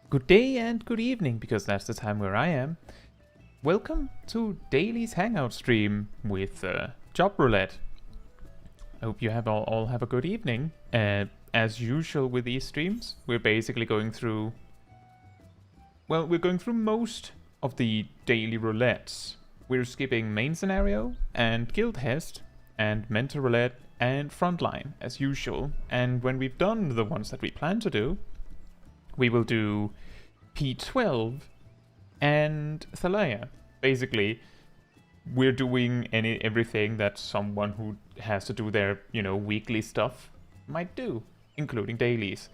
Good day and good evening, because that's the time where I am. Welcome to Dailies Hangout stream with Job Roulette. I hope you have all have a good evening. As usual with these streams, we're basically going through... Well, we're going through most of the daily roulettes. We're skipping main scenario and guild Hest and mentor roulette and frontline as usual. And when we've done the ones that we plan to do, we will do P12 and Thea. Basically, we're doing everything that someone who has to do their, weekly stuff might do, including dailies.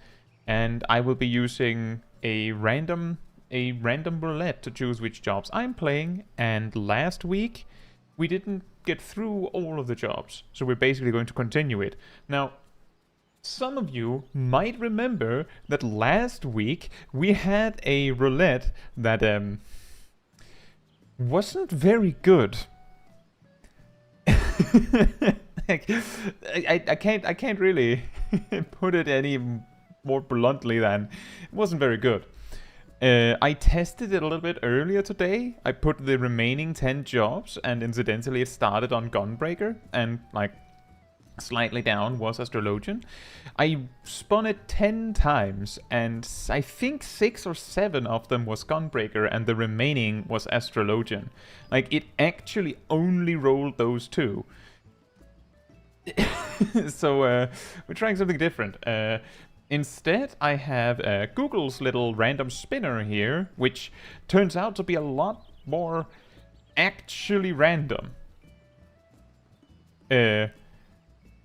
And I will be using a random roulette to choose which jobs I'm playing. And last week, we didn't get through all of the jobs, so we're basically going to continue it. Now, some of you might remember that last week we had a roulette that wasn't very good. Like, I can't really put it any more bluntly than it wasn't very good. I tested it a little bit earlier today. I put the remaining 10 jobs, and incidentally it started on Gunbreaker, and slightly down was Astrologian. I spun it 10 times, and I think 6 or 7 of them was Gunbreaker, and the remaining was Astrologian. It actually only rolled those two. So, we're trying something different. Instead, I have Google's little random spinner here, which turns out to be a lot more actually random.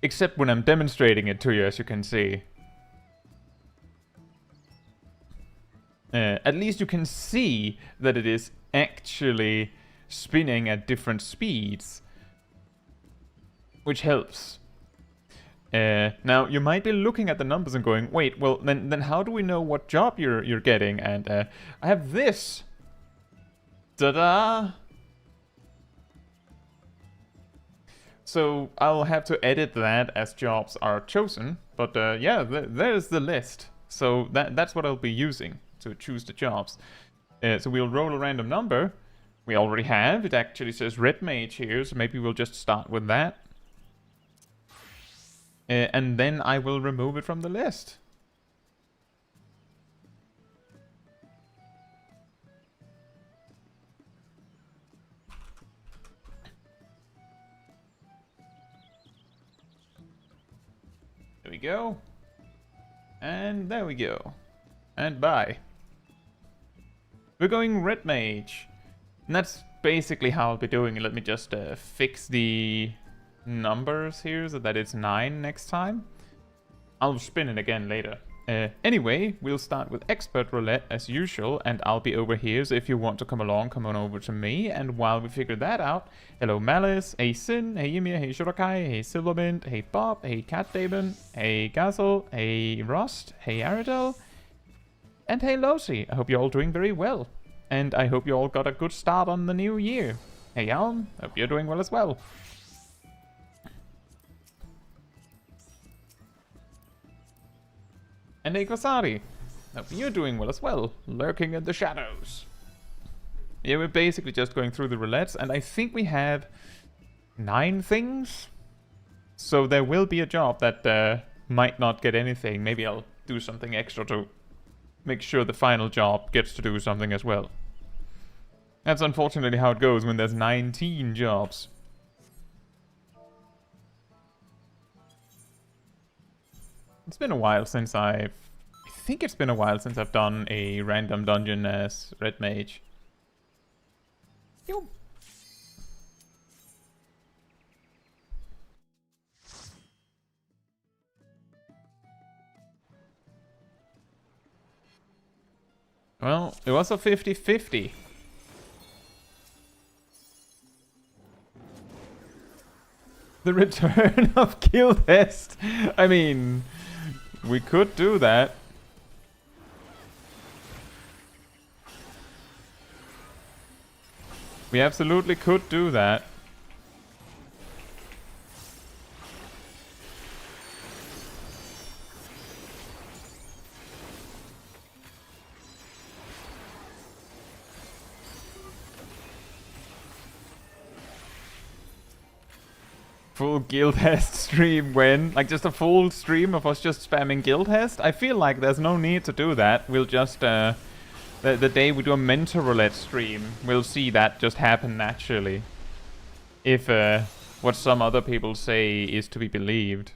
Except when I'm demonstrating it to you, as you can see. At least you can see that it is actually spinning at different speeds, which helps. Now, you might be looking at the numbers and going, wait, well, then how do we know what job you're getting? And I have this. Ta-da! So I'll have to edit that as jobs are chosen, but yeah, there's the list. So that's what I'll be using to choose the jobs. So we'll roll a random number. We already have. It actually says Red Mage here, so maybe we'll just start with that. And then I will remove it from the list. There we go. And there we go. And bye. We're going Red Mage. And that's basically how I'll be doing it. Let me just fix the numbers here so that it's 9 next time. I'll spin it again later. Anyway, we'll start with Expert Roulette as usual, and I'll be over here, so if you want to come along, come on over to me. And while we figure that out, hello Malice, hey Sin, hey Ymir, hey Shorakai, hey Silvermint, hey Bob, hey Cat Daemon, hey Gazel, hey Rust, hey Aridel, and hey Losi. I hope you're all doing very well, and I hope you all got a good start on the new year. Hey Alm, hope you're doing well as well. And hey Kwasari, hope you're doing well as well, lurking in the shadows. Yeah, we're basically just going through the roulettes, and I think we have 9 things. So there will be a job that might not get anything. Maybe I'll do something extra to make sure the final job gets to do something as well. That's unfortunately how it goes when there's 19 jobs. It's been a while since I think it's been a while since I've done a random dungeon as Red Mage. Yo. Well, it was a 50-50. The return of Guild Hest. I mean, we could do that. We absolutely could do that. full Guild Hest stream when? Like just a full stream of us just spamming Guild Hest? I feel like there's no need to do that. We'll just, the day we do a Mentor Roulette stream, we'll see that just happen naturally. If, what some other people say is to be believed.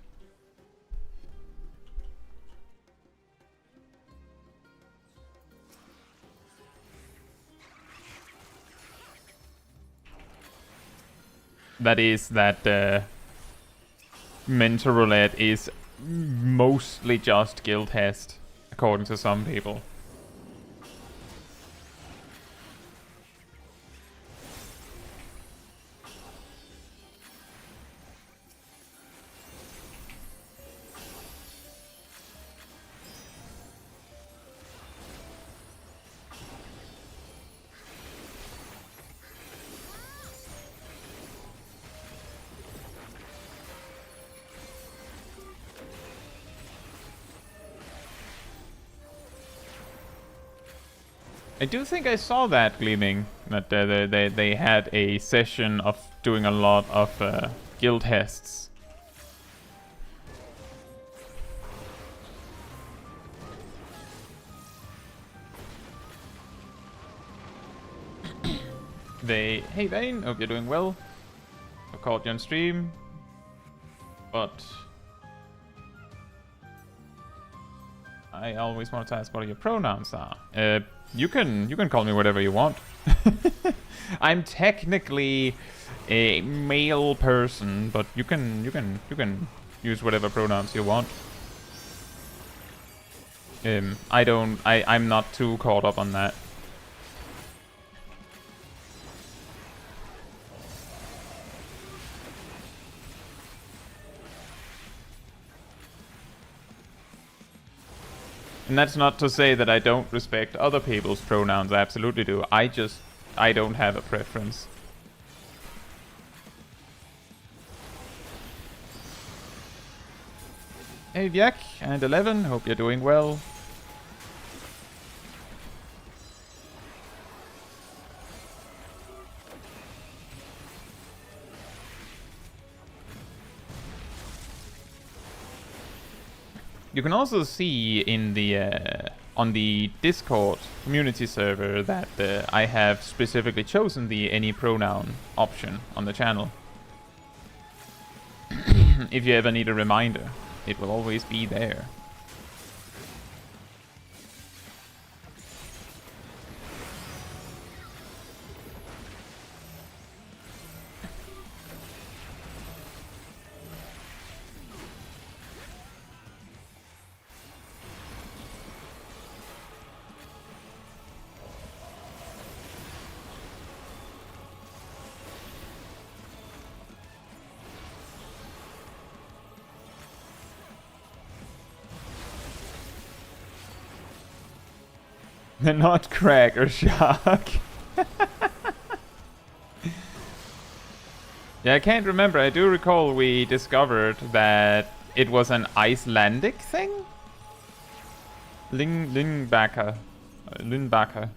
That is that Mentor Roulette is mostly just Guild Hest, according to some people. I do think I saw that gleaming, that they had a session of doing a lot of Guild Hests. Hey Vane, hope you're doing well. I caught you on stream, but I always wanted to ask what your pronouns are. You can call me whatever you want. I'm technically a male person, but you can use whatever pronouns you want. I'm not too caught up on that. And that's not to say that I don't respect other people's pronouns, I absolutely do. I don't have a preference. Hey Vyak and 11, hope you're doing well. You can also see in the on the Discord community server that I have specifically chosen the any pronoun option on the channel. If you ever need a reminder, it will always be there. The Nutcracker shark. Yeah, I can't remember. I do recall we discovered that it was an Icelandic thing? Lindbacker. Lindbacker.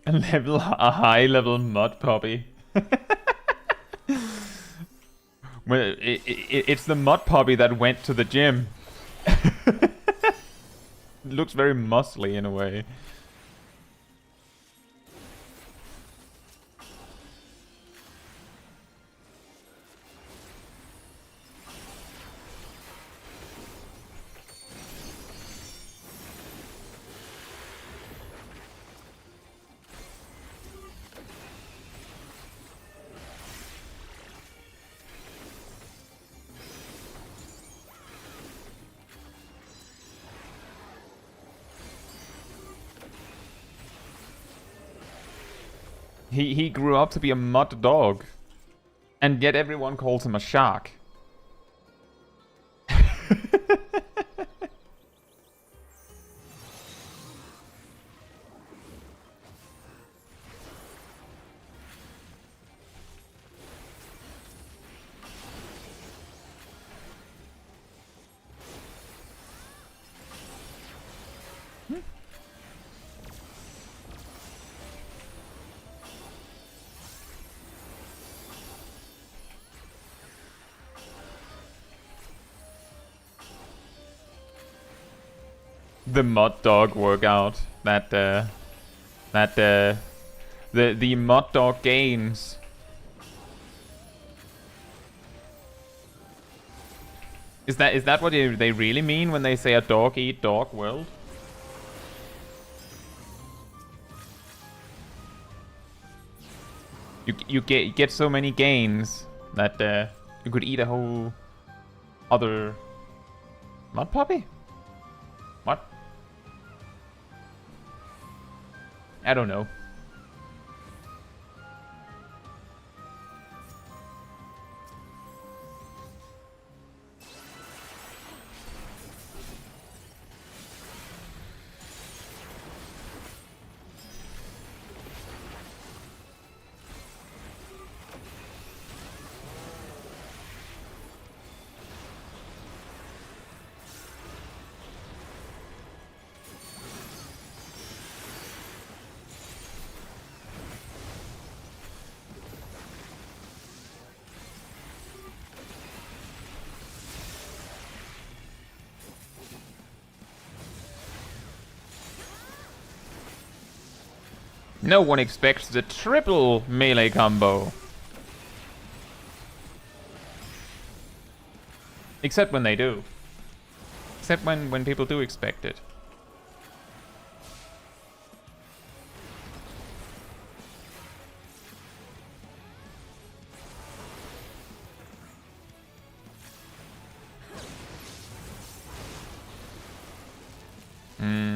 A high level mud puppy. Well, it's the mud puppy that went to the gym. It looks very muscly in a way. He grew up to be a mud dog. And yet everyone calls him a shark. The Mud Dog workout. The Mud Dog gains. Is that what they really mean when they say a dog eat dog world? You get so many gains that you could eat a whole other mud puppy? What? I don't know. No one expects the triple melee combo. Except when they do. Except when people do expect it.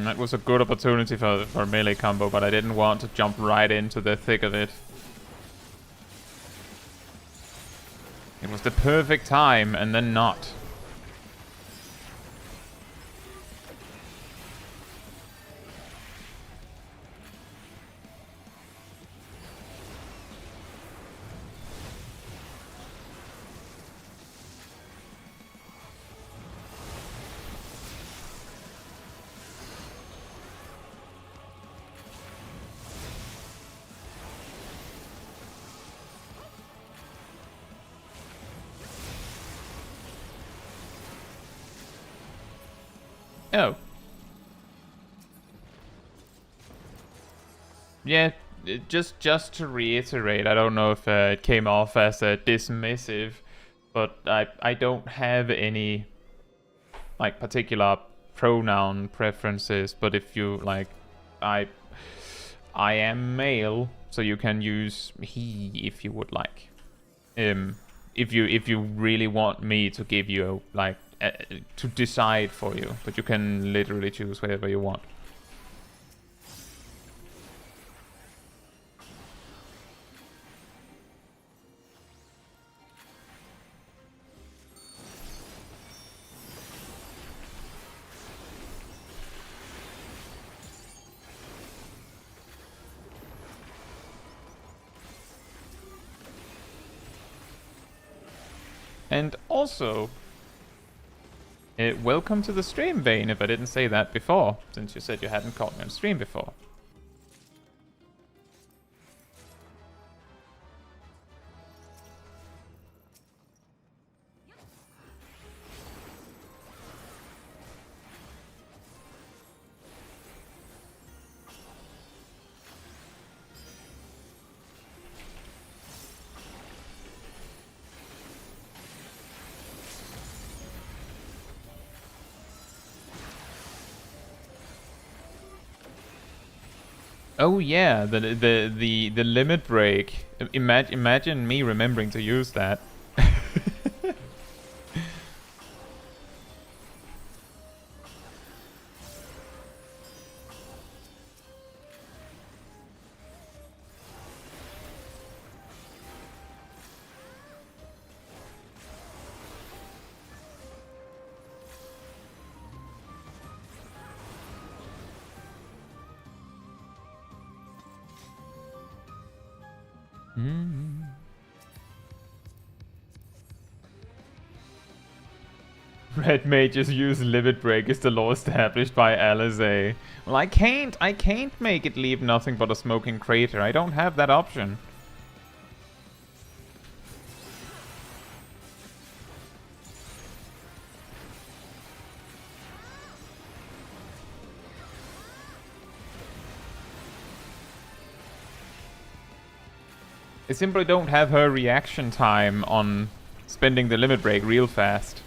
That was a good opportunity for melee combo, but I didn't want to jump right into the thick of it. It was the perfect time, and then not. Oh. Yeah, just to reiterate, I don't know if it came off as dismissive, but I don't have any like particular pronoun preferences. But if you like, I am male, so you can use he if you would like. If you really want me to give you like to decide for you, but you can literally choose whatever you want. And also, welcome to the stream, Vane, if I didn't say that before, since you said you hadn't caught me on stream before. Oh yeah, the limit break. Imagine me remembering to use that. Red Mage's use limit break is the law established by Alizé. Well, I can't make it leave nothing but a smoking crater. I don't have that option. I simply don't have her reaction time on spending the limit break real fast.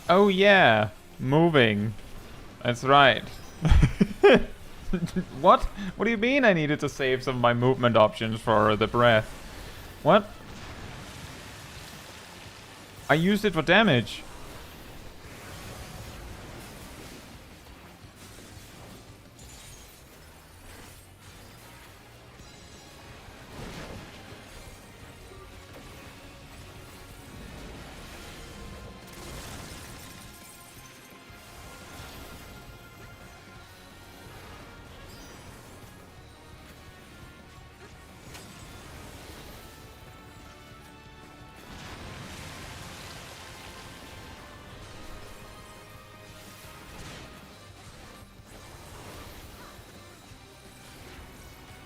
Oh yeah, moving. That's right. What? What do you mean I needed to save some of my movement options for the breath? What? I used it for damage.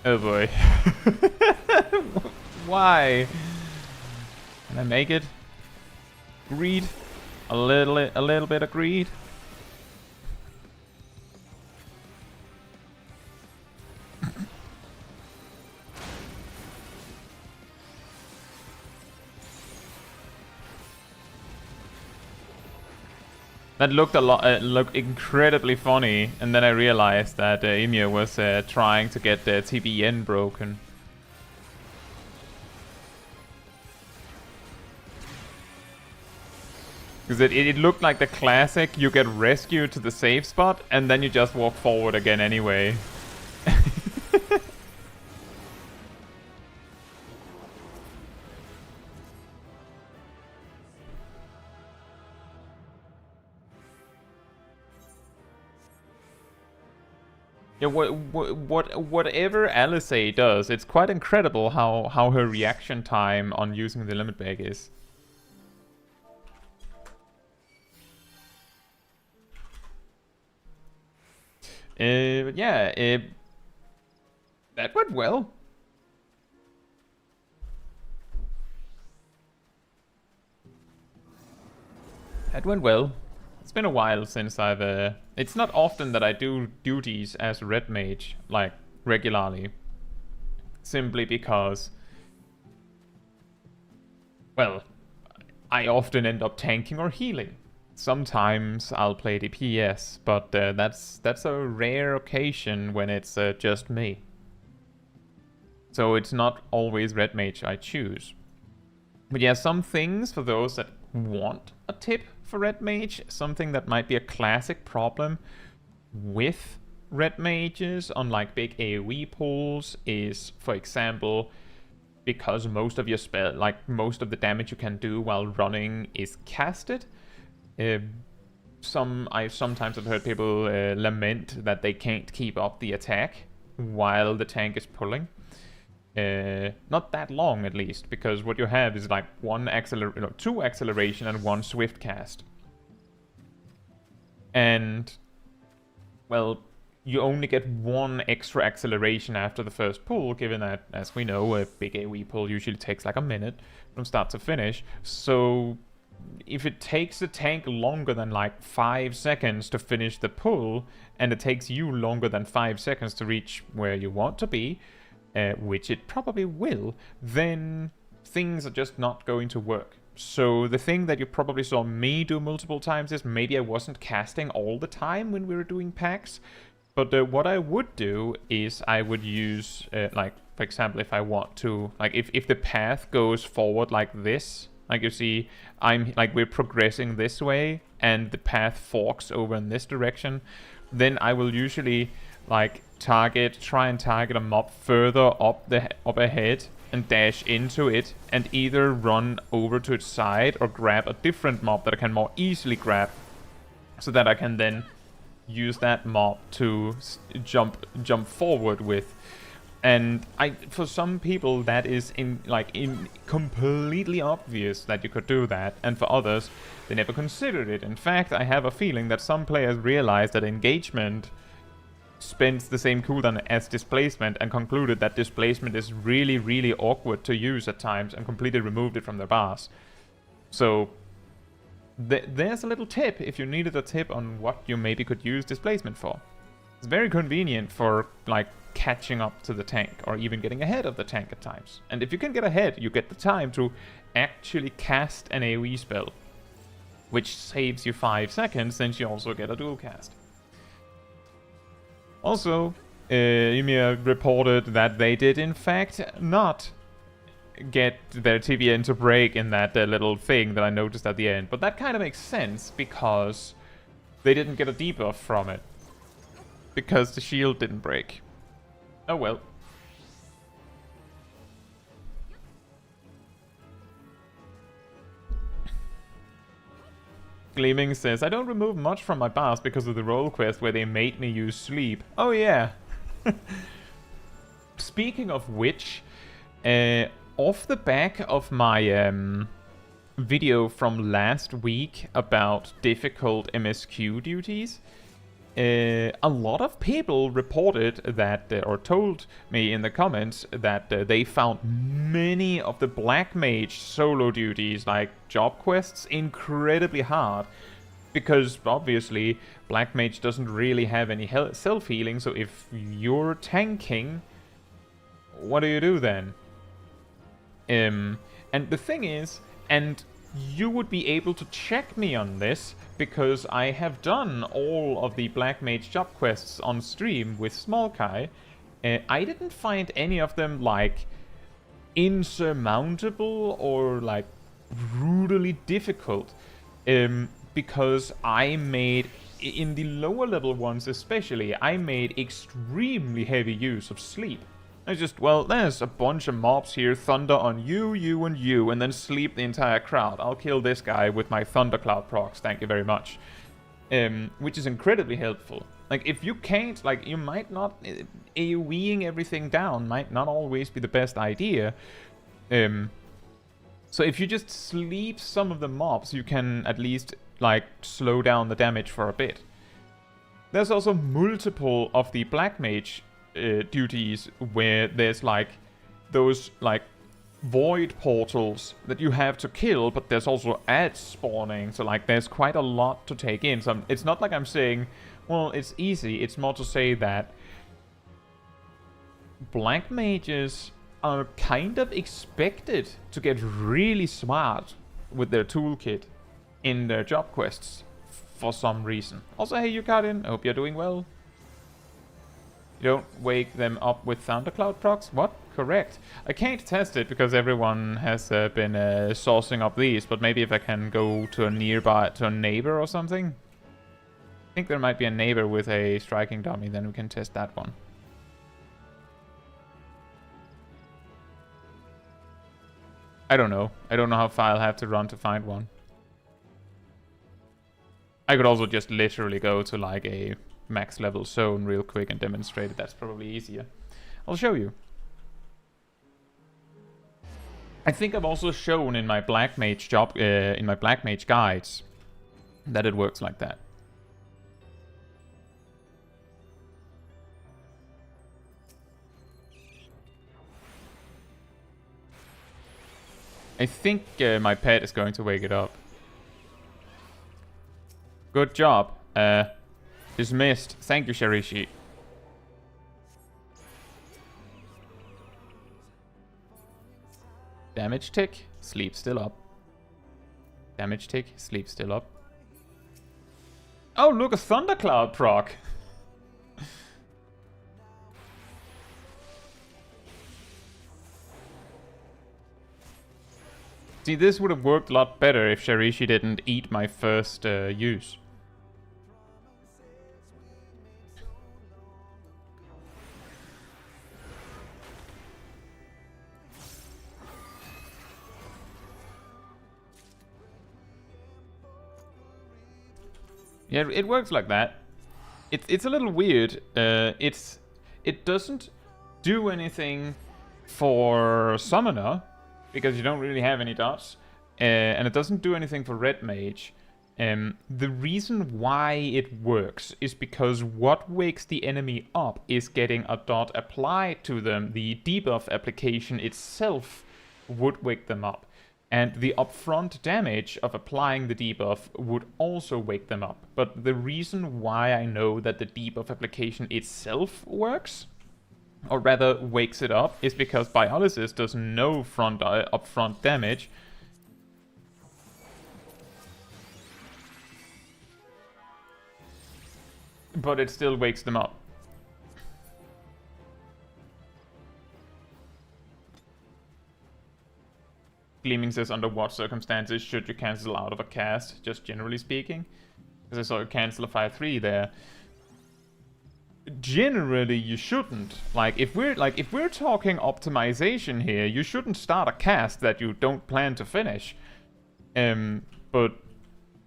Oh boy. Why? Can I make it? Greed? A little bit of greed? That looked looked incredibly funny, and then I realized that Ymir was trying to get the TBN broken. Because it looked like the classic, you get rescued to the safe spot, and then you just walk forward again anyway. Yeah, whatever Alizé does, it's quite incredible how her reaction time on using the limit break is. But yeah, that went well. That went well. It's been a while since I've... It's not often that I do duties as red mage, like, regularly. Simply because... Well, I often end up tanking or healing. Sometimes I'll play DPS, but that's a rare occasion when it's just me. So it's not always red mage I choose. But yeah, some things for those that want a tip for red mage, something that might be a classic problem with red mages on like big AoE pools is, for example, because most of your spell, like most of the damage you can do while running is casted. I sometimes have heard people lament that they can't keep up the attack while the tank is pulling. Not that long, at least, because what you have is like two acceleration and one swift cast. And, well, you only get one extra acceleration after the first pull, given that, as we know, a big AoE pull usually takes like a minute from start to finish. So if it takes the tank longer than like 5 seconds to finish the pull, and it takes you longer than 5 seconds to reach where you want to be, which it probably will, then things are just not going to work. So the thing that you probably saw me do multiple times is maybe I wasn't casting all the time when we were doing packs, but what I would do is I would use, like, for example, if I want to, like, if the path goes forward like this, like you see, we're progressing this way, and the path forks over in this direction, then I will usually, like, try and target a mob further up ahead and dash into it, and either run over to its side or grab a different mob that I can more easily grab, so that I can then use that mob to jump forward with. And for some people that is completely obvious that you could do that, and for others they never considered it. In fact, I have a feeling that some players realized that engagement spends the same cooldown as displacement and concluded that displacement is really, really awkward to use at times and completely removed it from their bars. So there's a little tip if you needed a tip on what you maybe could use displacement for. It's very convenient for like catching up to the tank or even getting ahead of the tank at times. And if you can get ahead, you get the time to actually cast an AoE spell, which saves you 5 seconds since you also get a dual cast. Also, Ymir reported that they did in fact not get their TVN to break in that little thing that I noticed at the end. But that kind of makes sense because they didn't get a debuff from it. Because the shield didn't break. Oh well. Gleaming says, I don't remove much from my bars because of the role quest where they made me use sleep. Oh yeah. Speaking of which, off the back of my video from last week about difficult MSQ duties, a lot of people reported that, or told me in the comments, that they found many of the Black Mage solo duties, like job quests, incredibly hard. Because, obviously, Black Mage doesn't really have any self-healing, so if you're tanking, what do you do then? And the thing is, and you would be able to check me on this, because I have done all of the Black Mage job quests on stream with Small Kai. I didn't find any of them, like, insurmountable or, like, brutally difficult. Because I made, in the lower level ones especially, I made extremely heavy use of sleep. I just, well, there's a bunch of mobs here, thunder on you, you, and you, and then sleep the entire crowd. I'll kill this guy with my thundercloud procs, thank you very much. Which is incredibly helpful. Like, if you can't, like, you might not, AoEing everything down might not always be the best idea. So if you just sleep some of the mobs, you can at least, like, slow down the damage for a bit. There's also multiple of the Black Mage duties where there's like those like void portals that you have to kill, but there's also ads spawning, so like there's quite a lot to take in. So it's not like I'm saying, well, it's easy. It's more to say that Black Mages are kind of expected to get really smart with their toolkit in their job quests for some reason. Also, hey Yukarin, I hope you're doing well. You don't wake them up with thundercloud procs? What? Correct. I can't test it because everyone has been sourcing up these, but maybe if I can go to a neighbor or something. I think there might be a neighbor with a striking dummy, then we can test that one. I don't know. I don't know how far I'll have to run to find one. I could also just literally go to like a max level zone real quick and demonstrate it. That's probably easier. I'll show you. I think I've also shown in my Black Mage in my Black Mage guides that it works like that. I think my pet is going to wake it up. Good job. Dismissed. Thank you, Sharishi. Damage tick. Sleep still up. Damage tick. Sleep still up. Oh, look, a thundercloud proc. See, this would have worked a lot better if Sharishi didn't eat my first use. Yeah, it works like that. It's a little weird. It doesn't do anything for Summoner, because you don't really have any dots. And it doesn't do anything for Red Mage. The reason why it works is because what wakes the enemy up is getting a dot applied to them. The debuff application itself would wake them up. And the upfront damage of applying the debuff would also wake them up. But the reason why I know that the debuff application itself works, or rather wakes it up, is because Biolysis does no upfront damage. But it still wakes them up. Gleaming says, under what circumstances should you cancel out of a cast, just generally speaking? Because I saw you cancel a 5-3 there. Generally, you shouldn't. If we're talking optimization here, you shouldn't start a cast that you don't plan to finish. But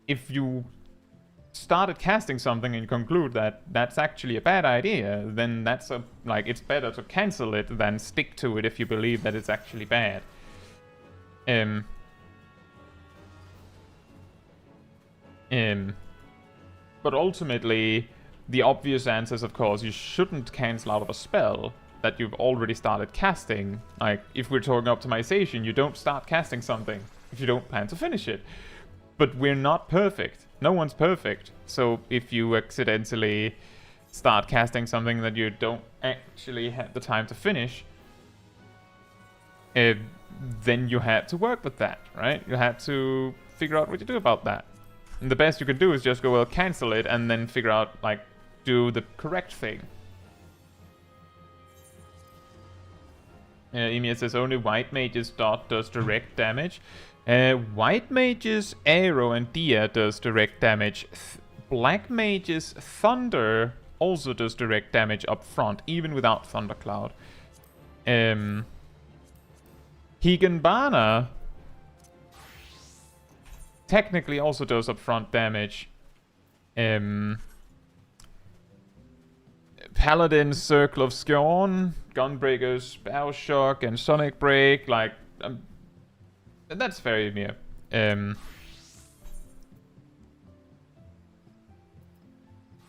if you started casting something and conclude that that's actually a bad idea, then it's better to cancel it than stick to it if you believe that it's actually bad. But ultimately, the obvious answer is, of course, you shouldn't cancel out of a spell that you've already started casting. If we're talking optimization, you don't start casting something if you don't plan to finish it. But we're not perfect. No one's perfect. So if you accidentally start casting something that you don't actually have the time to finish, then you have to work with that, right? You have to figure out what to do about that. And the best you can do is just go, well, cancel it, and then figure out, do the correct thing. Emir says only White Mage's dot does direct damage. White Mage's arrow and dia does direct damage. Black Mage's thunder also does direct damage up front, even without Thundercloud. Higanbana technically also does upfront damage. Paladin's Circle of Scorn, Gunbreaker's Bow Shock, and Sonic Break, that's very near.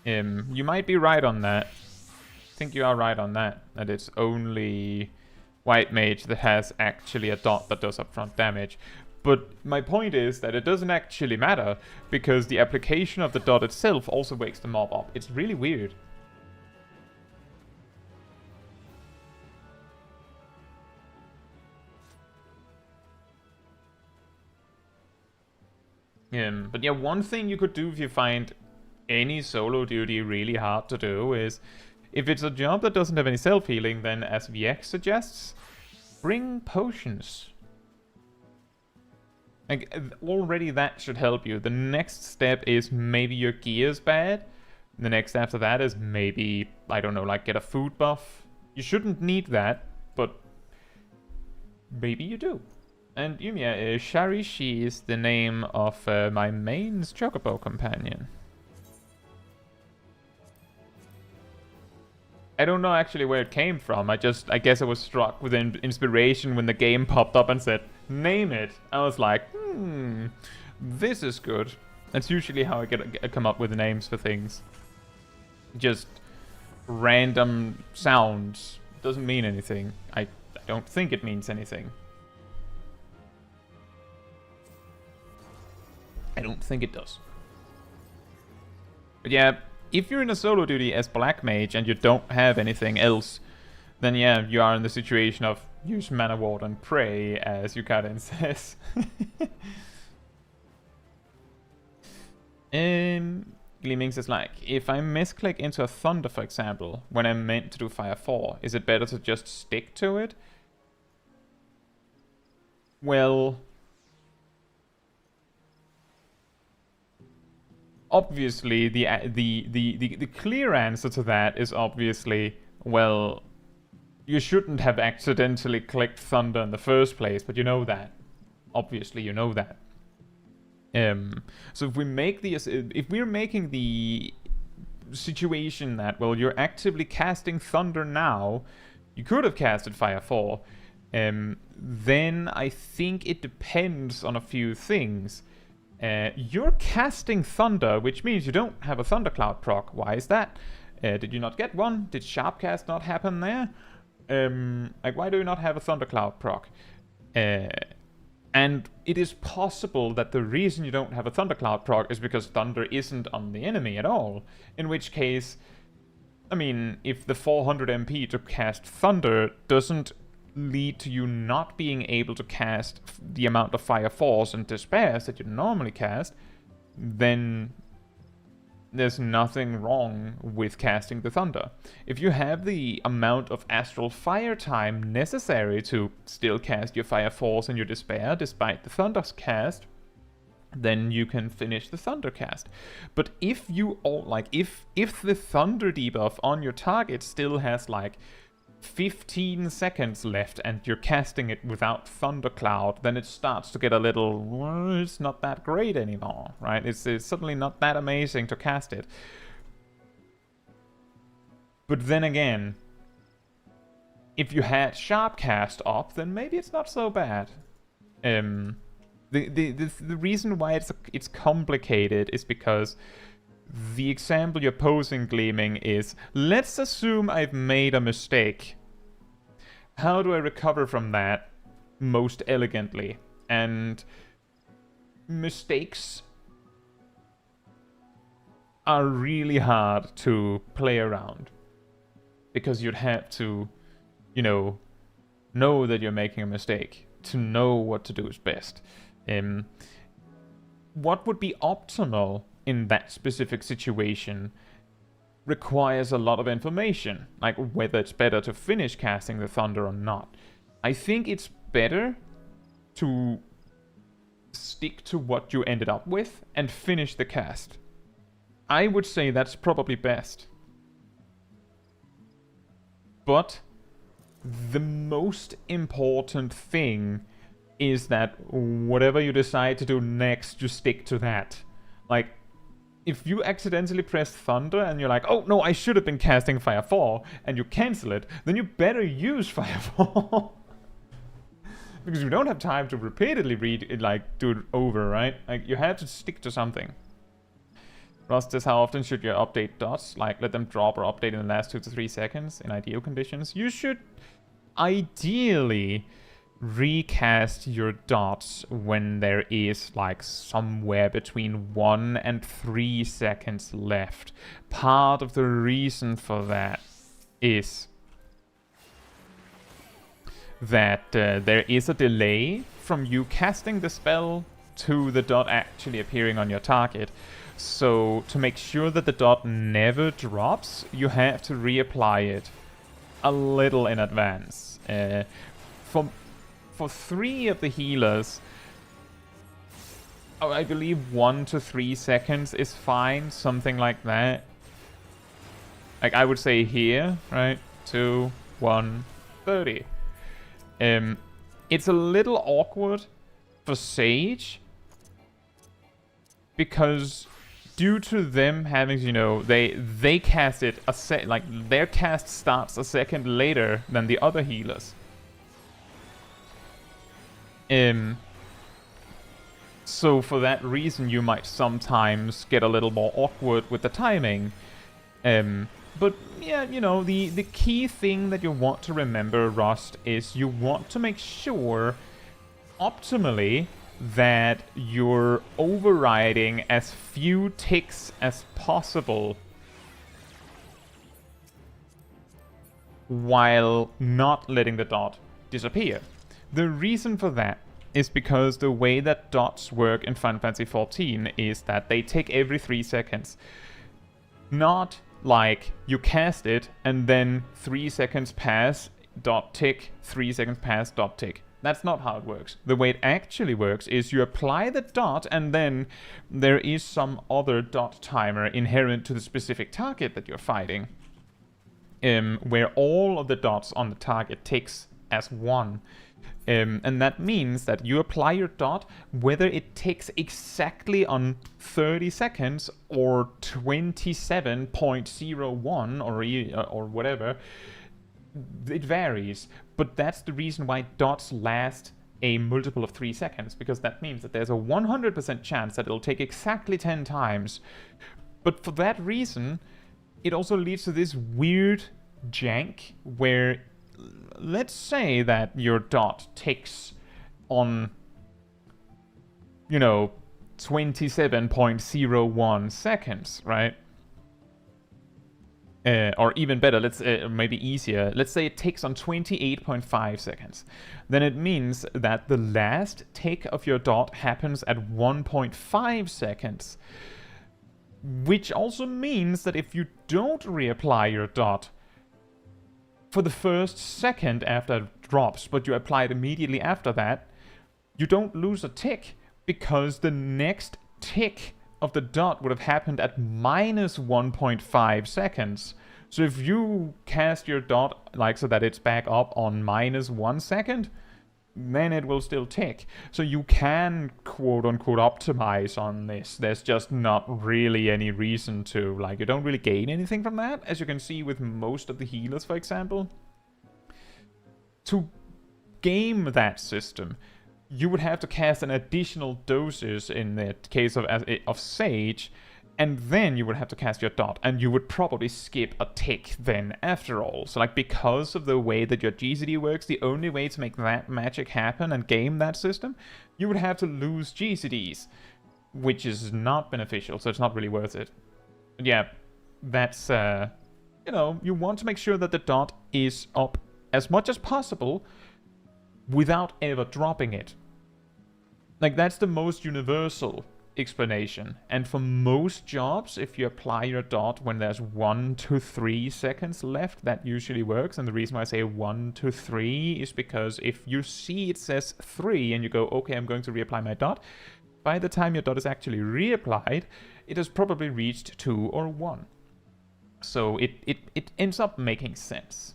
You might be right on that. I think you are right on that. That it's only White Mage that has actually a dot that does upfront damage. But my point is that it doesn't actually matter, because the application of the dot itself also wakes the mob up. It's really weird. But yeah, one thing you could do if you find any solo duty really hard to do is, if it's a job that doesn't have any self-healing, then as VX suggests, bring potions. Already that should help you. The next step is maybe your gear's bad. The next after that is maybe, I don't know, get a food buff. You shouldn't need that, but maybe you do. And Yumia, Sharishi is the name of my main's Chocobo companion. I don't know actually where it came from. I guess I was struck with inspiration when the game popped up and said, name it. I was like, this is good. That's usually how I come up with names for things. Just random sounds. Doesn't mean anything. I don't think it means anything. I don't think it does. But yeah, if you're in a solo duty as Black Mage and you don't have anything else, then yeah, you are in the situation of use Mana Ward and pray, as Yukaden says. Gleaming says if I misclick into a Thunder, for example, when I'm meant to do Fire 4, is it better to just stick to it? Well, obviously, the clear answer to that is obviously, well, you shouldn't have accidentally clicked Thunder in the first place, but you know that. Obviously, you know that. So if we're making the situation that, well, you're actively casting Thunder now, you could have casted Firefall, then I think it depends on a few things. You're casting Thunder, which means you don't have a Thundercloud proc. Why is that? Did you not get one? Did Sharpcast not happen there? Like, why do you not have a Thundercloud proc? And it is possible that the reason you don't have a Thundercloud proc is because Thunder isn't on the enemy at all. In which case, I mean, if the 400 MP to cast Thunder doesn't lead to you not being able to cast the amount of Fire Force and Despairs that you normally cast, then there's nothing wrong with casting the Thunder. If you have the amount of Astral Fire time necessary to still cast your Fire Force and your Despair despite the Thunder's cast, then you can finish the Thunder cast. But if you if the Thunder debuff on your target still has like 15 seconds left and you're casting it without Thundercloud, then it starts to get a little, well, it's not that great anymore, right? It's suddenly not that amazing to cast it. But then again, if you had Sharpcast up, then maybe it's not so bad. The reason why it's complicated is because the example you're posing, Gleaming, is, let's assume I've made a mistake. How do I recover from that most elegantly? And mistakes are really hard to play around. Because you'd have to, know that you're making a mistake, to know what to do is best. What would be optimal in that specific situation requires a lot of information, like whether it's better to finish casting the Thunder or not. I think it's better to stick to what you ended up with and finish the cast. I would say that's probably best. But the most important thing is that whatever you decide to do next, you stick to that. Like, if you accidentally press Thunder and you're like, oh no, I should have been casting Firefall, and you cancel it, then you better use Firefall. Because you don't have time to repeatedly read it, do it over, right? Like, you have to stick to something. Ross says, how often should you update dots? Like, let them drop or update in the last 2 to 3 seconds in ideal conditions? You should ideally recast your dots when there is somewhere between 1 and 3 seconds left. Part of the reason for that is that there is a delay from you casting the spell to the dot actually appearing on your target. So to make sure that the dot never drops, you have to reapply it a little in advance. For 3 of the healers, I believe 1 to 3 seconds is fine, something like that. Like, I would say here, right? 2, 1, 30. It's a little awkward for Sage, because due to them having, they cast it their cast starts a second later than the other healers. So for that reason, you might sometimes get a little more awkward with the timing. But yeah, the key thing that you want to remember, Rust, is you want to make sure, optimally, that you're overriding as few ticks as possible while not letting the dot disappear. The reason for that is because the way that dots work in Final Fantasy XIV is that they tick every 3 seconds. Not like you cast it and then 3 seconds pass, dot tick, 3 seconds pass, dot tick. That's not how it works. The way it actually works is you apply the dot and then there is some other dot timer inherent to the specific target that you're fighting, where all of the dots on the target ticks as one. And that means that you apply your dot, whether it takes exactly on 30 seconds or 27.01 or whatever. It varies, but that's the reason why dots last a multiple of 3 seconds, because that means that there's a 100% chance that it'll take exactly 10 times. But for that reason, it also leads to this weird jank where, let's say that your dot ticks on, 27.01 seconds, right? Or even better, let's maybe easier. Let's say it takes on 28.5 seconds. Then it means that the last tick of your dot happens at 1.5 seconds. Which also means that if you don't reapply your dot for the first second after it drops, but you apply it immediately after that, you don't lose a tick, because the next tick of the dot would have happened at minus 1.5 seconds. So if you cast your dot so that it's back up on minus 1 second, then it will still tick. So you can quote-unquote optimize on this. There's just not really any reason to. You don't really gain anything from that, as you can see with most of the healers, for example. To game that system, you would have to cast an additional doses in the case of Sage, and then you would have to cast your dot, and you would probably skip a tick then after all. So because of the way that your GCD works, the only way to make that magic happen and game that system, you would have to lose GCDs, which is not beneficial, so it's not really worth it. But yeah, that's, you want to make sure that the dot is up as much as possible without ever dropping it. That's the most universal explanation. And for most jobs, if you apply your dot when there's 1 to 3 seconds left, that usually works. And the reason why I say 1 to 3 is because if you see it says 3 and you go, okay, I'm going to reapply my dot, by the time your dot is actually reapplied, it has probably reached 2 or 1. So it ends up making sense.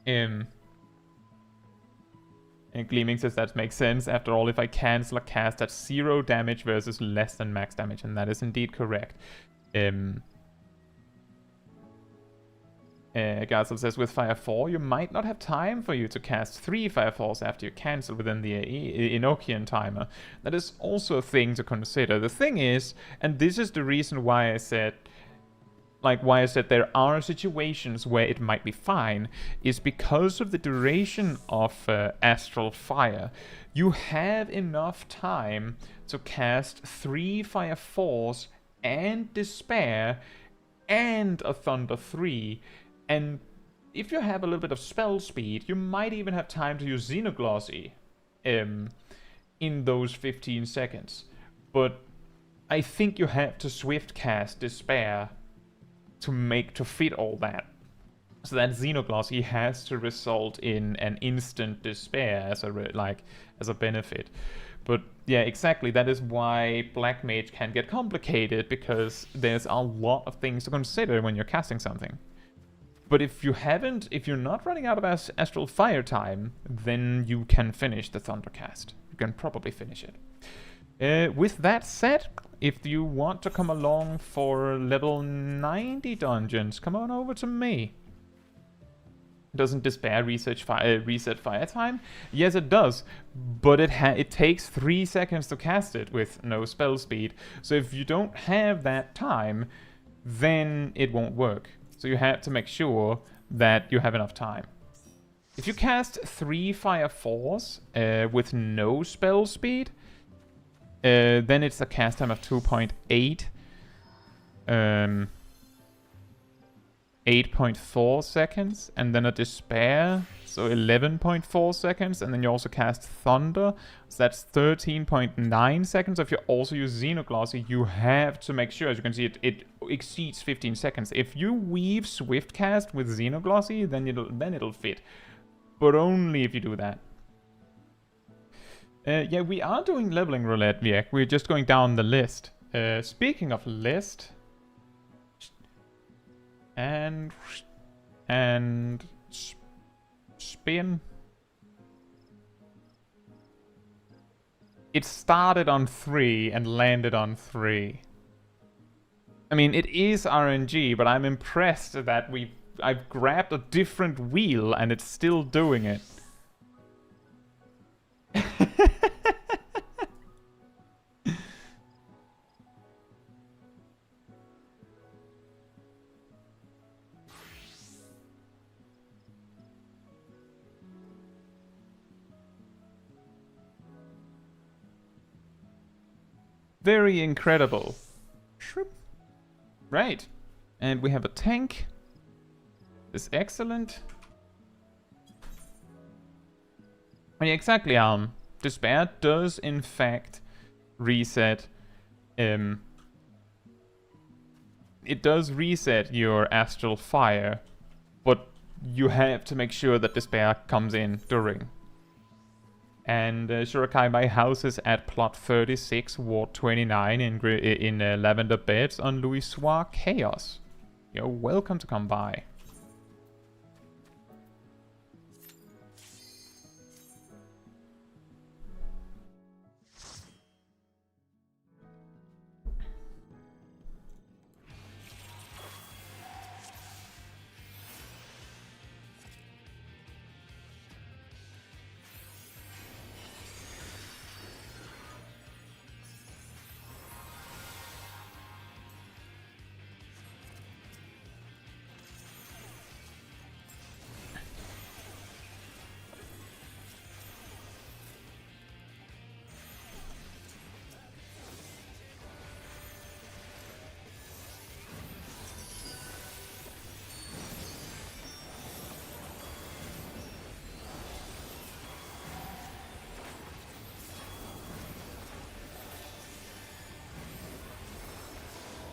And Gleaming says that makes sense. After all, if I cancel a cast, that's 0 damage versus less than max damage, and that is indeed correct. Gazel says, with Fire 4, you might not have time for you to cast 3 Fire 4s after you cancel within the Enochian timer. That is also a thing to consider. The thing is, and this is the reason why I said there are situations where it might be fine, is because of the duration of Astral Fire. You have enough time to cast 3 Fire 4s and Despair and a Thunder 3, and if you have a little bit of spell speed, you might even have time to use Xenoglossy in those 15 seconds. But I think you have to swift cast Despair to fit all that. So that Xenoglossy has to result in an instant despair as a benefit. But yeah, exactly, that is why Black Mage can get complicated, because there's a lot of things to consider when you're casting something. But if you're not running out of Astral Fire time, then you can finish the Thundercast. You can probably finish it. With that said, if you want to come along for level 90 dungeons, come on over to me. Doesn't Despair reset fire time? Yes, it does, but it takes 3 seconds to cast it with no spell speed. So if you don't have that time, then it won't work. So you have to make sure that you have enough time. If you cast 3 Fire 4s with no spell speed, then it's a cast time of 2.8. 8.4 seconds, and then a Despair, so 11.4 seconds, and then you also cast Thunder, so that's 13.9 seconds. If you also use Xenoglossy, you have to make sure, as you can see, it exceeds 15 seconds. If you weave Swiftcast with Xenoglossy, then it'll fit, but only if you do that. Yeah, we are doing leveling roulette, Viek. We're just going down the list. Speaking of list, and spin. It started on 3 and landed on 3. I mean, it is RNG, but I'm impressed that I've grabbed a different wheel and it's still doing it. Very incredible. Right. And we have a tank. This is excellent. Yeah, exactly, Despair does in fact reset. It does reset your astral fire, but you have to make sure that Despair comes in during. And Shurakai, my house is at plot 36, ward 29 in Lavender Beds on Louis Soir Chaos. You're welcome to come by.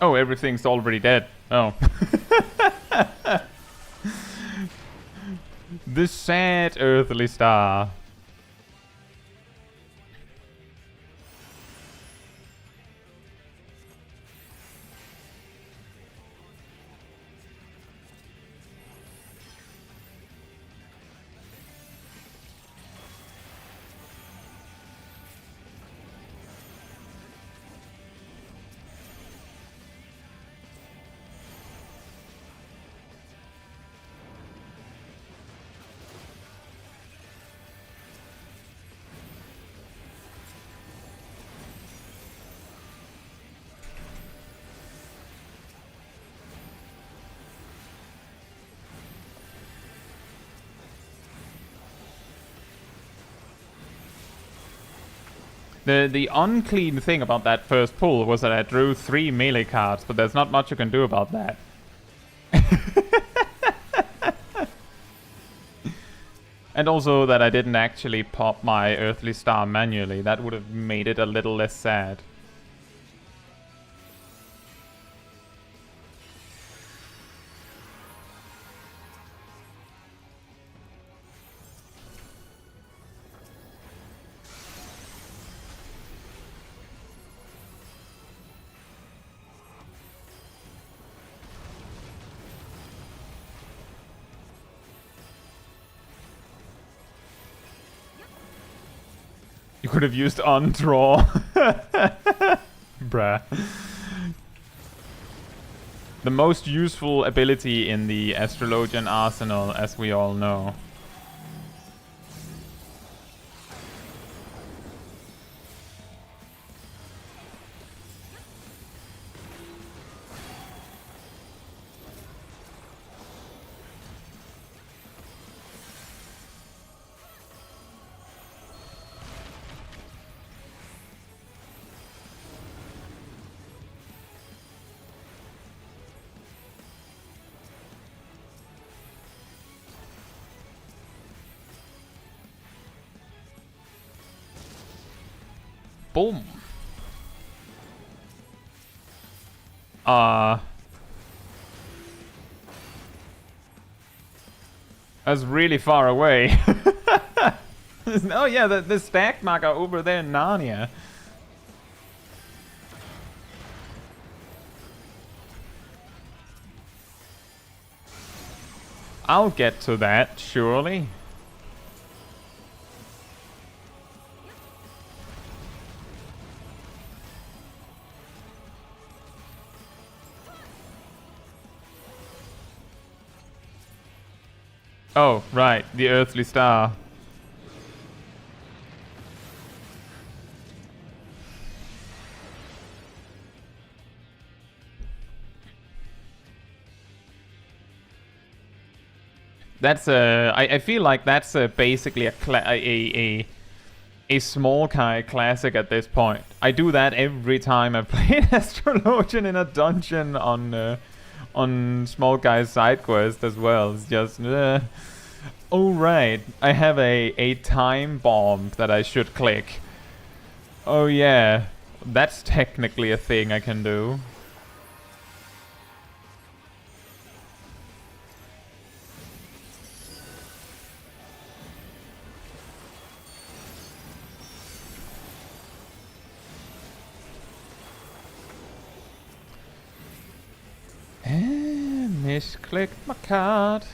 Oh, everything's already dead. Oh. The sad earthly star. The unclean thing about that first pull was that I drew 3 melee cards, but there's not much you can do about that. And also that I didn't actually pop my Earthly Star manually. That would have made it a little less sad. You could have used undraw. Bruh. The most useful ability in the Astrologian arsenal, as we all know. Boom. That's really far away. Oh yeah, the stack marker over there in Narnia. I'll get to that, surely. Oh, right, the earthly star. That's I feel like that's basically a small Kai classic at this point. I do that every time I play an Astrologian in a dungeon on Small Kai's side quest as well. It's just oh right, I have a time bomb that I should click. Oh yeah, that's technically a thing I can do. Misclicked my card.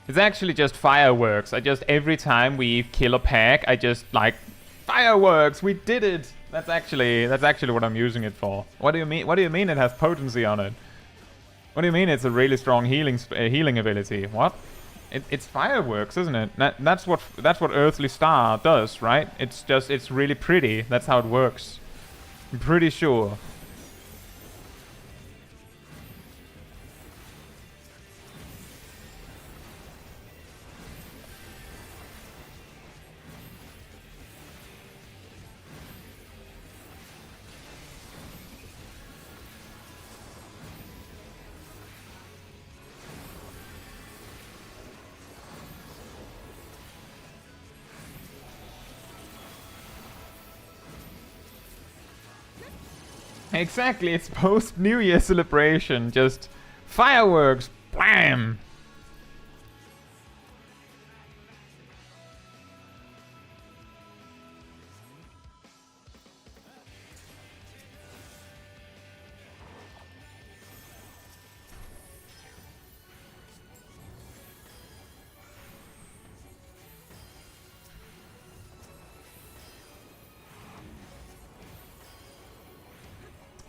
It's actually just fireworks. I just, every time we kill a pack, I just like, fireworks, we did it! That's actually what I'm using it for. What do you mean? What do you mean it has potency on it? What do you mean it's a really strong healing ability? What? It's fireworks, isn't it? That's what Earthly Star does, right? It's really pretty. That's how it works. I'm pretty sure. Exactly, it's post-New Year celebration. Just fireworks, blam!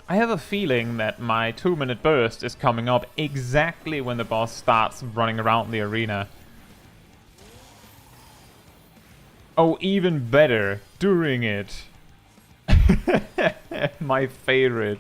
I have a feeling that my 2-minute burst is coming up exactly when the boss starts running around the arena. Oh, even better, during it. My favorite.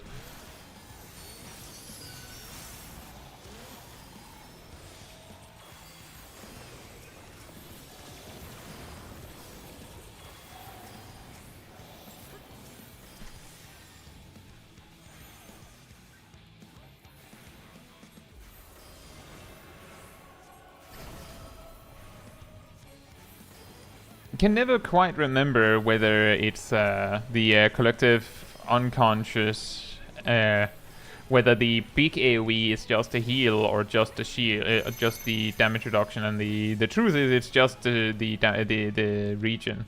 Can never quite remember whether it's the collective unconscious, whether the big AoE is just a heal or just a shield, just the damage reduction, and the truth is it's just the region.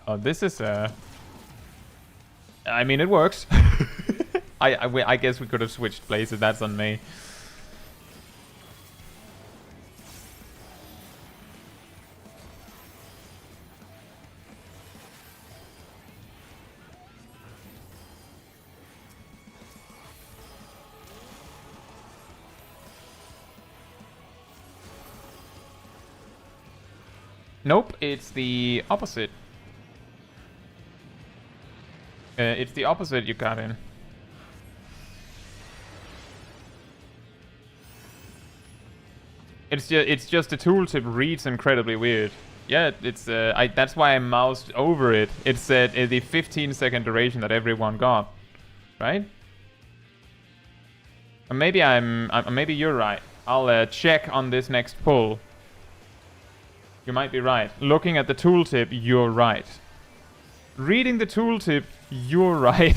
Oh, this is I mean, it works. I guess we could have switched places. That's on me. Nope, it's the opposite. It's the opposite you got in. It's just the tooltip reads incredibly weird. Yeah, it's that's why I moused over it. It's the 15-second duration that everyone got, right? Or maybe maybe you're right. I'll check on this next pull. You might be right. Looking at the tooltip, you're right. Reading the tooltip, you're right.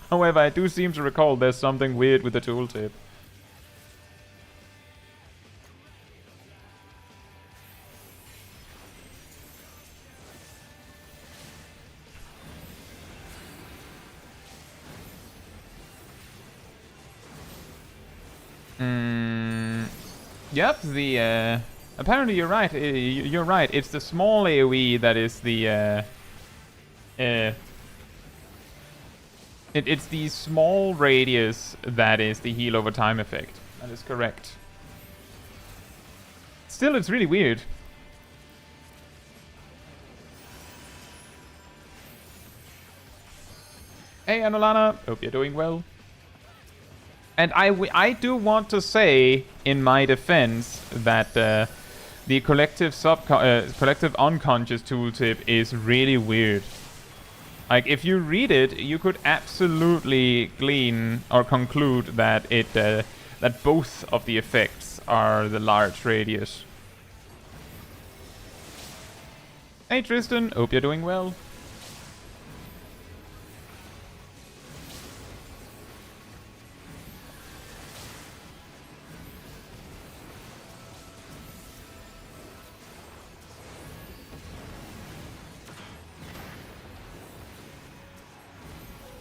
However, I do seem to recall there's something weird with the tooltip. Yep, the apparently you're right. You're right. It's the small AoE that is the It's the small radius that is the heal over time effect. That is correct. Still, it's really weird. Hey, Anolana. Hope you're doing well. And I do want to say, in my defense, that the collective unconscious tooltip is really weird. Like, if you read it, you could absolutely glean or conclude that that both of the effects are the large radius. Hey, Tristan. Hope you're doing well.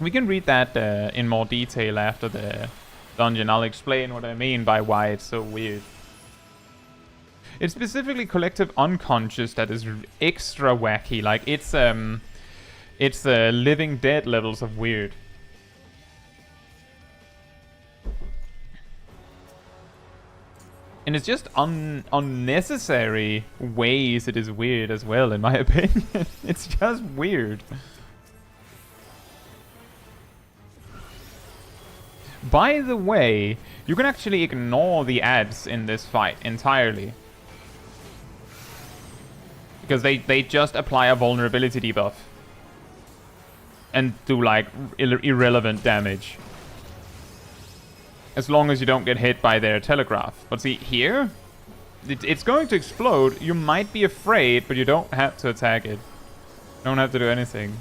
We can read that in more detail after the dungeon. I'll explain what I mean by why it's so weird. It's specifically collective unconscious that is extra wacky. Like, it's living dead levels of weird. And it's just unnecessary ways it is weird as well, in my opinion. It's just weird. By the way, you can actually ignore the ads in this fight entirely. Because they just apply a vulnerability debuff. And do, like, irrelevant damage. As long as you don't get hit by their telegraph. But see, here, it's going to explode. You might be afraid, but you don't have to attack it. You don't have to do anything.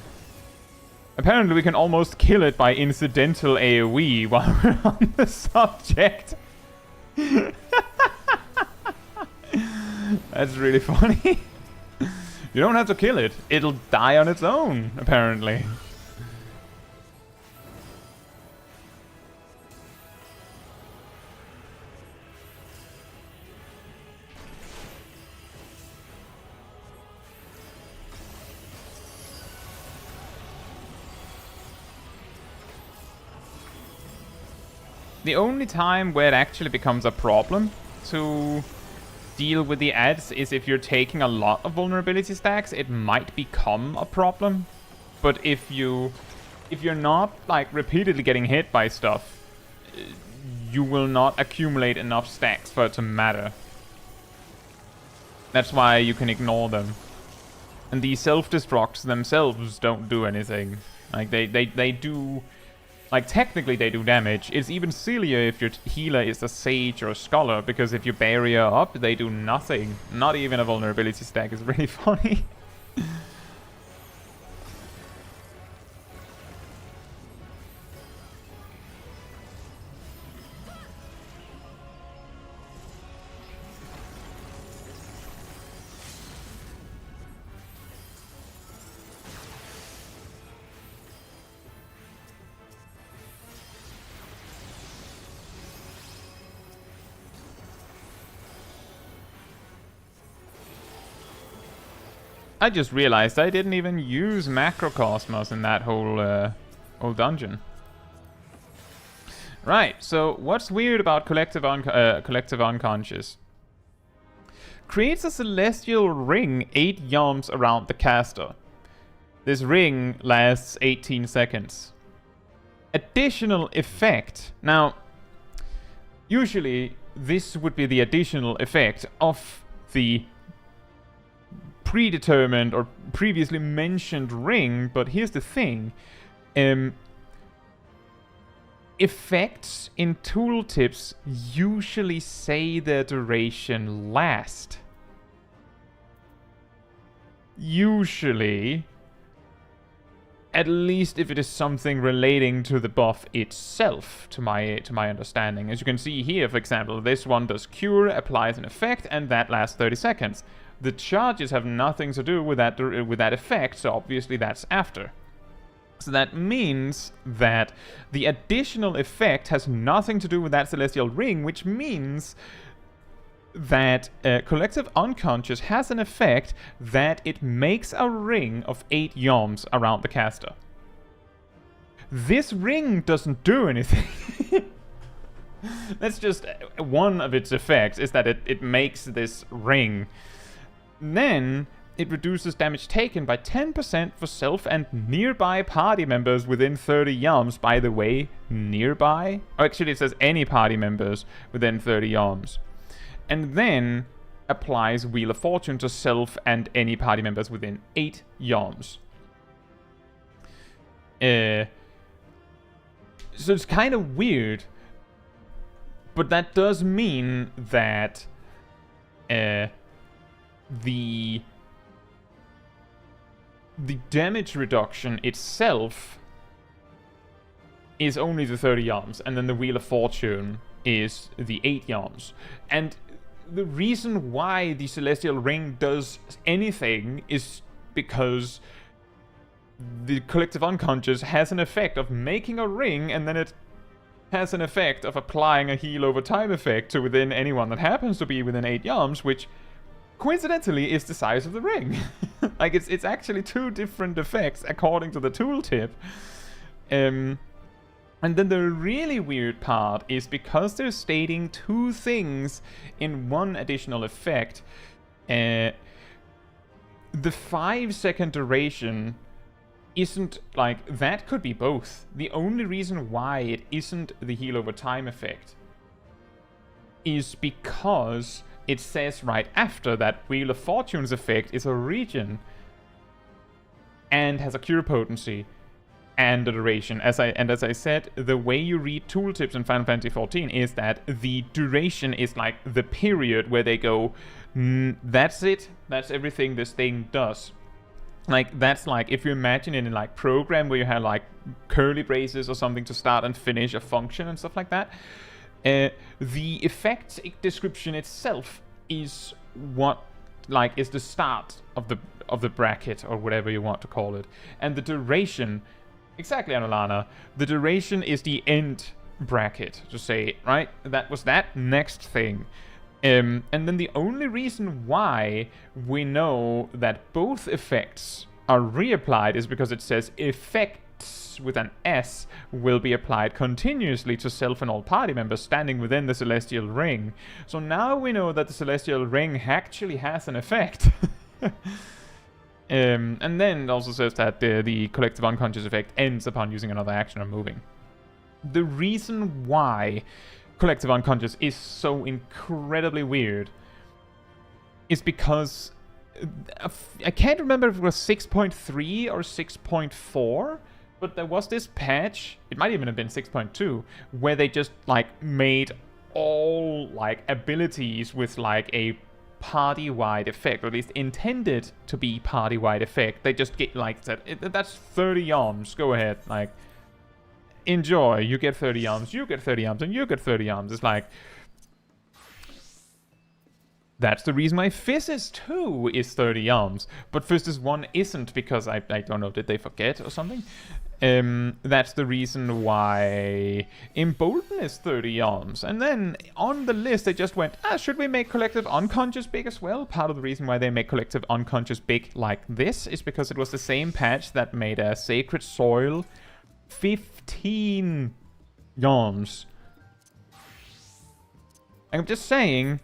Apparently we can almost kill it by incidental AoE while we're on the subject. That's really funny. You don't have to kill it. It'll die on its own, apparently. The only time where it actually becomes a problem to deal with the ads is if you're taking a lot of vulnerability stacks. It might become a problem. But if you're not, like, repeatedly getting hit by stuff, you will not accumulate enough stacks for it to matter. That's why you can ignore them. And the self-destructs themselves don't do anything. Like, they do... Like, technically they do damage. It's even sillier if your healer is a sage or a scholar, because if you barrier up, they do nothing. Not even a vulnerability stack. Is really funny. I just realized I didn't even use Macrocosmos in that whole dungeon. Right, so what's weird about collective unconscious? Creates a celestial ring 8 yalms around the caster. This ring lasts 18 seconds. Additional effect. Now, usually this would be the additional effect of the predetermined or previously mentioned ring, but here's the thing. Effects in tooltips usually say their duration last. Usually, at least if it is something relating to the buff itself, to my understanding. As you can see here, for example, this one does cure, applies an effect, and that lasts 30 seconds. The charges have nothing to do with that effect, so obviously that's after. So that means that the additional effect has nothing to do with that celestial ring, which means that collective unconscious has an effect that it makes a ring of 8 yalms around the caster. This ring doesn't do anything. That's just one of its effects, is that it makes this ring. Then it reduces damage taken by 10% for self and nearby party members within 30 yalms. By the way, nearby? Oh, actually it says any party members within 30 yalms. And then applies Wheel of Fortune to self and any party members within 8 yalms. So it's kind of weird. But that does mean that the damage reduction itself is only the 30 yalms, and then the Wheel of Fortune is the 8 yalms. And the reason why the Celestial Ring does anything is because the Collective Unconscious has an effect of making a ring, and then it has an effect of applying a heal over time effect to within anyone that happens to be within 8 yalms, which coincidentally is the size of the ring. Like, it's actually 2 different effects according to the tooltip. And then the really weird part is because they're stating 2 things in one additional effect, the 5-second duration isn't, like, that could be both. The only reason why it isn't the heal over time effect is because it says right after that Wheel of Fortune's effect is a regen and has a cure potency and a duration. As I said, the way you read tooltips in Final Fantasy XIV is that the duration is like the period where they go, that's it, that's everything this thing does. Like, that's like, if you imagine it in like program where you have like curly braces or something to start and finish a function and stuff like that. The effect description itself is what, like, is the start of the bracket, or whatever you want to call it. And the duration, exactly, Anolana, the duration is the end bracket, to say, right? That was that next thing. And then the only reason why we know that both effects are reapplied is because it says effects with an S will be applied continuously to self and all party members standing within the Celestial Ring. So now we know that the Celestial Ring actually has an effect. And then it also says that the Collective Unconscious effect ends upon using another action or moving. The reason why Collective Unconscious is so incredibly weird is because I can't remember if it was 6.3 or 6.4, but there was this patch, it might even have been 6.2, where they just like made all like abilities with like a party-wide effect, or at least intended to be party-wide effect. They just get like that, that's 30 yalms, go ahead, like enjoy, you get 30 yalms, you get 30 yalms, and you get 30 yalms. It's like, that's the reason why Physis 2 is 30 yalms, but Physis 1 isn't, because I don't know, did they forget or something? That's the reason why Embolden is 30 yalms. And then on the list they just went, should we make Collective Unconscious big as well? Part of the reason why they make Collective Unconscious big like this is because it was the same patch that made a Sacred Soil 15 yalms. I'm just saying,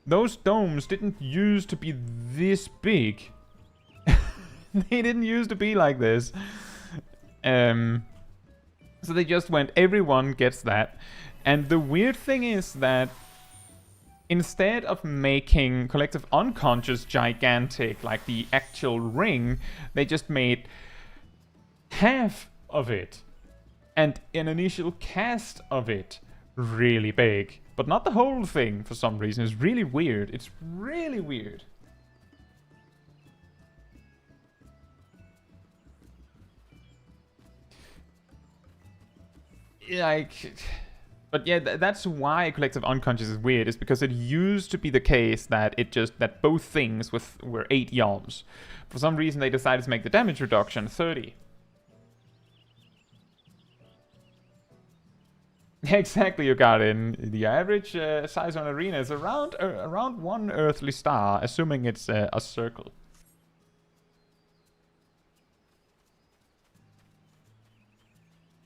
those domes didn't used to be this big. They didn't used to be like this. So they just went, everyone gets that. And the weird thing is that instead of making Collective Unconscious gigantic, like the actual ring, they just made half of it and an initial cast of it really big. But not the whole thing, for some reason. It's really weird. It's really weird. Like, but yeah, that's why Collective Unconscious is weird, is because it used to be the case that that both things were 8 yalms. For some reason they decided to make the damage reduction 30. Exactly, you got it. The average size on arena is around 1 earthly star, assuming it's a circle.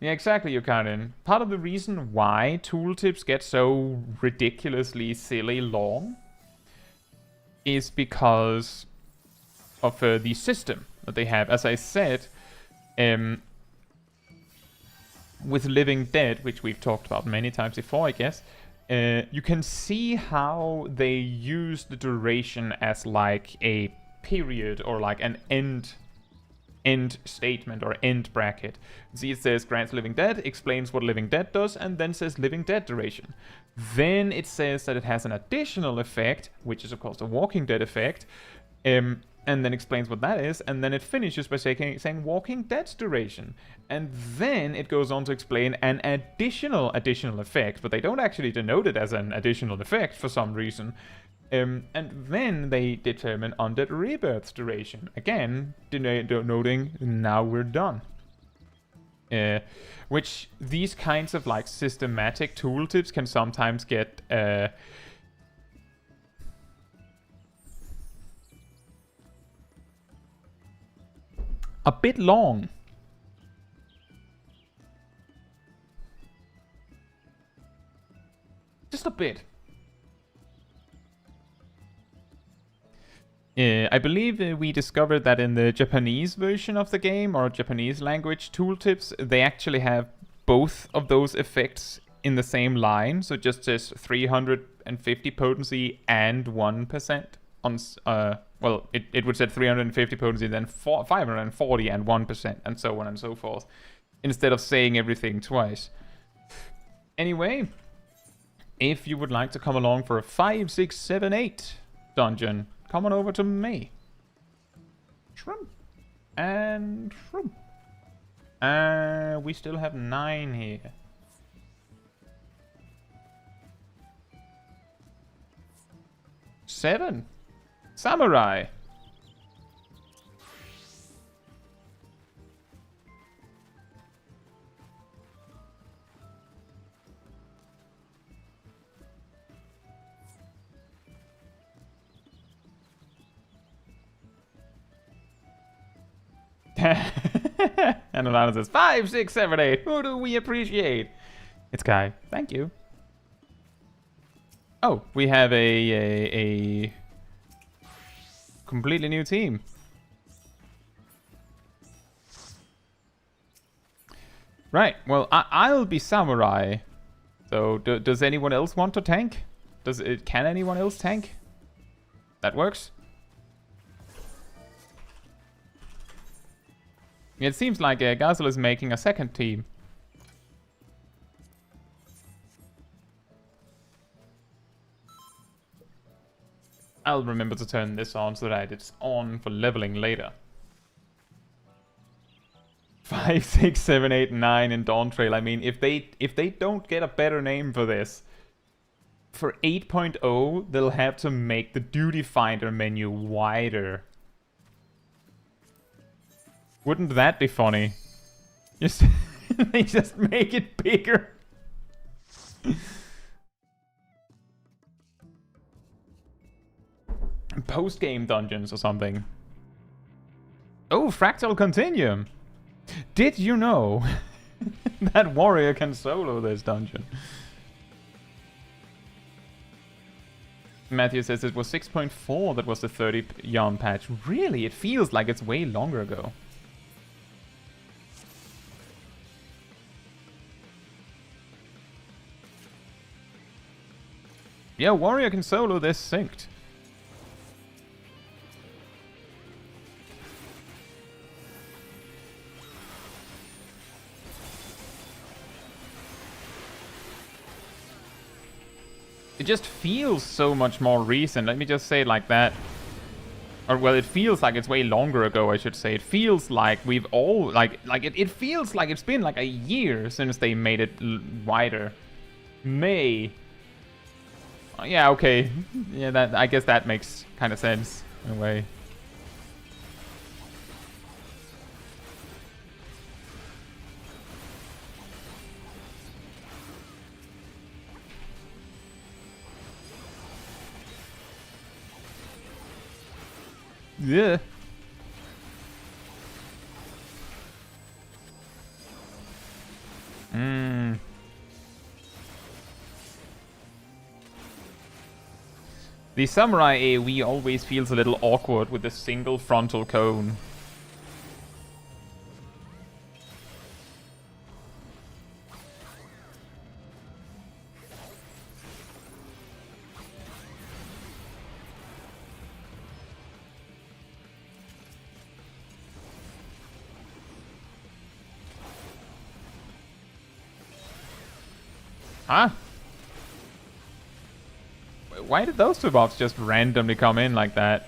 Yeah, exactly, Yukarin. Part of the reason why tooltips get so ridiculously silly long is because of the system that they have. As I said, with Living Dead, which we've talked about many times before, I guess, you can see how they use the duration as like a period or like an end statement or end bracket. See, it says grants Living Dead, explains what Living Dead does, and then says Living Dead duration. Then it says that it has an additional effect, which is of course the Walking Dead effect, and then explains what that is, and then it finishes by saying Walking Dead's duration. And then it goes on to explain an additional effect, but they don't actually denote it as an additional effect for some reason. And then they determine Undead Rebirth's duration. Again, denoting now we're done. Which these kinds of like systematic tooltips can sometimes get a bit long. Just a bit. I believe we discovered that in the Japanese version of the game, or Japanese language tooltips, they actually have both of those effects in the same line. So it just says 350 potency and 1% on... well, it would say 350 potency, then 540 and 1%, and so on and so forth, instead of saying everything twice. Anyway, if you would like to come along for a 5, 6, 7, 8 dungeon, come on over to me. Shroom. And shroom. We still have 9 here. Seven. Samurai. And Alana says 5, 6, 7, 8. Who do we appreciate? It's Kai. Thank you. Oh, we have a completely new team. Right. Well, I'll be Samurai. So, does anyone else want to tank? Can anyone else tank? That works. It seems like Gazel is making a second team. I'll remember to turn this on so that it's on for leveling later. 5, 6, 7, 8, 9 in Dawn Trail. I mean, if they don't get a better name for this, for 8.0, they'll have to make the Duty Finder menu wider. Wouldn't that be funny? Just they just make it bigger. Post-game dungeons or something. Oh, Fractal Continuum. Did you know that warrior can solo this dungeon? Matthew says it was 6.4 that was the 30 yarn patch. Really? It feels like it's way longer ago. Yeah, warrior can solo this synced. It just feels so much more recent. Let me just say it like that. Or, well, it feels like it's way longer ago, I should say. It feels like we've all... It feels like it's been like a year since they made it wider. May. Yeah, okay. Yeah, that I guess that makes kind of sense in a way. Yeah. The Samurai AoE always feels a little awkward with a single frontal cone. Huh? Why did those two mobs just randomly come in like that?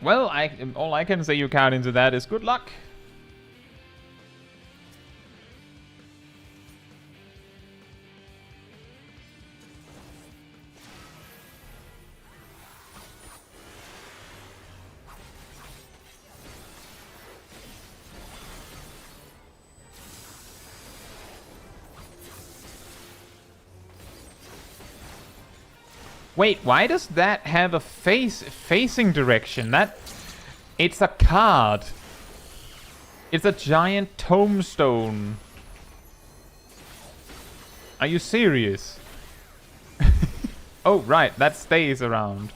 Well, all I can say you count into that is good luck. Wait, why does that have a facing direction? It's a card. It's a giant tombstone. Are you serious? Oh, right, that stays around.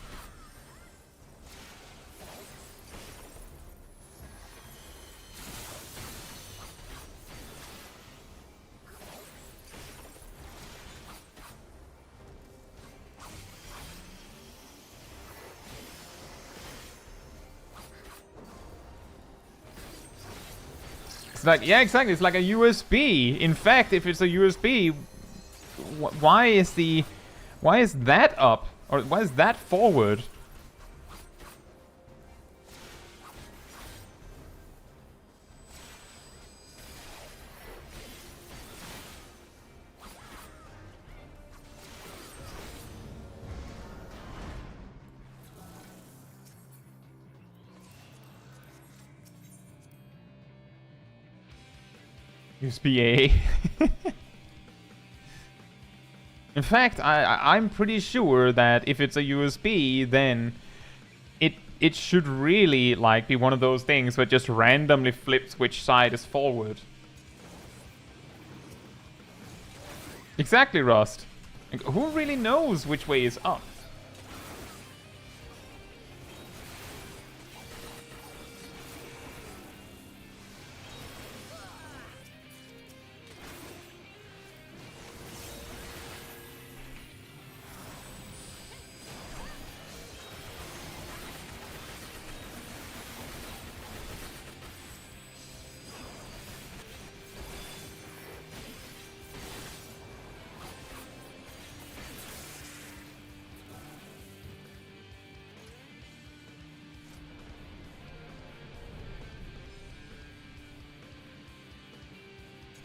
Like, yeah, exactly. It's like a USB. In fact, if it's a USB, why is that up, or why is that forward? USB-A. In fact, I'm pretty sure that if it's a USB, then it should really like be one of those things where it just randomly flips which side is forward. Exactly, Rust. Like, who really knows which way is up?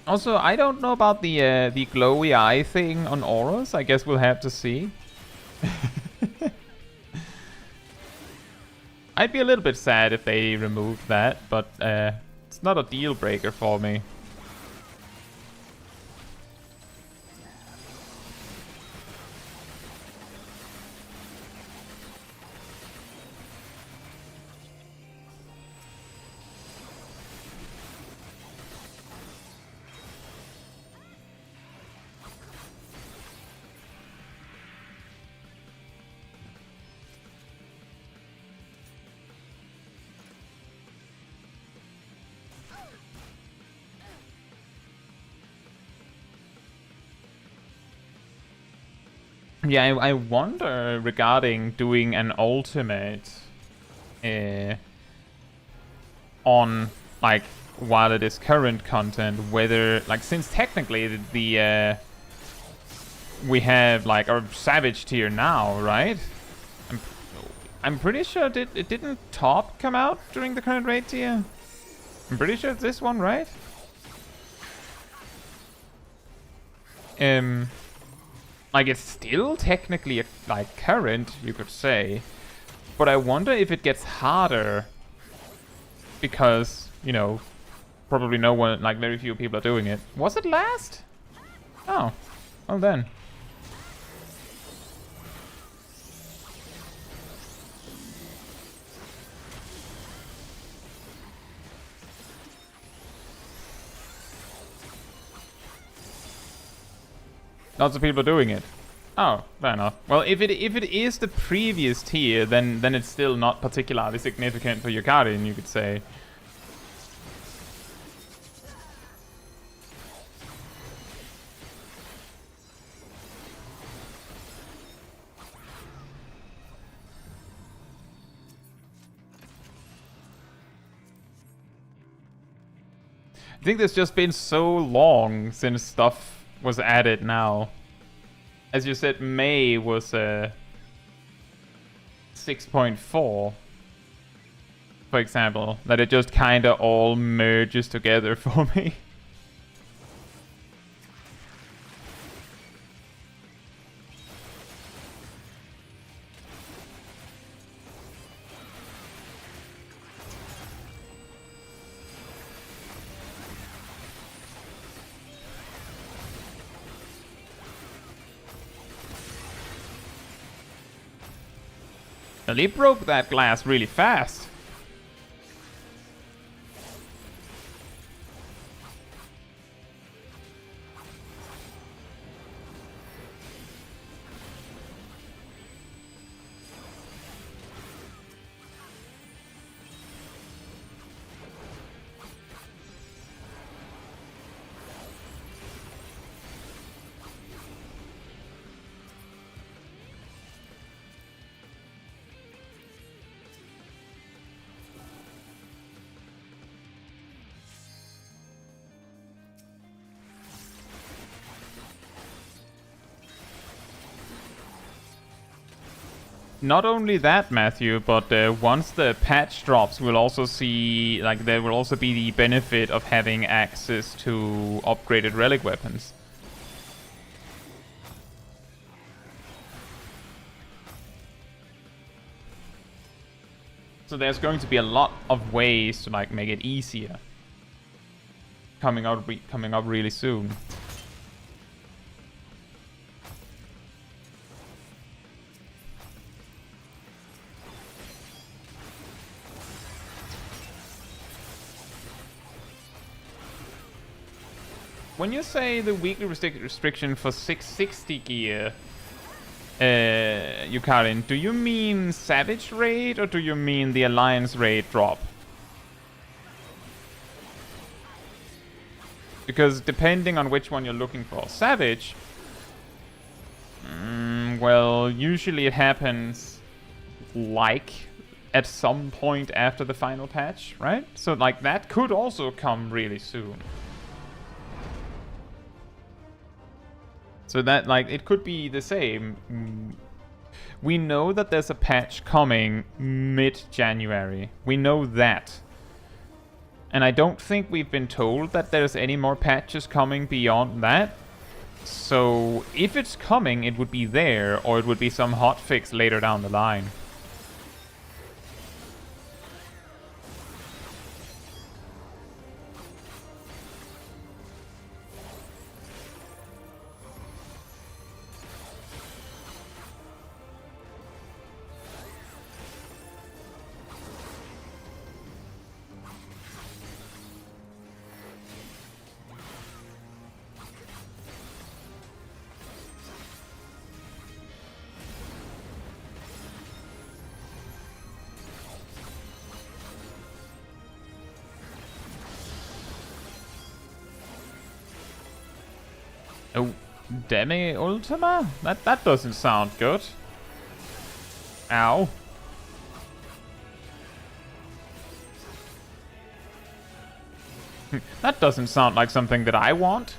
Also, I don't know about the glowy eye thing on auras. I guess we'll have to see. I'd be a little bit sad if they removed that, but it's not a deal breaker for me. Yeah, I wonder regarding doing an ultimate on, like, while it is current content, whether, like, since technically the we have, like, our Savage tier now, right? I'm pretty sure it didn't top come out during the current raid tier. I'm pretty sure it's this one, right? Like, it's still technically, like, current, you could say. But I wonder if it gets harder because, you know, probably no one, like very few people are doing it. Was it last? Oh, well then. Lots of people are doing it. Oh, fair enough. Well, if it is the previous tier, then it's still not particularly significant for your Guardian, you could say. I think there's just been so long since stuff was added now. As you said, May was 6.4, for example, that it just kinda all merges together for me. Well, he broke that glass really fast. Not only that, Matthew, but once the patch drops, we'll also see, like, there will also be the benefit of having access to upgraded relic weapons. So there's going to be a lot of ways to, like, make it easier coming up really soon. When you say the weekly restriction for 660 gear, Yukarin, do you mean Savage raid or do you mean the Alliance raid drop? Because depending on which one you're looking for, Savage, well, usually it happens like at some point after the final patch, right? So like that could also come really soon. So that, like, it could be the same. We know that there's a patch coming mid-January. We know that. And I don't think we've been told that there's any more patches coming beyond that. So if it's coming, it would be there, or it would be some hotfix later down the line. Oh, Demi Ultima? That doesn't sound good. Ow. That doesn't sound like something that I want.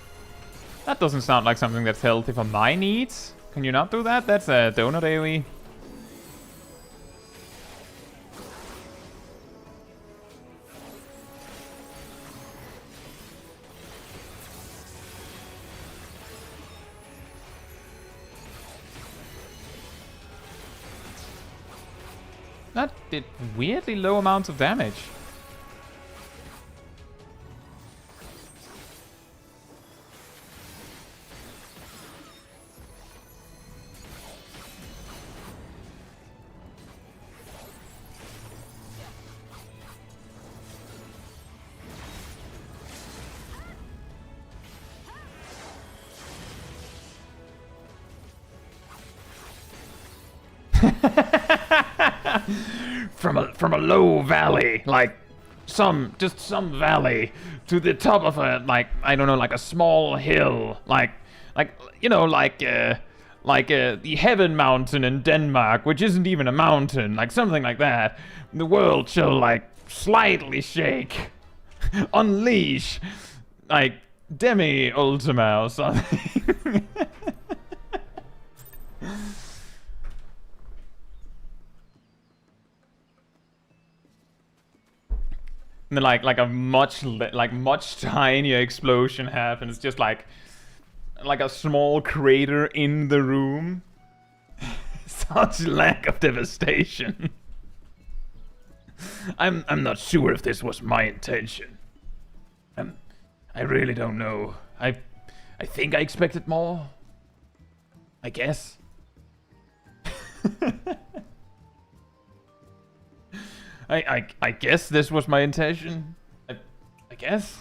That doesn't sound like something that's healthy for my needs. Can you not do that? That's a donut AoE. That did weirdly low amounts of damage. from a low valley, like some valley, to the top of a, like, I don't know, like a small hill, like you know, like the Heaven Mountain in Denmark, which isn't even a mountain, like something like that. The world shall, like, slightly shake, unleash, like Demi Ultima or something. And then like a much tinier explosion happens, just like a small crater in the room. Such lack of devastation. I'm not sure if this was my intention. I really don't know. I think I expected more, I guess. I guess this was my intention. I guess.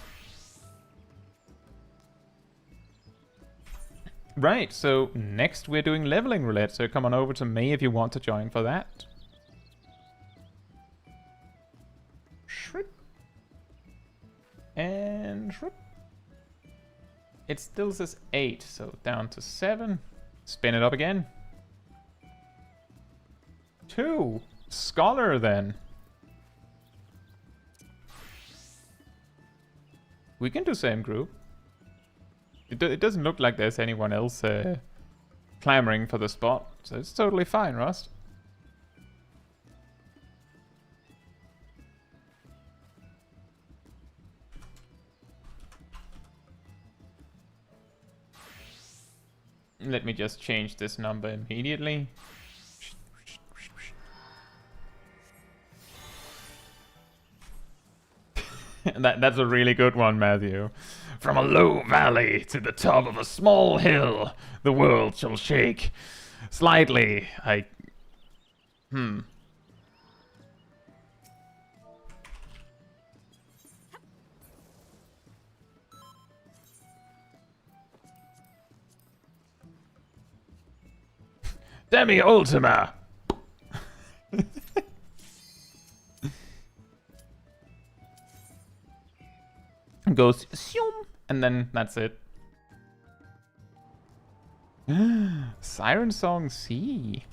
Right, so next we're doing leveling roulette, so come on over to May if you want to join for that. Shrimp. And shrimp. It still says 8, so down to 7. Spin it up again. 2. Scholar then. We can do same group. It doesn't look like there's anyone else clamoring for the spot, so it's totally fine, Rust. Let me just change this number immediately. That's a really good one, Matthew. From a low valley to the top of a small hill, the world shall shake. Slightly, Demi Ultima! Goes zoom, and then that's it. Siren Song C.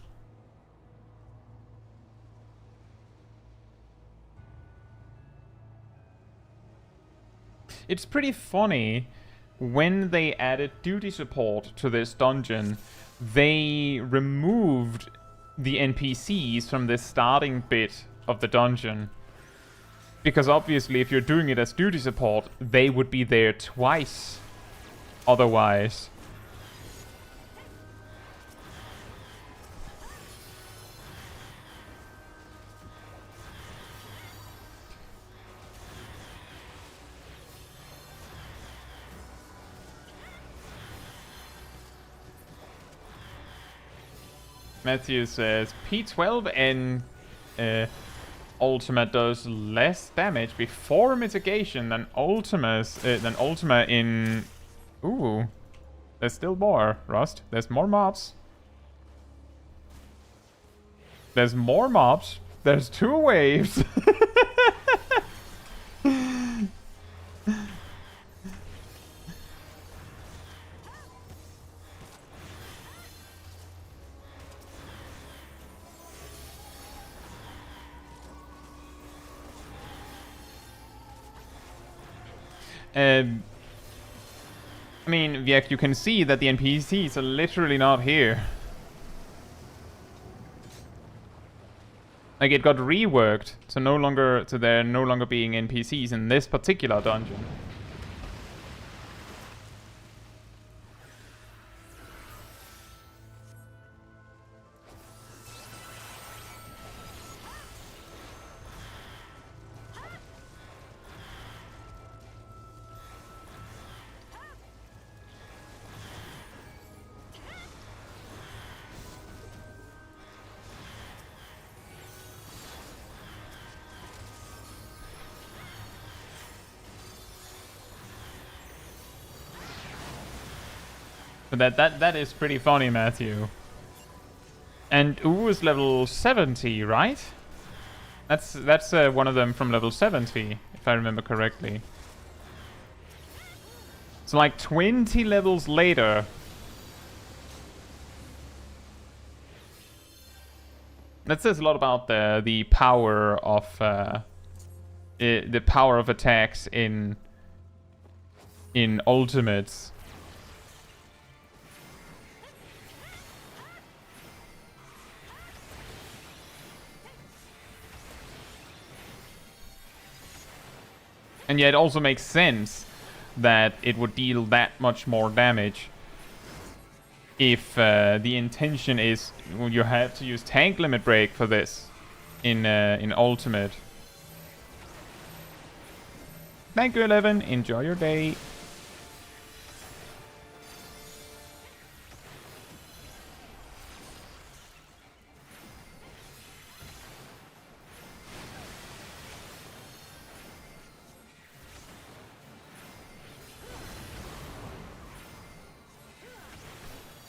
It's pretty funny when they added duty support to this dungeon. They removed the NPCs from the starting bit of the dungeon. Because obviously, if you're doing it as duty support, they would be there twice. Otherwise. Matthew says P12 and Ultima does less damage before mitigation than Ultima in. Ooh, there's still more, Rust. There's more mobs. There's more mobs. There's 2 waves. I mean, Viek, you can see that the NPCs are literally not here. Like, it got reworked to there no longer being NPCs in this particular dungeon. But that is pretty funny, Matthew. And Ooh is level 70, right? That's one of them from level 70, if I remember correctly. So like 20 levels later. That says a lot about the power of the power of attacks in ultimates. And yeah, it also makes sense that it would deal that much more damage if the intention is, well, you have to use tank limit break for this in ultimate. Thank you, 11. Enjoy your day.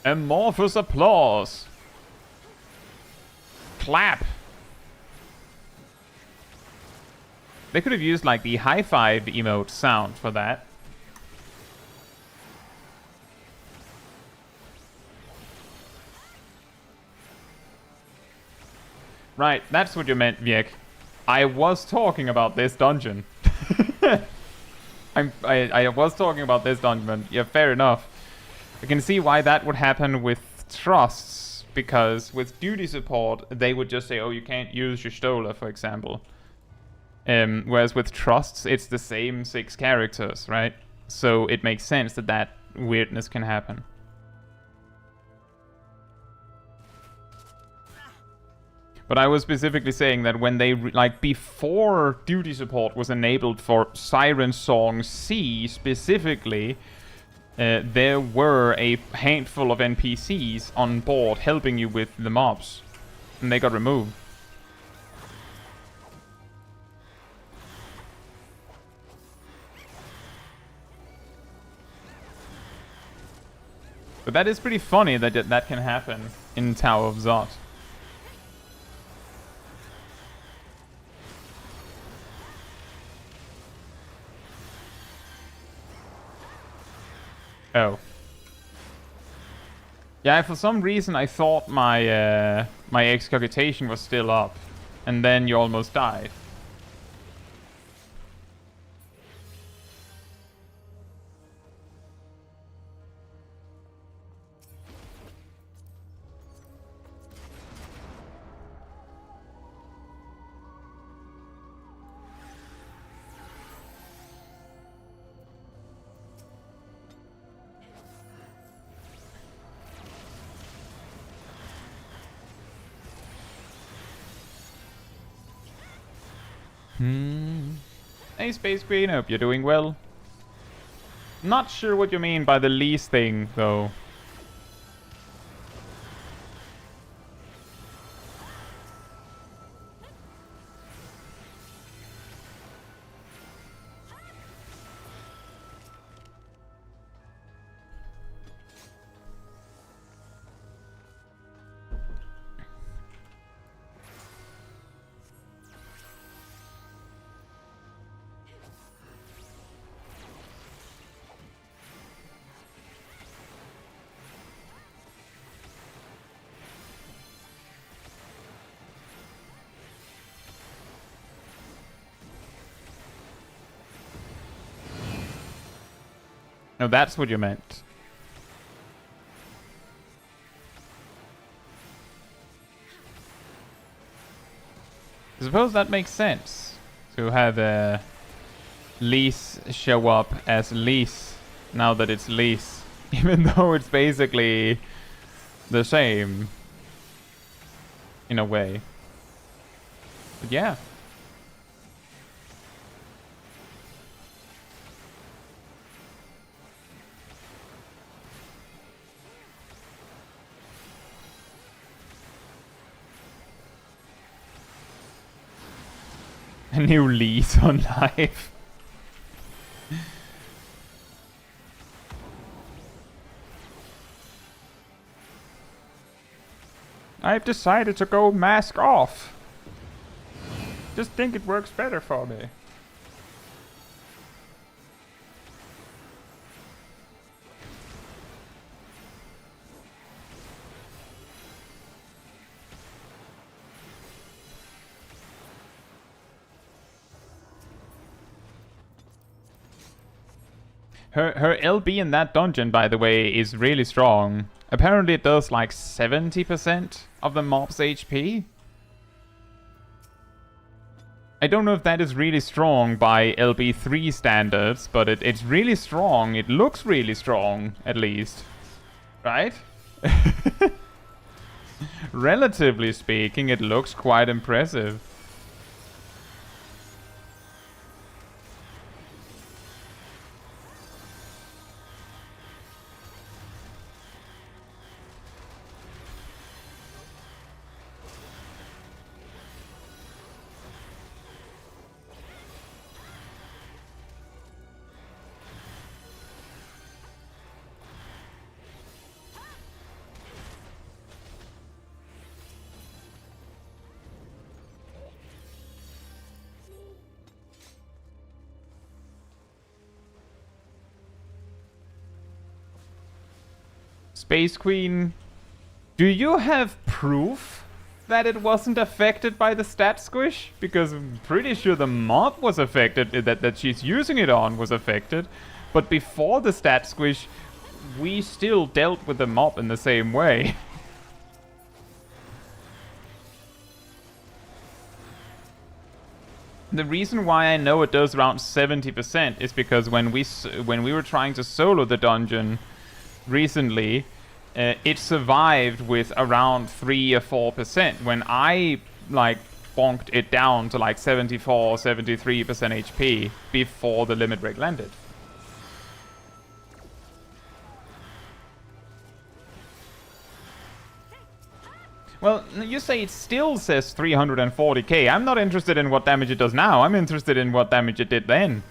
Amorphous applause. Clap. They could have used like the high five emote sound for that. Right, that's what you meant, Viek. I was talking about this dungeon. I was talking about this dungeon. Yeah, fair enough. I can see why that would happen with trusts, because with duty support, they would just say, oh, you can't use your Stola, for example. Whereas with trusts, it's the same 6 characters, right? So it makes sense that that weirdness can happen. But I was specifically saying that when they, like, before duty support was enabled for Siren Song C specifically, there were a handful of NPCs on board helping you with the mobs. And they got removed. But that is pretty funny that that can happen in Tower of Zod. Oh. Yeah, for some reason I thought my my excogitation was still up. And then you almost died. Hey, Space Queen, hope you're doing well. Not sure what you mean by the lease thing, though. No, that's what you meant. I suppose that makes sense. To have a lease show up as lease now that it's lease. Even though it's basically the same. In a way. But yeah. A new lease on life. I've decided to go mask off. Just think it works better for me. Her LB in that dungeon, by the way, is really strong. Apparently it does like 70% of the mob's HP. I don't know if that is really strong by LB3 standards, but it's really strong. It looks really strong, at least. Right? Relatively speaking, it looks quite impressive. Space Queen, do you have proof that it wasn't affected by the stat squish? Because I'm pretty sure the mob was affected, that she's using it on was affected. But before the stat squish, we still dealt with the mob in the same way. The reason why I know it does around 70% is because when we were trying to solo the dungeon recently, it survived with around 3 or 4%. When I like bonked it down to like 74, 73% HP before the limit break landed. Well, you say it still says 340k. I'm not interested in what damage it does now. I'm interested in what damage it did then.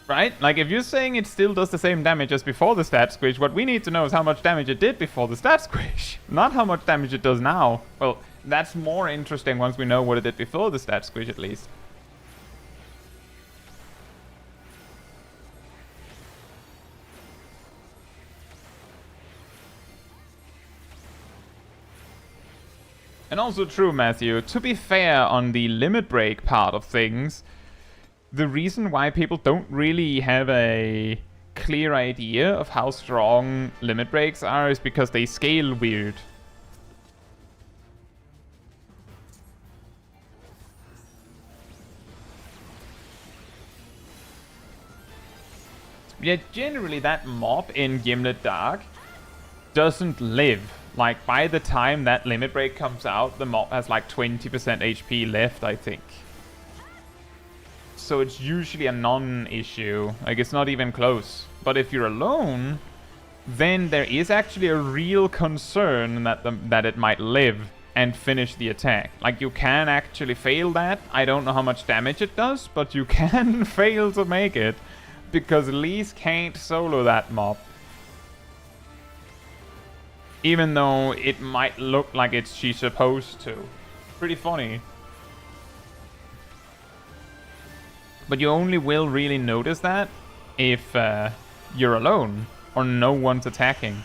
Right? Like, if you're saying it still does the same damage as before the stat squish, what we need to know is how much damage it did before the stat squish. Not how much damage it does now. Well, that's more interesting once we know what it did before the stat squish, at least. And also true, Matthew, to be fair on the limit break part of things, the reason why people don't really have a clear idea of how strong limit breaks are is because they scale weird. Yeah, generally that mob in Gimlet Dark doesn't live. Like, by the time that limit break comes out, the mob has like 20% HP left, I think. So it's usually a non-issue. Like, it's not even close. But if you're alone, then there is actually a real concern that it might live and finish the attack. Like, you can actually fail that. I don't know how much damage it does, but you can fail to make it. Because Lise can't solo that mob. Even though it might look like she's supposed to. Pretty funny. But you only will really notice that if you're alone or no one's attacking.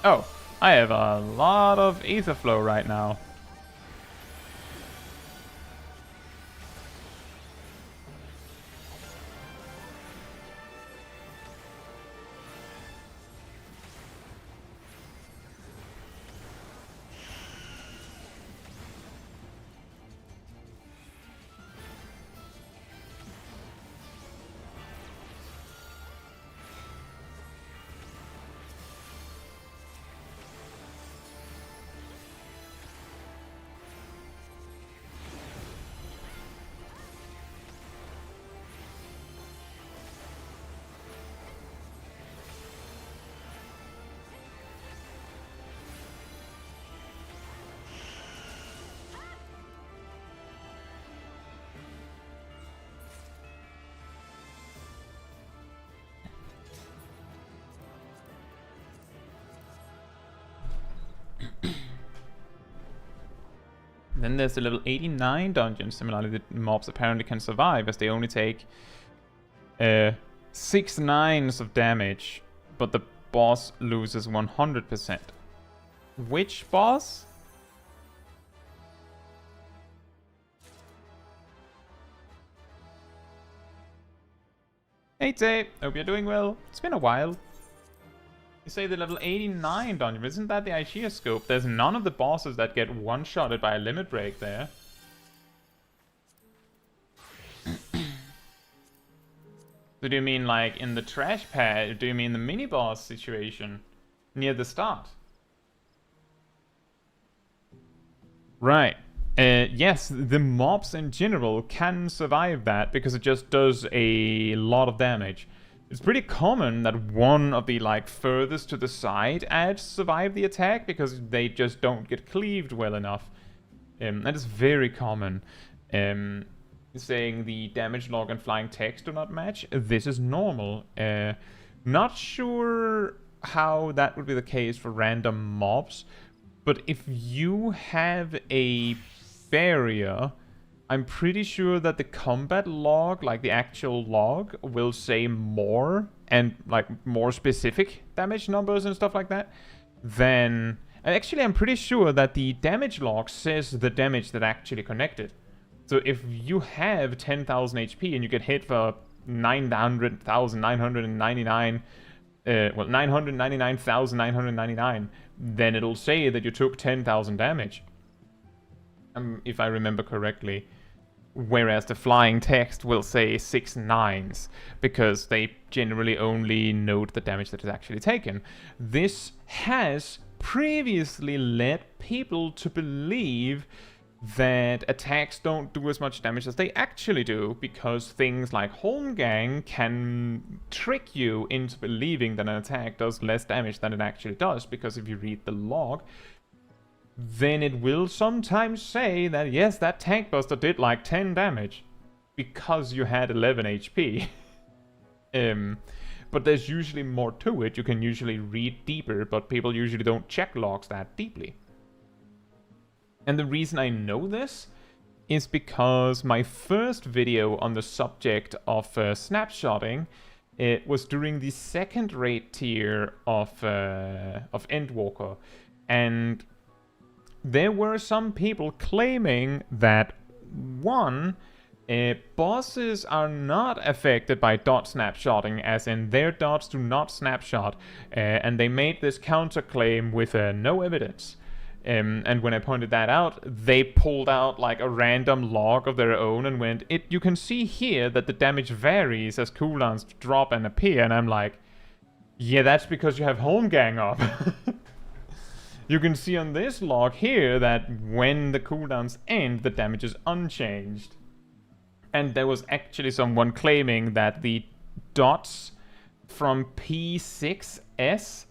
Oh, I have a lot of ether flow right now. Then there's the level 89 dungeon. Similarly, the mobs apparently can survive as they only take 6 nines of damage, but the boss loses 100%. Which boss? Hey Tay, hope you're doing well. It's been a while. You say the level 89 dungeon, isn't that the Aegea scope? There's none of the bosses that get one-shotted by a limit break there. So do you mean like in the trash pad, or do you mean the mini-boss situation near the start? Right. Yes, the mobs in general can survive that because it just does a lot of damage. It's pretty common that one of the like furthest to the side ads survive the attack because they just don't get cleaved well enough. That is very common. Saying the damage log and flying text do not match. This is normal. Not sure how that would be the case for random mobs, but if you have a barrier, I'm pretty sure that the combat log, like the actual log, will say more and like more specific damage numbers and stuff like that. Then, actually, I'm pretty sure that the damage log says the damage that actually connected. So if you have 10,000 HP and you get hit for 900,999, well, 999,999, then it'll say that you took 10,000 damage. If I remember correctly. Whereas the flying text will say 6 nines, because they generally only note the damage that is actually taken. This has previously led people to believe that attacks don't do as much damage as they actually do, because things like Holmgang can trick you into believing that an attack does less damage than it actually does, because if you read the log, then it will sometimes say that yes, that tank buster did like 10 damage because you had 11 HP. But there's usually more to it. You can usually read deeper, but people usually don't check logs that deeply. And the reason I know this is because my first video on the subject of snapshotting, it was during the second raid tier of Endwalker, and there were some people claiming that, one, bosses are not affected by dot snapshotting, as in their dots do not snapshot, and they made this counterclaim with no evidence. And when I pointed that out, they pulled out like a random log of their own and went, you can see here that the damage varies as cooldowns drop and appear, and I'm like, yeah, that's because you have Holmgang up. You can see on this log here that when the cooldowns end, the damage is unchanged. And there was actually someone claiming that the dots from P6S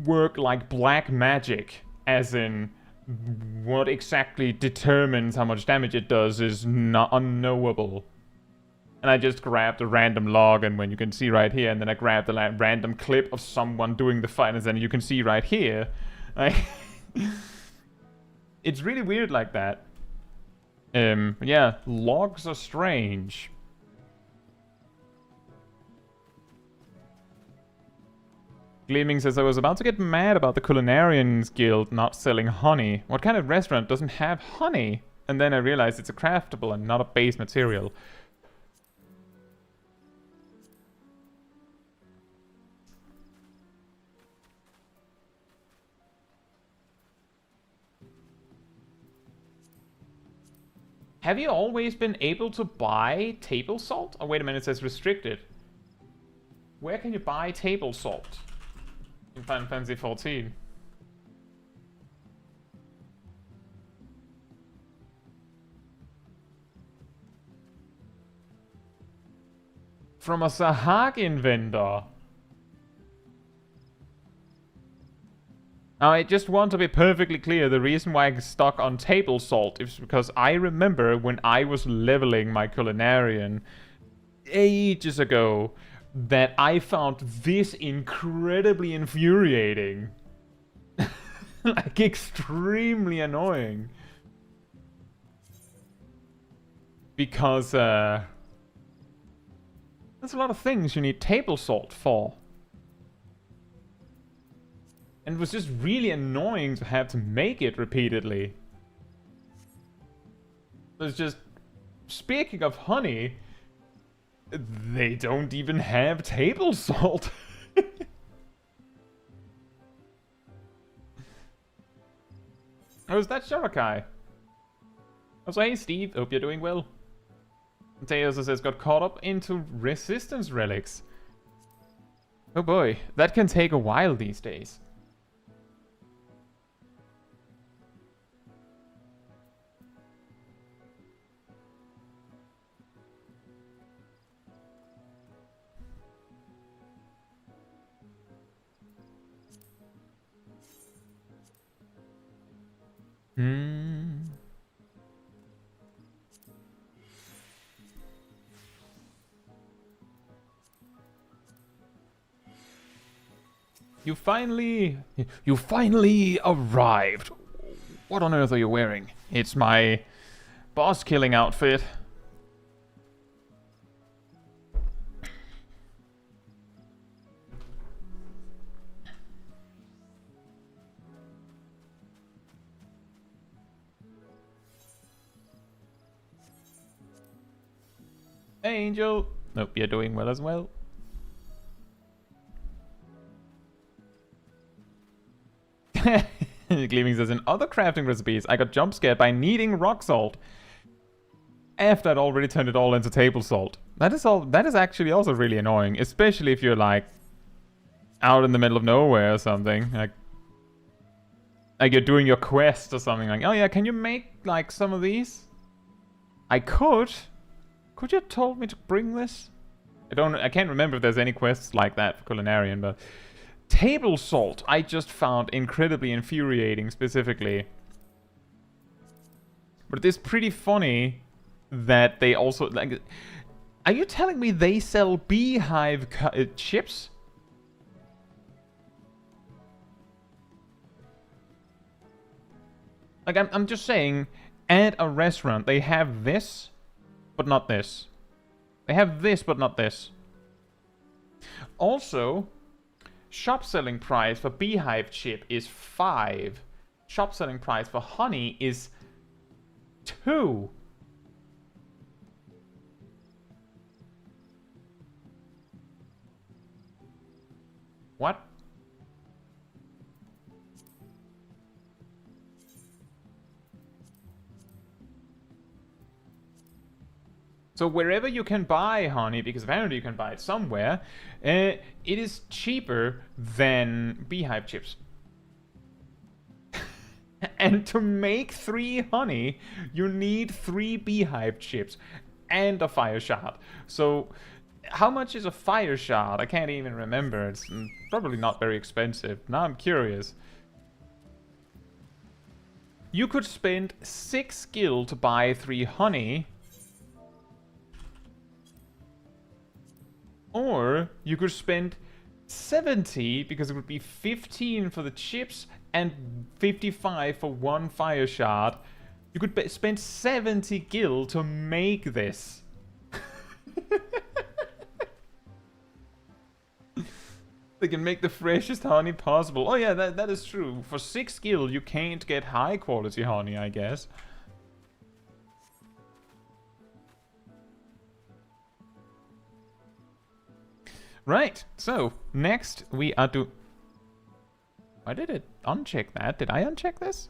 work like black magic, as in what exactly determines how much damage it does is not unknowable. And I just grabbed a random log, and when you can see right here, and then I grabbed a random clip of someone doing the fight, and then you can see right here. It's really weird like that. Yeah, logs are strange. Gleaming says, I was about to get mad about the Culinarians Guild not selling honey. What kind of restaurant doesn't have honey? And then I realized it's a craftable and not a base material. Have you always been able to buy table salt? Oh, wait a minute, it says restricted. Where can you buy table salt? In Final Fantasy XIV. From a Sahagin vendor. Now, I just want to be perfectly clear, the reason why I'm stuck on table salt is because I remember when I was leveling my Culinarian ages ago that I found this incredibly infuriating. Like, extremely annoying. Because, there's a lot of things you need table salt for. And it was just really annoying to have to make it repeatedly. There's just... Speaking of honey, they don't even have table salt. Oh, is that Sharakai? Also, hey Steve, hope you're doing well. Thea also says, got caught up into resistance relics. Oh boy, that can take a while these days. You finally arrived. What on earth are you wearing? It's my boss killing outfit. Hey, Angel. Hope you're doing well as well. Gleaming says, in other crafting recipes, I got jump scared by needing rock salt. After I'd already turned it all into table salt. That is actually also really annoying, especially if you're like out in the middle of nowhere or something. Like you're doing your quest or something, like, oh yeah, can you make like some of these? I could. Could you have told me to bring this? I can't remember if there's any quests like that for Culinarian, but table salt I just found incredibly infuriating specifically. But it is pretty funny that they also, like, are you telling me they sell beehive chips? Like, I'm just saying, at a restaurant they have this, but not this. They have this, but not this. Also, shop selling price for beehive chip is 5. Shop selling price for honey is 2. What? So wherever you can buy honey, because apparently you can buy it somewhere, it is cheaper than beehive chips. And to make 3 honey, you need 3 beehive chips and a fire shard. So how much is a fire shard? I can't even remember. It's probably not very expensive. Now I'm curious. You could spend 6 gil to buy 3 honey. Or you could spend 70, because it would be 15 for the chips and 55 for 1 fire shard. You could spend 70 gil to make this. They can make the freshest honey possible. Oh yeah, that is true. For 6 gil, you can't get high quality honey, I guess. Right, so next we are Why did it uncheck that? Did I uncheck this?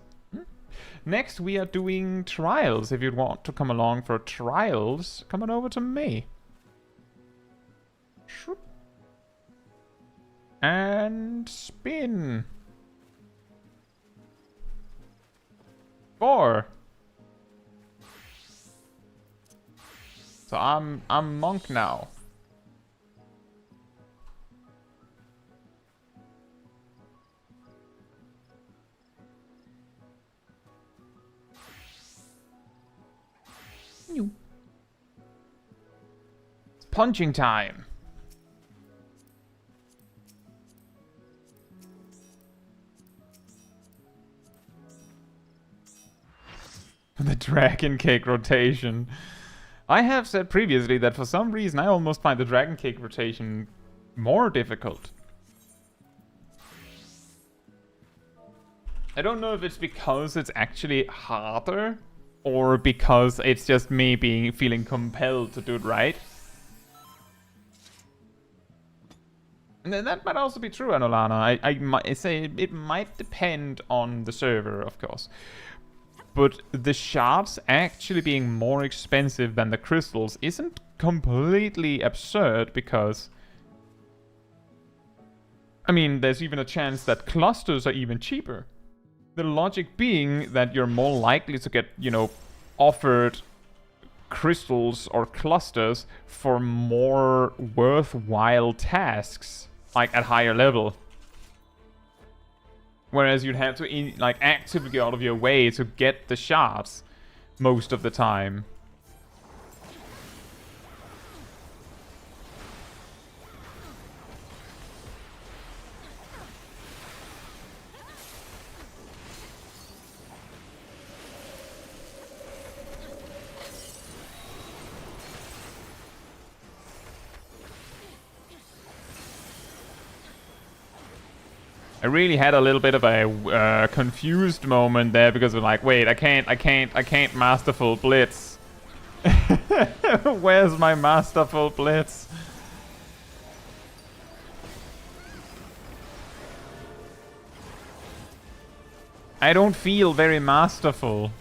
Next we are doing trials. If you want to come along for trials, come on over to me. And spin. 4. So I'm monk now. It's punching time. The Dragon Cake rotation. I have said previously that for some reason I almost find the Dragon Cake rotation more difficult. I don't know if it's because it's actually harder or because it's just me feeling compelled to do it right. And then that might also be true, Anolana. I might say it might depend on the server, of course. But the shards actually being more expensive than the crystals isn't completely absurd because... I mean, there's even a chance that clusters are even cheaper. The logic being that you're more likely to get, you know, offered crystals or clusters for more worthwhile tasks, like at higher level. Whereas you'd have to like actively go out of your way to get the shards most of the time. I really had a little bit of a confused moment there because I'm like, wait, I can't masterful blitz. Where's my masterful blitz? I don't feel very masterful.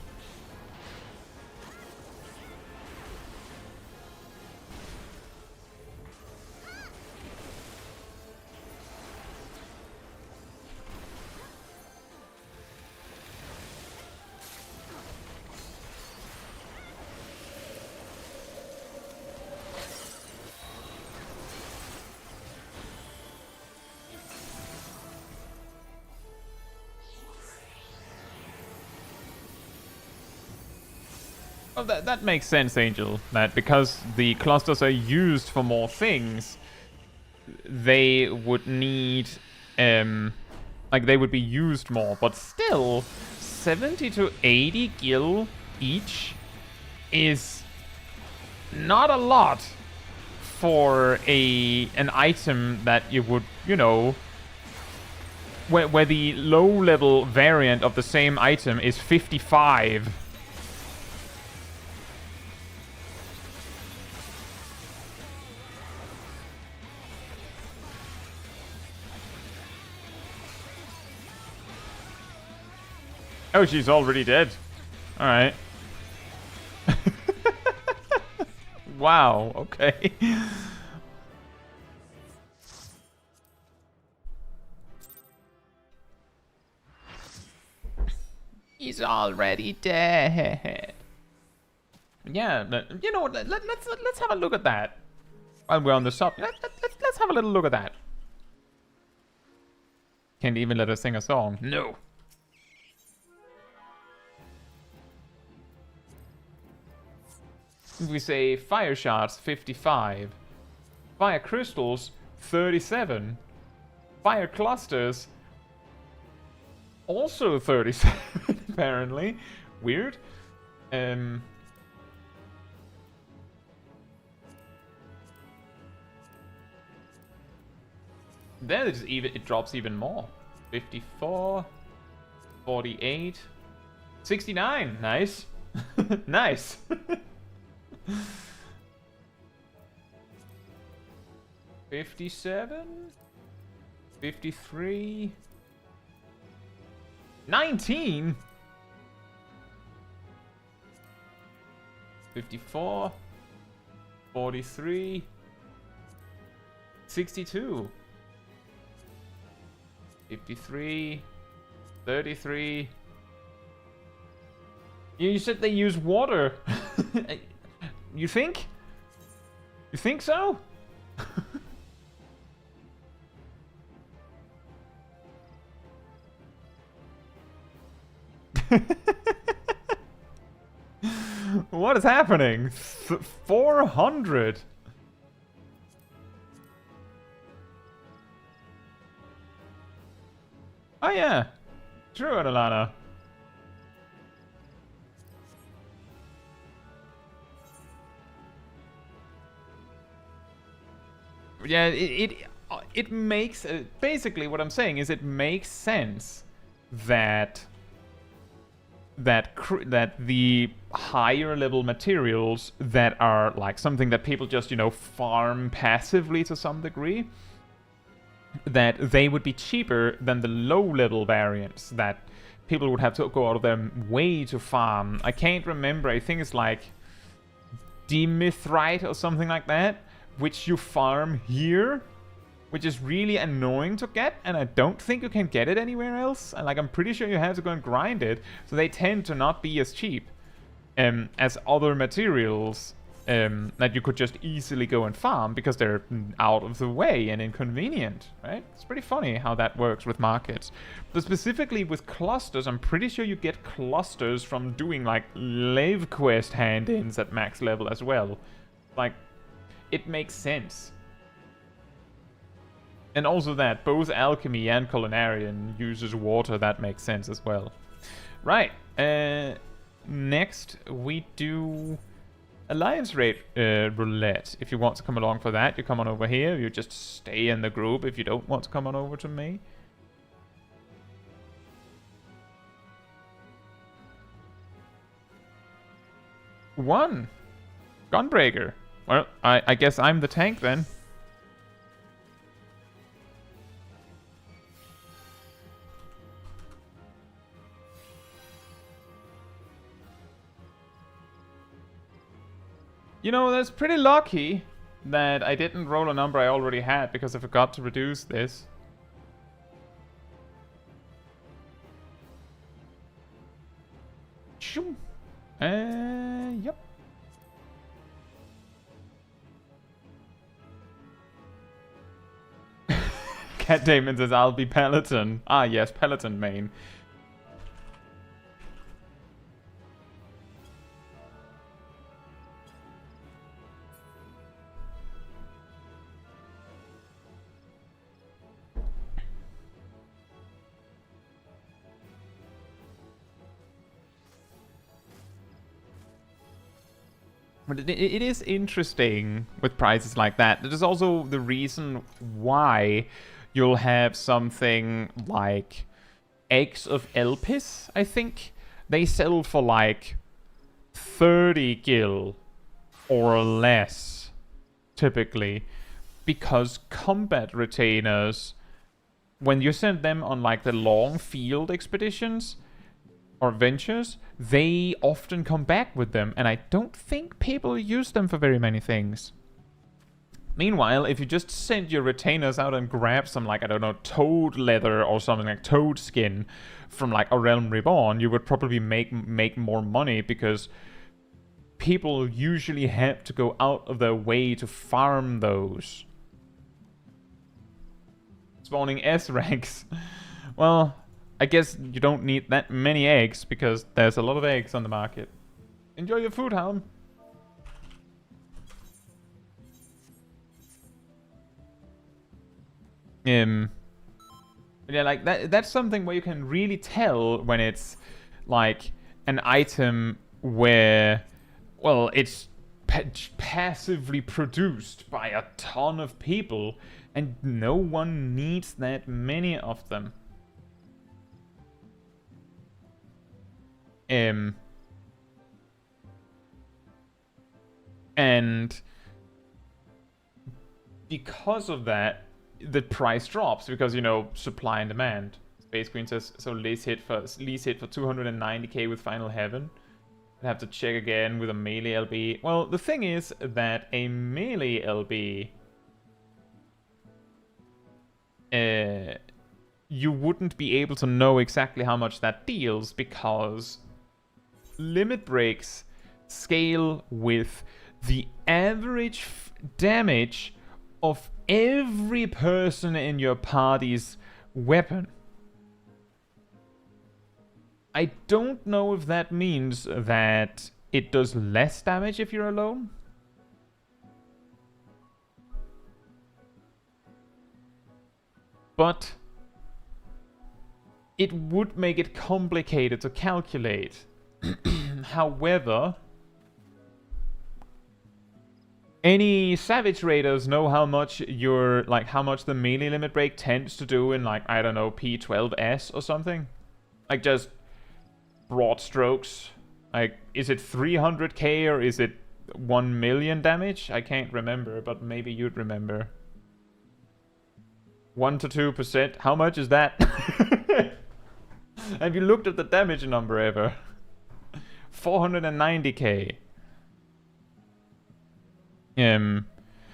Well, that makes sense, Angel. That because the clusters are used for more things, they would need, like they would be used more. But still, 70 to 80 gil each is not a lot for an item that you would, you know, where the low-level variant of the same item is 55. Oh, she's already dead. Alright. Wow, okay. He's already dead. Yeah, but, you know what, let's have a look at that. While we're on the shop, let's have a little look at that. Can't even let us sing a song. No. We say fire shards 55, fire crystals 37, fire clusters also 37 apparently. Weird. There it's even, it drops even more. 54, 48, 69. Nice. Nice. 57, 53, 19, 54, 43, 62, 53, 33. You said they use water. You think? You think so? What is happening? 400. Oh yeah. True, Adelana. Yeah, it makes basically what I'm saying is it makes sense that the higher level materials that are like something that people just, you know, farm passively to some degree, that they would be cheaper than the low level variants that people would have to go out of their way to farm. I can't remember, I think it's like Dimithrite or something like that, which you farm here, which is really annoying to get, and I don't think you can get it anywhere else. And like, I'm pretty sure you have to go and grind it, so they tend to not be as cheap as other materials that you could just easily go and farm because they're out of the way and inconvenient, right? It's pretty funny how that works with markets. But specifically with clusters, I'm pretty sure you get clusters from doing like Lave Quest hand-ins at max level as well. Like, it makes sense. And also that both alchemy and culinarian uses water, that makes sense as well. Right, next we do Alliance Rate Roulette. If you want to come along for that, you come on over here. You just stay in the group if you don't want to come on over to me. One! Gunbreaker. Well, I guess I'm the tank then. You know, that's pretty lucky that I didn't roll a number I already had because I forgot to reduce this. Shoo. Yep. Cat Damon says, I'll be Peloton. Ah, yes, Peloton main. But it is interesting with prices like that. That is also the reason why you'll have something like Eggs of Elpis, I think. They sell for like 30 gil or less, typically. Because combat retainers, when you send them on like the long field expeditions or ventures, they often come back with them, and I don't think people use them for very many things. Meanwhile, if you just send your retainers out and grab some, like, I don't know, toad leather or something like toad skin from like a Realm Reborn, you would probably make more money because people usually have to go out of their way to farm those. Spawning S ranks. Well, I guess you don't need that many eggs because there's a lot of eggs on the market. Enjoy your food, Helm. Yeah, like that's something where you can really tell when it's like an item where, well, it's passively produced by a ton of people and no one needs that many of them. And because of that, the price drops because, you know, supply and demand. Space Queen says, so lease hit for 290k with Final Heaven. I'd have to check again with a melee LB. Well, the thing is that a melee LB, you wouldn't be able to know exactly how much that deals because limit breaks scale with the average damage of every person in your party's weapon. I don't know if that means that it does less damage if you're alone. But it would make it complicated to calculate. However, Any Savage Raiders know how much your, like, how much the melee limit break tends to do in, like, I don't know, P12S or something? Like, just broad strokes. Like, is it 300k or is it 1 million damage? I can't remember, but maybe you'd remember. 1 to 2%. How much is that? Have you looked at the damage number ever? 490k.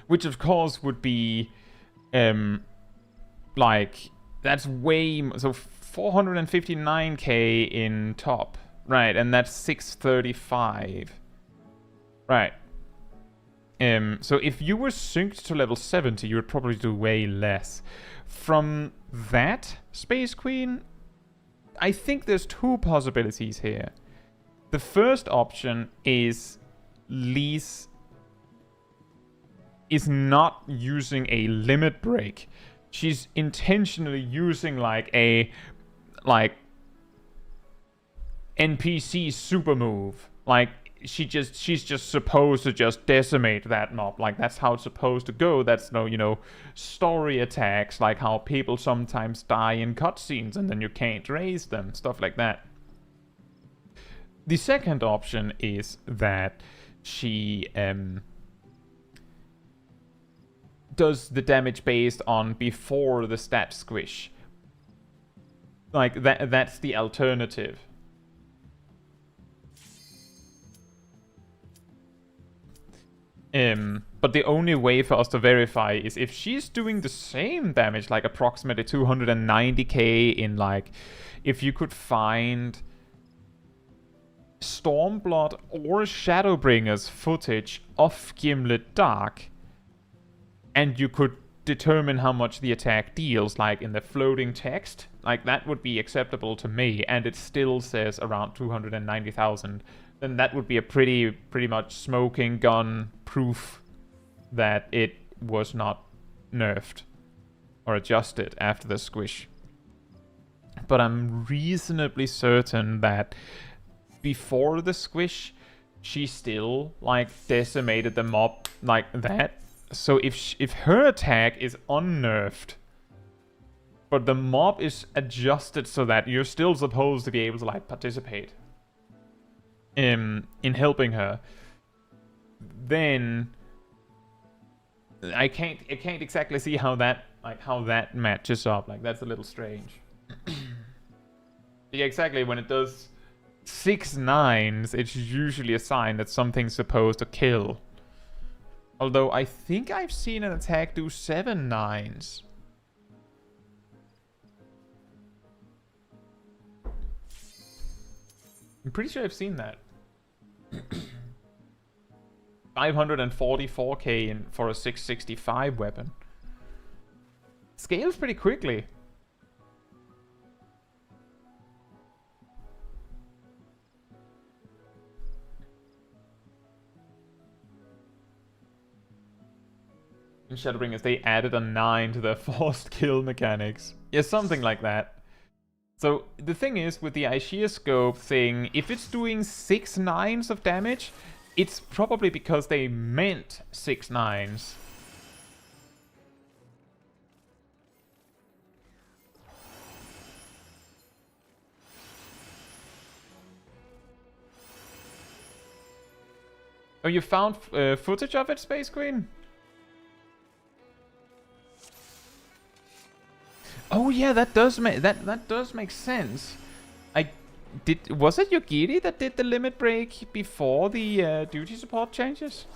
Which of course would be, like, that's way, so 459k in top. Right, and that's 635. Right. So if you were synced to level 70, you would probably do way less. From that, Space Queen, I think there's two possibilities here. The first option is Lise is not using a limit break. She's intentionally using like a NPC super move. Like she's just supposed to just decimate that mob. Like that's how it's supposed to go. That's no, story attacks, like how people sometimes die in cutscenes and then you can't raise them, stuff like that. The second option is that she does the damage based on before the stat squish. Like that's the alternative. But the only way for us to verify is if she's doing the same damage, like approximately 290k in like, if you could find Stormblood or Shadowbringers footage of Gimlet Dark, and you could determine how much the attack deals, like in the floating text, like that would be acceptable to me, and it still says around 290,000. Then that would be a pretty much smoking gun proof that it was not nerfed or adjusted after the squish. But I'm reasonably certain that before the squish, she still like decimated the mob like that. So if her attack is unnerfed, but the mob is adjusted so that you're still supposed to be able to like participate in helping her, then I can't exactly see how that matches up. Like that's a little strange. Yeah, exactly. When it does 6 9s, it's usually a sign that something's supposed to kill. Although I think I've seen an attack do 7 9s. I'm pretty sure I've seen that. 544k for a 665 weapon. Scales pretty quickly. In Shadowbringers, they added a 9 to their forced kill mechanics. Yeah, something like that. So the thing is, with the Aishia scope thing, if it's doing 6 9s of damage, it's probably because they meant 6 9s. Oh, you found footage of it, Space Queen? Oh yeah, that does make sense. Was it Yogiri that did the limit break before the duty support changes?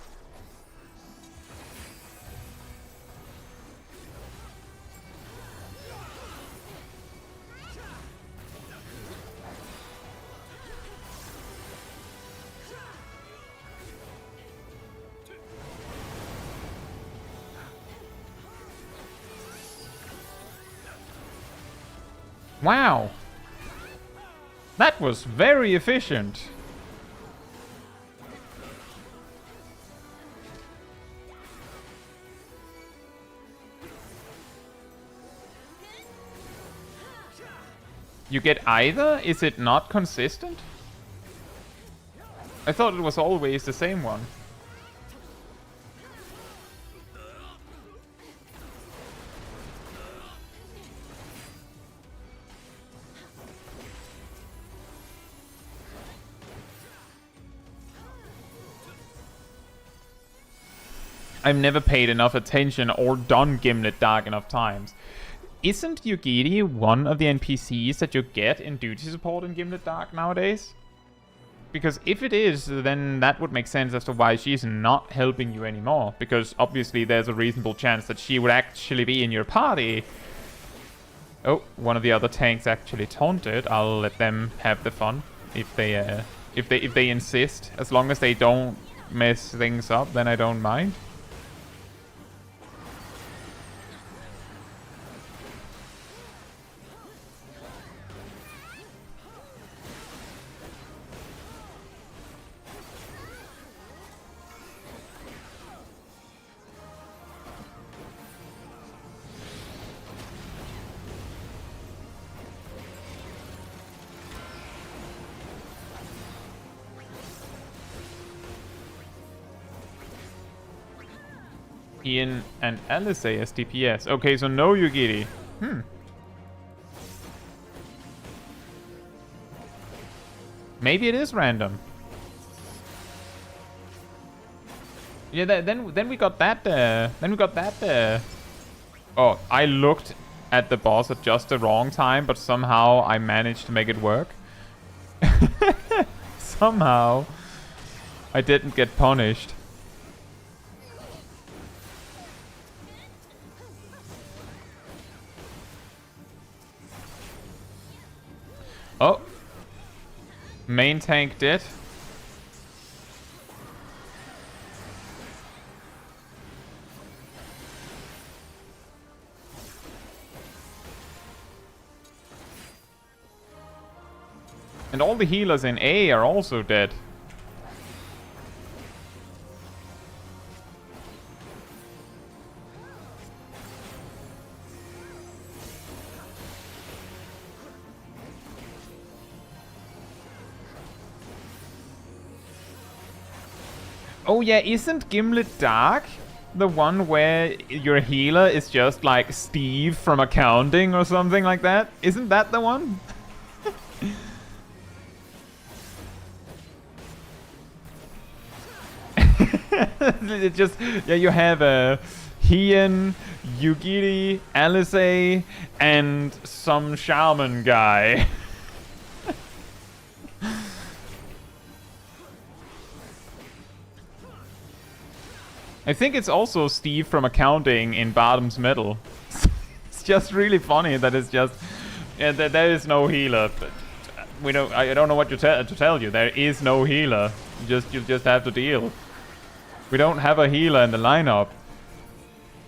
Wow. That was very efficient. You get either? Is it not consistent? I thought it was always the same one. I've never paid enough attention or done Gimlet Dark enough times. Isn't Yugiri one of the NPCs that you get in duty support in Gimlet Dark nowadays? Because if it is, then that would make sense as to why she's not helping you anymore. Because obviously there's a reasonable chance that she would actually be in your party. Oh, one of the other tanks actually taunted. I'll let them have the fun if they insist. As long as they don't mess things up, then I don't mind. Ian and Alice as DPS. Okay, so no Yugiri. Maybe it is random. Yeah, then we got that. Oh, I looked at the boss at just the wrong time, but somehow I managed to make it work. Somehow I didn't get punished. Oh. Main tank dead. And all the healers in A are also dead. Oh yeah, isn't Gimlet Dark the one where your healer is just like Steve from accounting or something like that? Isn't that the one? It just, yeah, you have Hien, Yugiri, Alice, and some shaman guy. I think it's also Steve from accounting in Bottom's Metal. It's just really funny that it's just, yeah, there is no healer. But we don't. I don't know what to tell you. There is no healer. You just have to deal. We don't have a healer in the lineup,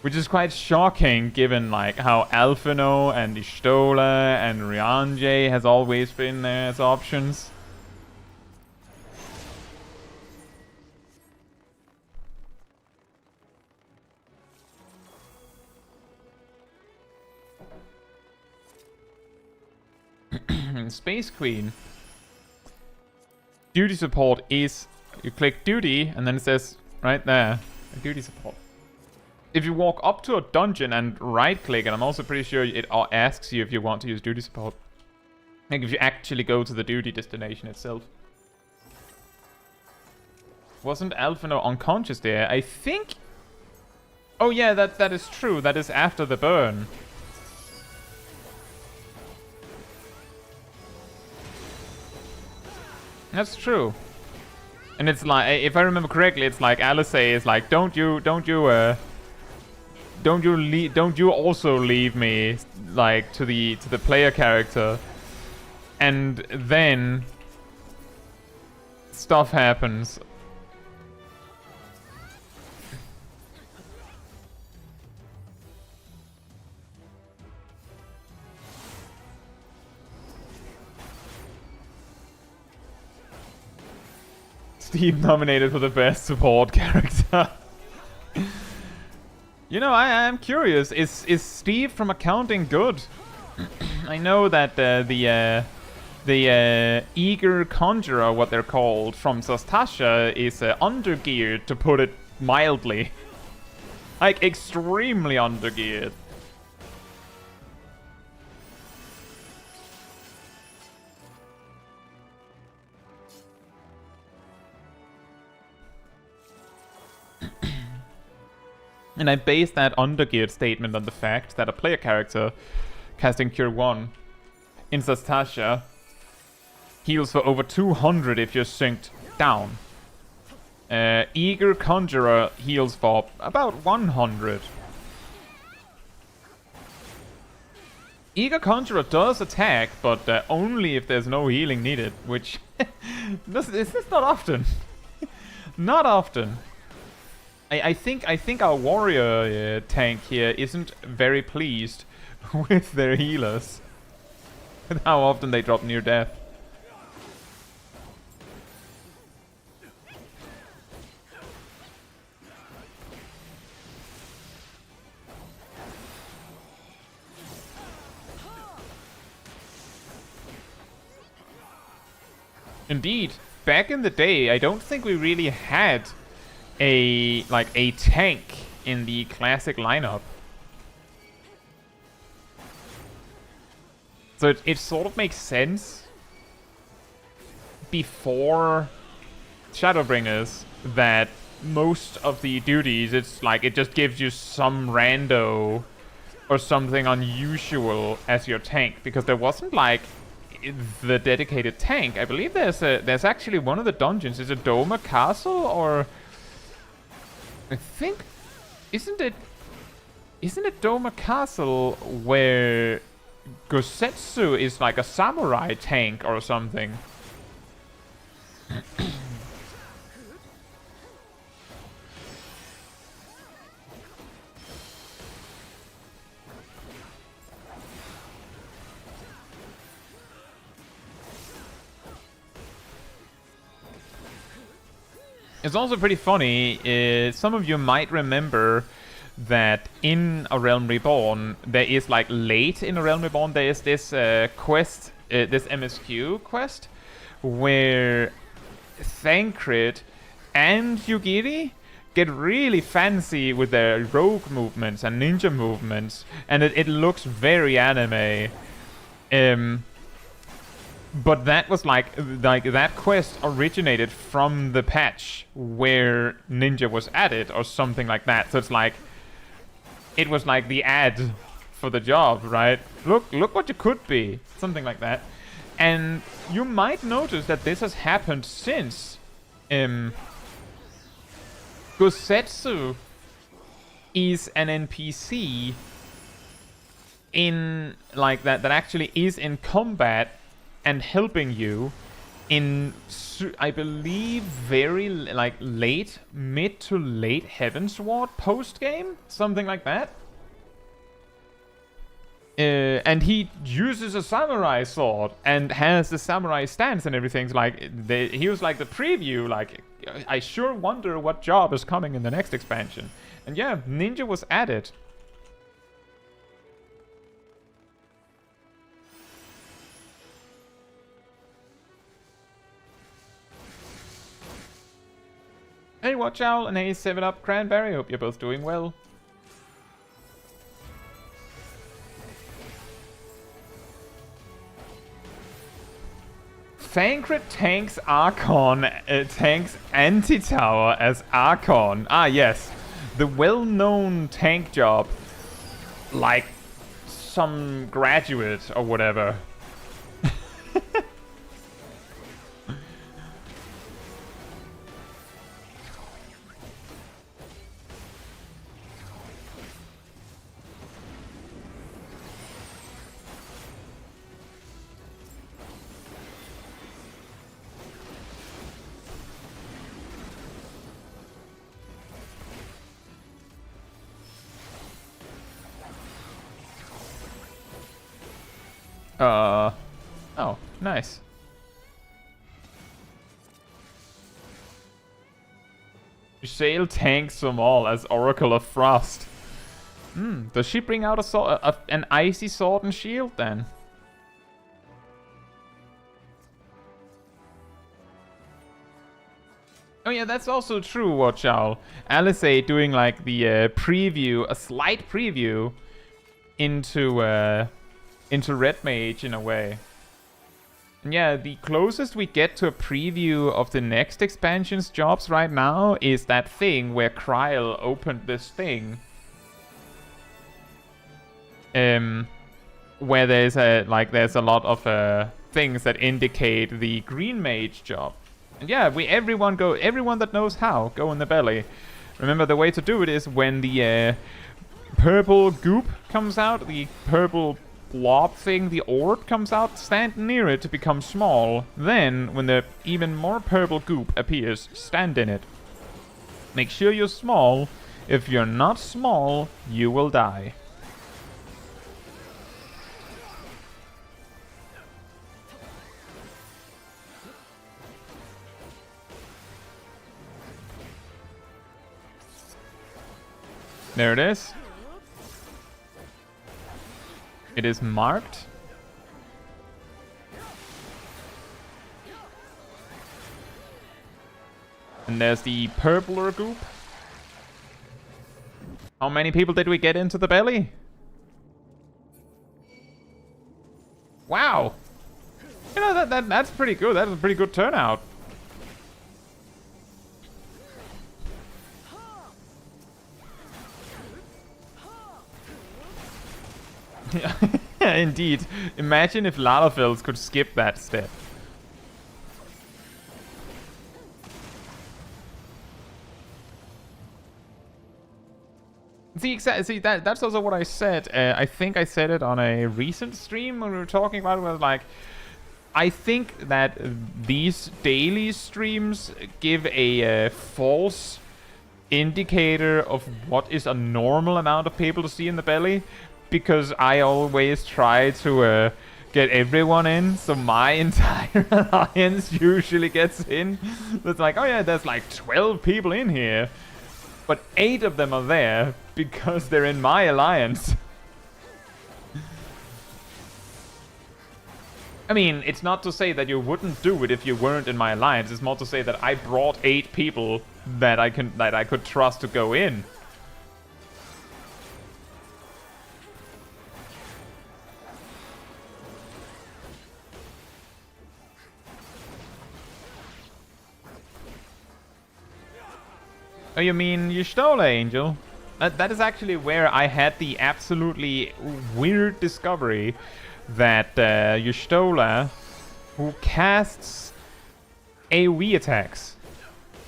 which is quite shocking given like how Alphino and Ishtola and Rianje has always been there as options. Space Queen. Duty support is, you click duty and then it says right there, duty support. If you walk up to a dungeon and right click, and I'm also pretty sure it asks you if you want to use duty support. Like if you actually go to the duty destination itself. Wasn't Alphino unconscious there? I think... Oh yeah, that is true. That is after the burn. That's true. And it's like, if I remember correctly, it's like Alice is like, don't you also leave me like to the player character. And then stuff happens. Steve nominated for the best support character. You know, I am curious. Is Steve from accounting good? I know that the eager conjurer, what they're called, from Sastasha is undergeared, to put it mildly. Like extremely undergeared. And I base that undergeared statement on the fact that a player character casting Cure 1 in Zastasha heals for over 200 if you're synced down. Eager Conjurer heals for about 100. Eager Conjurer does attack, but only if there's no healing needed, which is not often. Not often. I think our warrior tank here isn't very pleased with their healers. With how often they drop near death. Indeed, back in the day, I don't think we really had a tank in the classic lineup. So it sort of makes sense before Shadowbringers that most of the duties, it's like it just gives you some rando or something unusual as your tank, because there wasn't like the dedicated tank. I believe there's actually one of the dungeons. Is it Doma Castle, or I think isn't it Doma Castle where Gosetsu is like a samurai tank or something? It's also pretty funny, some of you might remember that in A Realm Reborn, there is like late in A Realm Reborn, there is this quest, this MSQ quest, where Thancred and Yugiri get really fancy with their rogue movements and ninja movements, and it looks very anime. But that was like that quest originated from the patch where ninja was added or something like that. So it's like it was like the ad for the job, right? Look what you could be, something like that. And you might notice that this has happened since Gosetsu is an NPC in like that actually is in combat and helping you in, I believe, very like mid to late Heavensward post game, something like that. And he uses a samurai sword and has the samurai stance and everything. So like he was like the preview. Like I sure wonder what job is coming in the next expansion. And yeah, ninja was added. Hey Watch Owl and hey 7up Cranberry, hope you're both doing well. Thancred tanks Archon, tanks Anti-Tower as Archon. Ah yes, the well-known tank job, like some graduate or whatever. Oh, nice. Shale tanks them all as Oracle of Frost. Does she bring out a sword, an icy sword and shield then? Oh yeah, that's also true, Watch Owl. Alice doing like the preview, a slight preview into Red Mage in a way. And yeah, the closest we get to a preview of the next expansion's jobs right now is that thing where Kryl opened this thing where there's a lot of things that indicate the green mage job. And yeah, everyone that knows how, go in the belly. Remember, the way to do it is when the purple goop comes out, the purple blob thing, the orb comes out, stand near it to become small. Then, when the even more purple goop appears, stand in it. Make sure you're small. If you're not small, you will die. There it is. It is marked. And there's the purpler goop. How many people did we get into the belly? Wow. You know, that's pretty good. That's a pretty good turnout. Indeed. Imagine if Lalafels could skip that step. See, that's also what I said. I think I said it on a recent stream when we were talking about it. Was like, I think that these daily streams give a false indicator of what is a normal amount of people to see in the belly. Because I always try to get everyone in, so my entire alliance usually gets in. It's like, oh yeah, there's like 12 people in here, but 8 of them are there because they're in my alliance. I mean, it's not to say that you wouldn't do it if you weren't in my alliance. It's more to say that I brought 8 people that I could trust to go in. Oh, you mean Y'shtola, Angel? That is actually where I had the absolutely weird discovery that Y'shtola, who casts AoE attacks,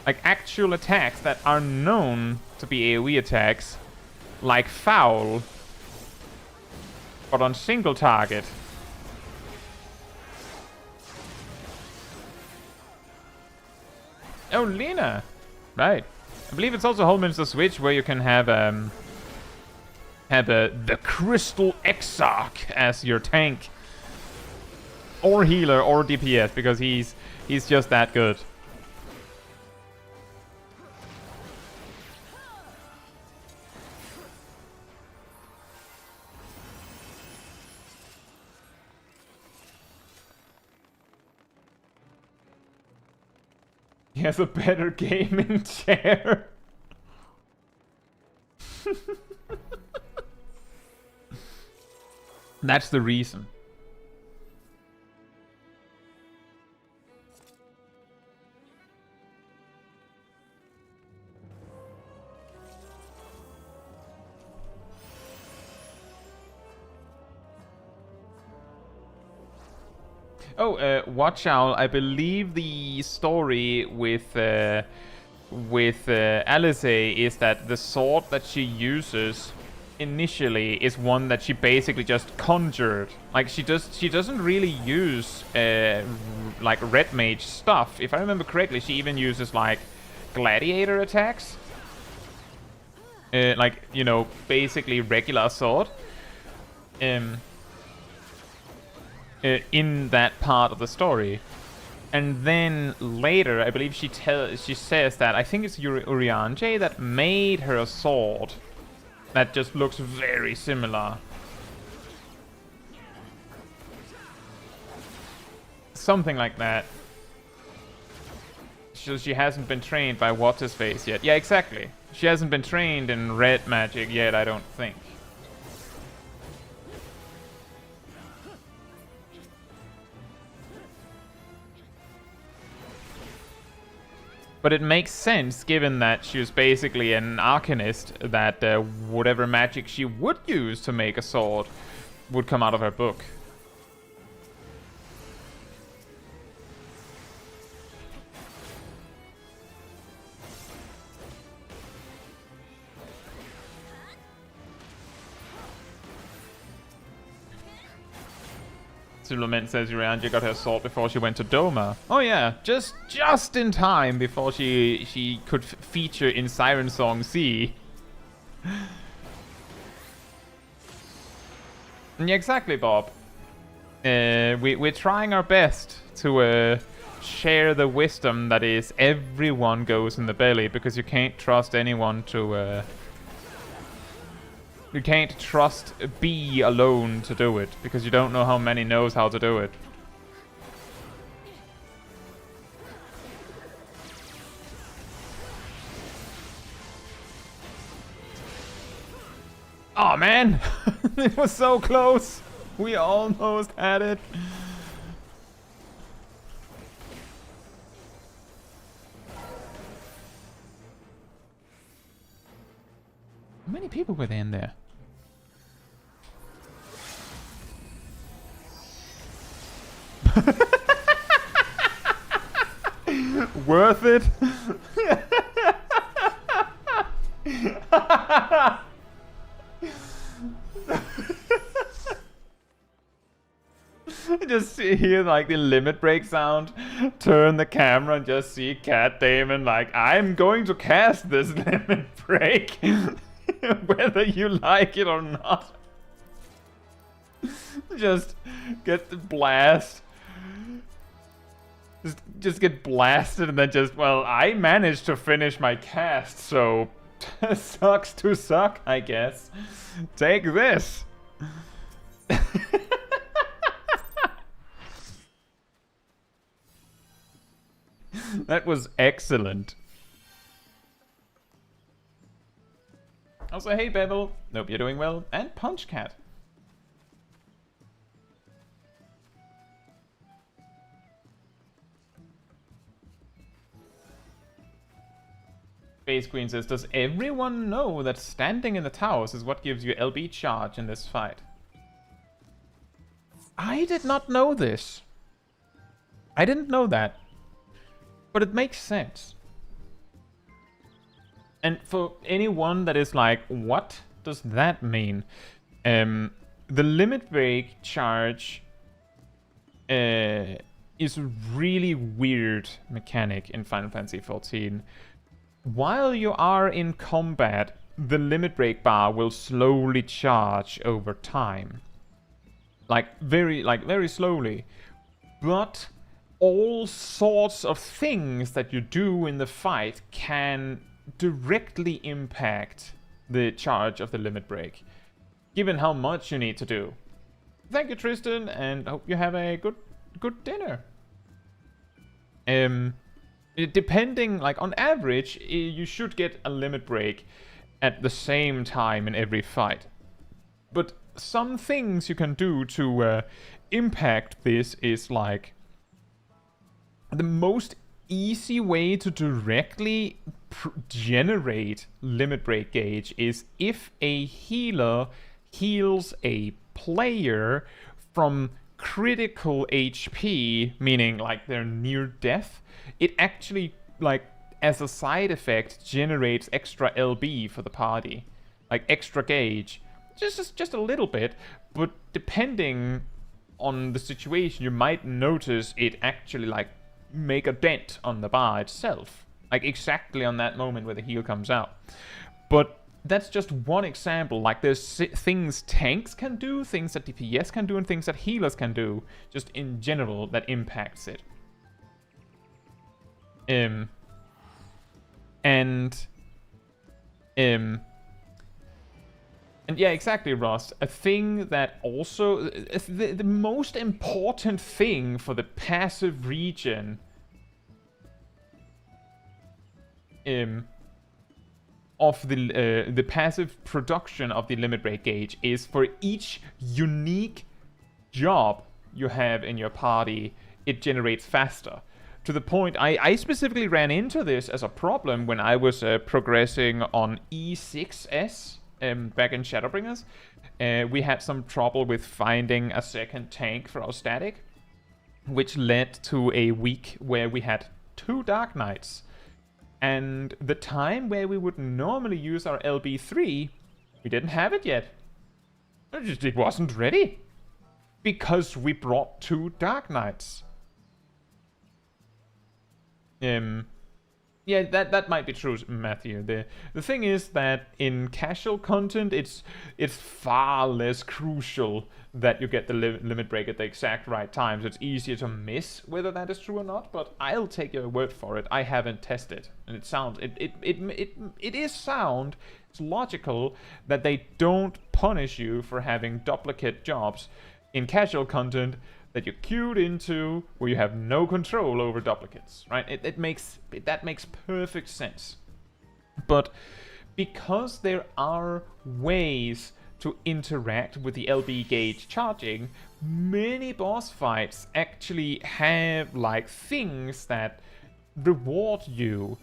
like actual attacks that are known to be AoE attacks, like Foul, but on single target. Oh, Lena! Right. I believe it's also Holminster Switch where you can have the Crystal Exarch as your tank, or healer, or DPS, because he's just that good. He has a better gaming chair. That's the reason. Oh, Watch Owl, I believe the story with Alice is that the sword that she uses initially is one that she basically just conjured. Like, she doesn't really use like red mage stuff. If I remember correctly, she even uses like gladiator attacks. Like, you know, basically regular sword. In that part of the story. And then later, I believe she says that I think it's Urianger that made her a sword that just looks very similar. Something like that. So she hasn't been trained by What's-His-Face yet. Yeah, exactly. She hasn't been trained in red magic yet, I don't think. But it makes sense given that she was basically an arcanist, that whatever magic she would use to make a sword would come out of her book. Lament says Urianger got her sword before she went to Doma. Oh yeah, just in time before she could feature in Siren Song C. Yeah, exactly, Bob. We're trying our best to share the wisdom that is everyone goes in the belly, because you can't trust anyone to... You can't trust B alone to do it, because you don't know how many knows how to do it. Oh man! It was so close! We almost had it! How many people were there in there? Worth it? Just hear like the limit break sound, turn the camera and just see Cat Damon like, I'm going to cast this limit break whether you like it or not. Just get the blast. Just get blasted and then just, well, I managed to finish my cast, so sucks to suck, I guess. Take this. That was excellent. Also, hey Bevel, hope you're doing well, and Punch Cat. Space Queen says, does everyone know that standing in the towers is what gives you LB charge in this fight? I did not know this. I didn't know that. But it makes sense. And for anyone that is like, what does that mean? The limit break charge is a really weird mechanic in Final Fantasy XIV. While you are in combat, the limit break bar will slowly charge over time. Like very slowly. But all sorts of things that you do in the fight can directly impact the charge of the limit break, given how much you need to do. Thank you, Tristan, and hope you have a good dinner. Depending, like on average, you should get a limit break at the same time in every fight. But some things you can do to impact this is like, the most easy way to directly generate limit break gauge is if a healer heals a player from critical HP, meaning like they're near death. It actually, like, as a side effect, generates extra LB for the party. Like, extra gauge. Just a little bit, but depending on the situation, you might notice it actually, like, make a dent on the bar itself. Like, exactly on that moment where the heal comes out. But that's just one example. Like, there's things tanks can do, things that DPS can do, and things that healers can do, just in general, that impacts it. And yeah, exactly, Ross. A thing that also... The most important thing for the passive region of the passive production of the limit break gauge is for each unique job you have in your party, it generates faster. To the point, I specifically ran into this as a problem when I was progressing on E6S back in Shadowbringers. We had some trouble with finding a second tank for our static, which led to a week where we had 2 Dark Knights. And the time where we would normally use our LB3, we didn't have it yet. It wasn't ready. Because we brought 2 Dark Knights. Yeah, that might be true, Matthew. The thing is that in casual content, it's far less crucial that you get the limit break at the exact right time. So it's easier to miss whether that is true or not. But I'll take your word for it. I haven't tested, and it sounds it is sound. It's logical that they don't punish you for having duplicate jobs in casual content that you're queued into where you have no control over duplicates, right? That makes perfect sense. But because there are ways to interact with the LB gauge charging, many boss fights actually have like things that reward you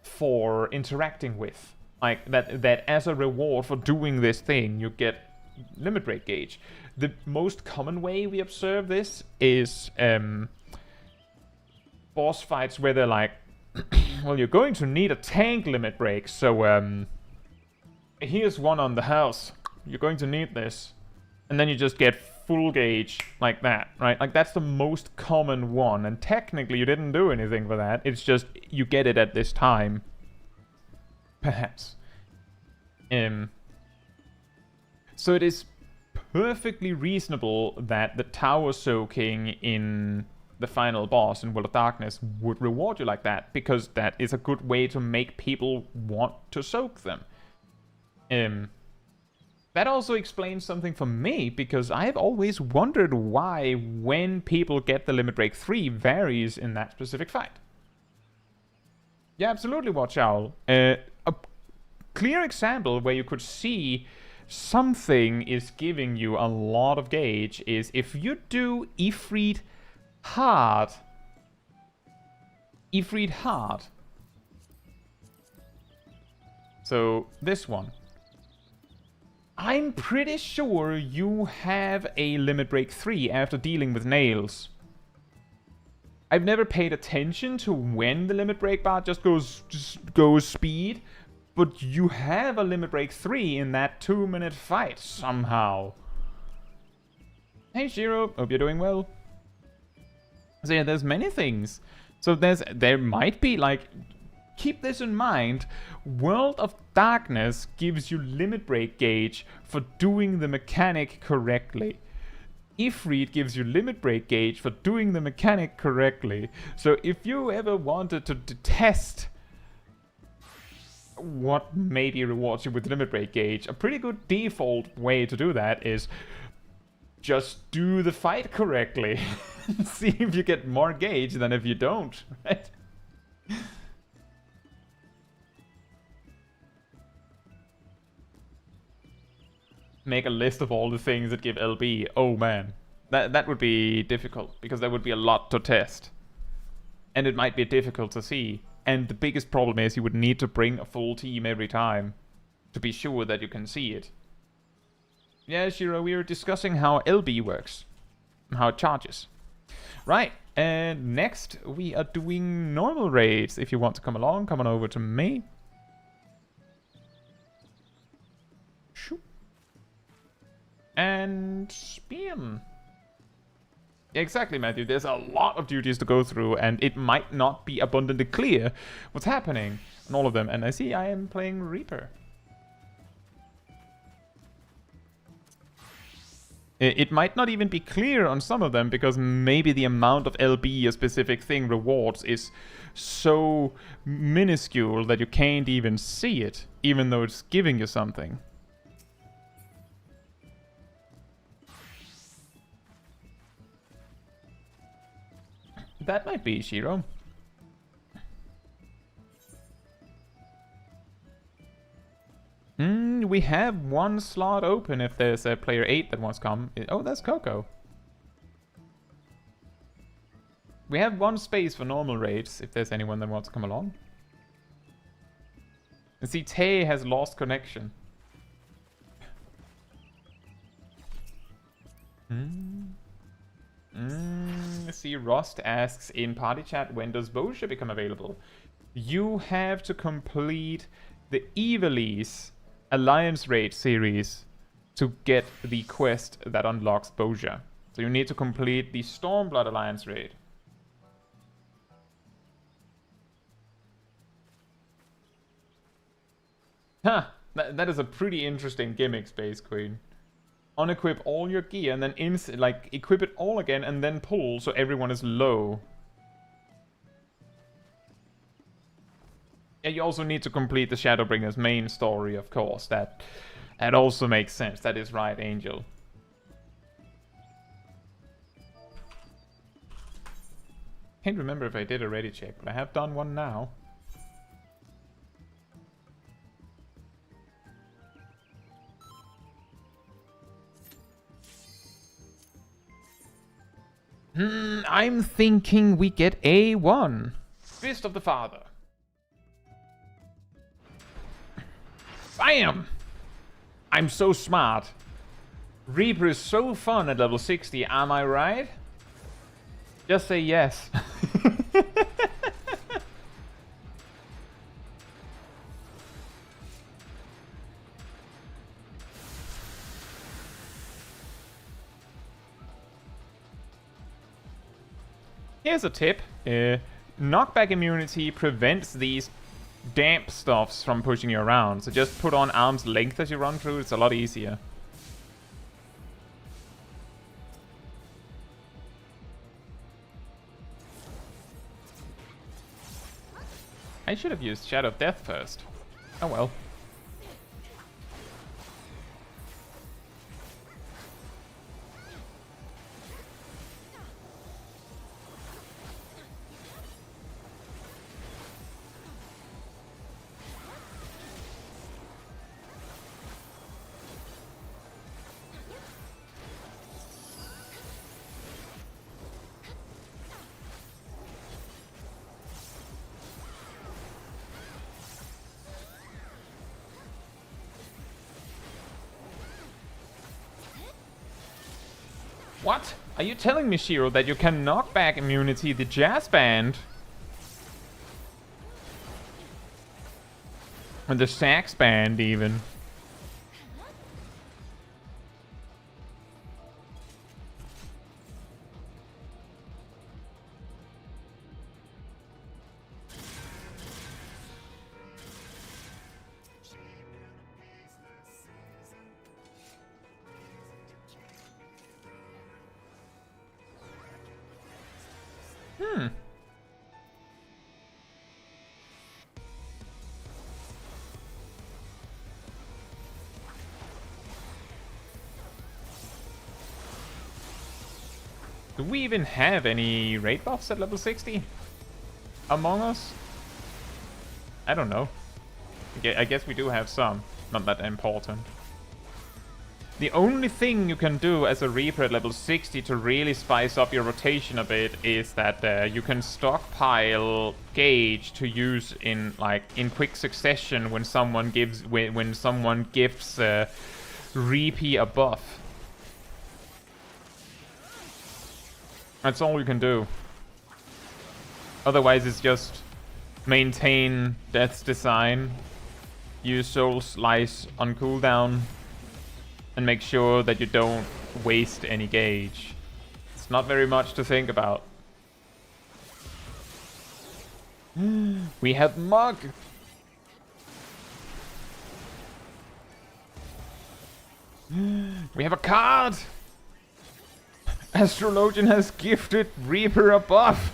for interacting with. Like that as a reward for doing this thing, you get limit break gauge. The most common way we observe this is boss fights where they're like, well, you're going to need a tank limit break, so here's one on the house. You're going to need this. And then you just get full gauge like that, right? Like that's the most common one, and technically you didn't do anything for that. It's just you get it at this time. Perhaps. So it is perfectly reasonable that the tower soaking in the final boss in World of Darkness would reward you like that, because that is a good way to make people want to soak them. That also explains something for me, because I've always wondered why when people get the limit break 3 varies in that specific fight. Yeah, absolutely, Watch Owl. A clear example where you could see something is giving you a lot of gauge is if you do Ifrit hard. Ifrit hard. So this one. I'm pretty sure you have a limit break 3 after dealing with nails. I've never paid attention to when the limit break bar just goes speed. But you have a limit break 3 in that 2-minute fight, somehow. Hey, Shiro. Hope you're doing well. So yeah, there's many things. So there might be, like... Keep this in mind. World of Darkness gives you limit break gauge for doing the mechanic correctly. Ifrit gives you limit break gauge for doing the mechanic correctly. So if you ever wanted to test... what maybe rewards you with limit break gauge, a pretty good default way to do that is just do the fight correctly. See if you get more gauge than if you don't, right? Make a list of all the things that give LB. Oh man, that would be difficult, because there would be a lot to test. And it might be difficult to see. And the biggest problem is you would need to bring a full team every time to be sure that you can see it. Yeah, Shiro, we were discussing how LB works, how it charges. Right, and next we are doing normal raids. If you want to come along, come on over to me. Shoop. And spam. Exactly, Matthew. There's a lot of duties to go through, and it might not be abundantly clear what's happening on all of them. And I see I am playing Reaper. It might not even be clear on some of them, because maybe the amount of LB a specific thing rewards is so minuscule that you can't even see it, even though it's giving you something. That might be, Shiro. We have one slot open if there's a player 8 that wants to come. Oh, that's Coco. We have one space for normal raids, if there's anyone that wants to come along. And see, Thea has lost connection. See, Rost asks in party chat, when does Bosha become available? You have to complete the Evilise Alliance Raid series to get the quest that unlocks Bosha. So you need to complete the Stormblood Alliance Raid. Huh, that is a pretty interesting gimmick, Space Queen. Unequip all your gear and then equip it all again and then pull so everyone is low. Yeah, you also need to complete the Shadowbringer's main story, of course. That also makes sense. That is right, Angel. Can't remember if I did a ready check, but I have done one now. I'm thinking we get A1. Fist of the Father. Bam! I'm so smart. Reaper is so fun at level 60, am I right? Just say yes. Here's a tip. Knockback immunity prevents these damp stuffs from pushing you around. So just put on arm's length as you run through. It's a lot easier. I should have used Shadow of Death first. Oh well. What? Are you telling me, Shiro, that you can knock back immunity the jazz band? Or the sax band, even. Do we even have any raid buffs at level 60? Among us? I don't know. I guess we do have some. Not that important. The only thing you can do as a Reaper at level 60 to really spice up your rotation a bit is that you can stockpile gauge to use in quick succession when someone gives Reapy a buff. That's all you can do. Otherwise, it's just maintain Death's Design, use Soul Slice on cooldown, and make sure that you don't waste any gauge. It's not very much to think about. We have Mug! We have a card! Astrologian has gifted Reaper a buff!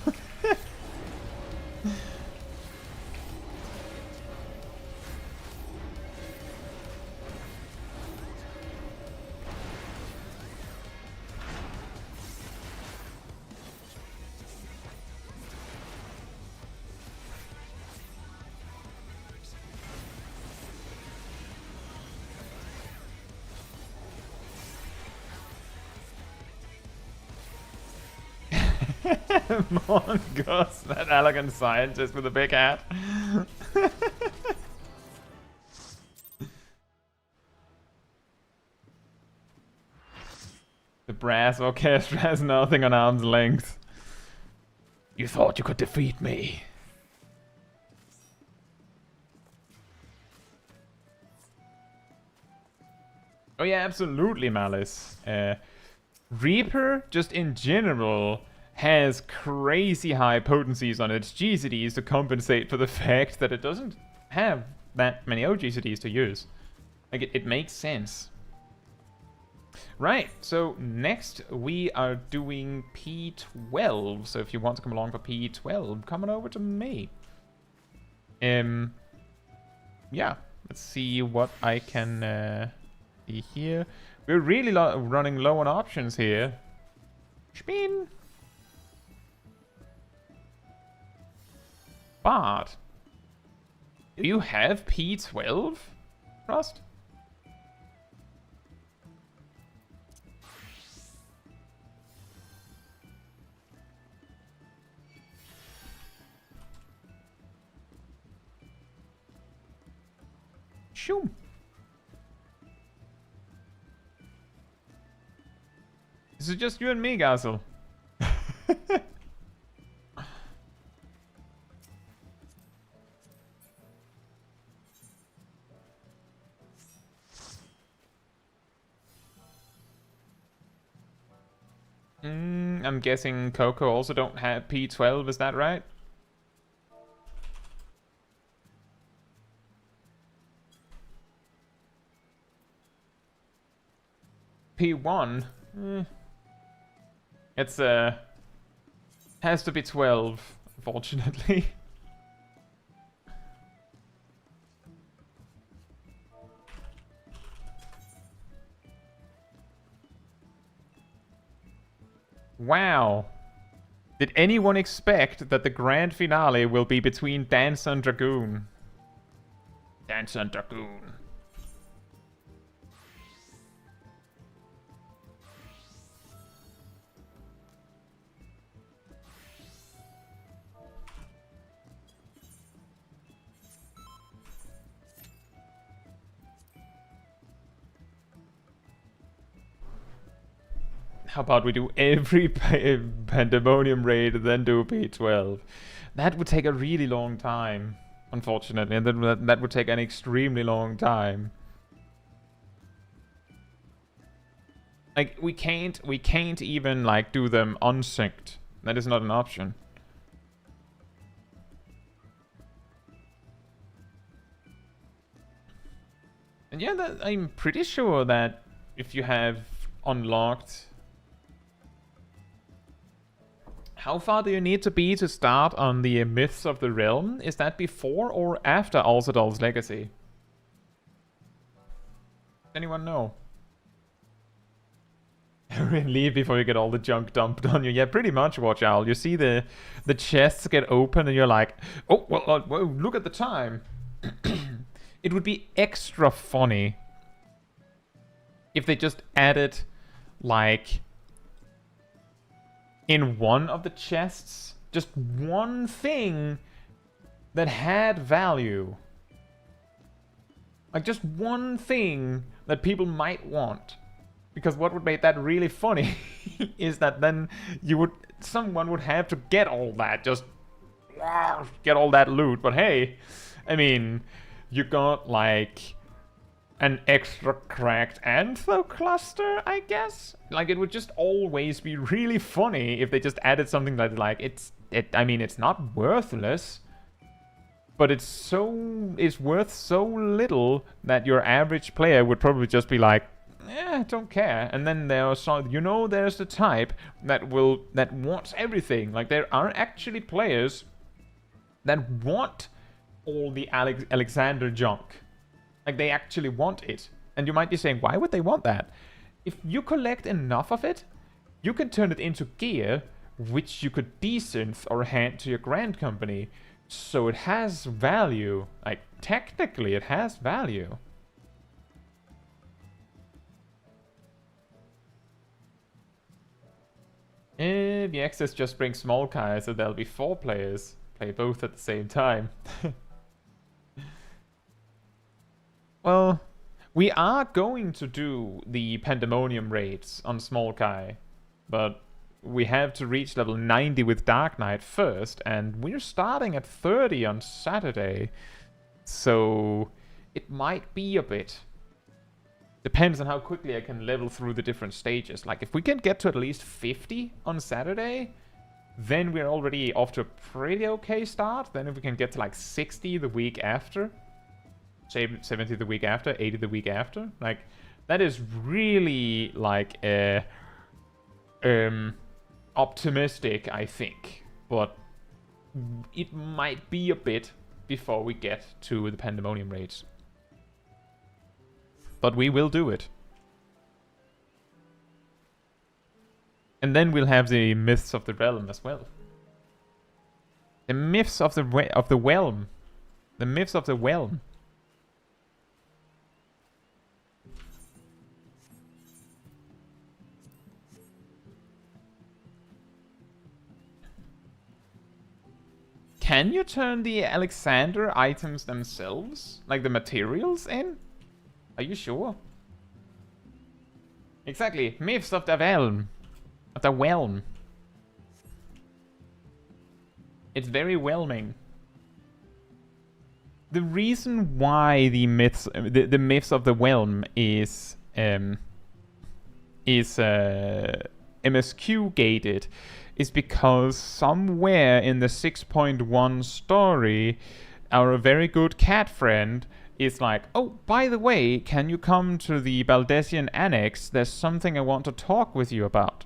Mongoose, that elegant scientist with a big hat. The brass orchestra has nothing on arm's length. You thought you could defeat me. Oh yeah, absolutely, Malice. Reaper, just in general, has crazy high potencies on its GCDs to compensate for the fact that it doesn't have that many OGCDs to use. Like, it makes sense. Right, so next we are doing P12. So if you want to come along for P12, come on over to me. Yeah, let's see what I can see here. We're really running low on options here. Spin. But do you have P12, Rust? Shoo. This is just you and me, Gazel. I'm guessing Coco also don't have P12, is that right? P1? It's has to be 12, unfortunately. Wow. Did anyone expect that the grand finale will be between Dance and Dragoon? Dance and Dragoon. How about we do every Pandemonium raid and then do P12? That would take a really long time, unfortunately, and then that would take an extremely long time. Like, we can't even, like, do them unsynced. That is not an option. And yeah, I'm pretty sure that if you have unlocked... How far do you need to be to start on the Myths of the Realm? Is that before or after Alzadal's Legacy? Anyone know? Leave before you get all the junk dumped on you. Yeah, pretty much, Watch Owl. You see the chests get open and you're like, oh, well, look at the time. It would be extra funny if they just added, like... in one of the chests, just one thing that had value. Like, just one thing that people might want. Because what would make that really funny is that then someone would have to get all that, just get all that loot. But hey, I mean, you got, like... an extra cracked Antho cluster, I guess? Like, it would just always be really funny if they just added something that, like, I mean, it's not worthless, but it's worth so little that your average player would probably just be like, I don't care. And then there's the type that wants everything. Like, there are actually players that want all the Alexander junk. Like, they actually want it. And you might be saying, why would they want that? If you collect enough of it, you can turn it into gear, which you could desynth or hand to your grand company. So it has value. Like, technically, it has value. The access just brings small Kai, so there'll be 4 players. Play both at the same time. Well, we are going to do the Pandemonium raids on small Kai, but we have to reach level 90 with Dark Knight first, and we're starting at 30 on Saturday, so it might be a bit. Depends on how quickly I can level through the different stages. Like, if we can get to at least 50 on Saturday, then we're already off to a pretty okay start. Then if we can get to like 60 the week after, 70 the week after, 80 the week after, like, that is really like optimistic, I think. But it might be a bit before we get to the Pandemonium raids. But we will do it. And then we'll have the Myths of the Realm as well. The Myths of the Realm. The Myths of the Realm. Can you turn the Alexander items themselves? Like the materials in? Are you sure? Exactly. Myths of the Realm. Of the Realm. It's very whelming. The reason why the myths of the Realm is MSQ gated is because somewhere in the 6.1 story, our very good cat friend is like, oh, by the way, can you come to the Baldessian Annex? There's something I want to talk with you about.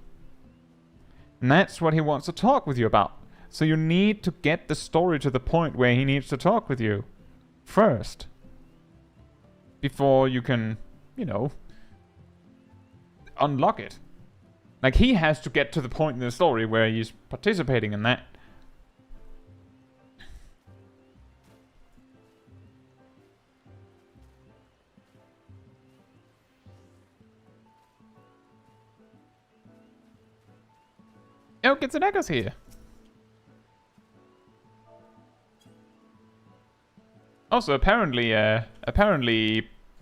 And that's what he wants to talk with you about. So you need to get the story to the point where he needs to talk with you first. Before you can, you know, unlock it. Like, he has to get to the point in the story where he's participating in that. Oh, Kitsuneko's here. Also, apparently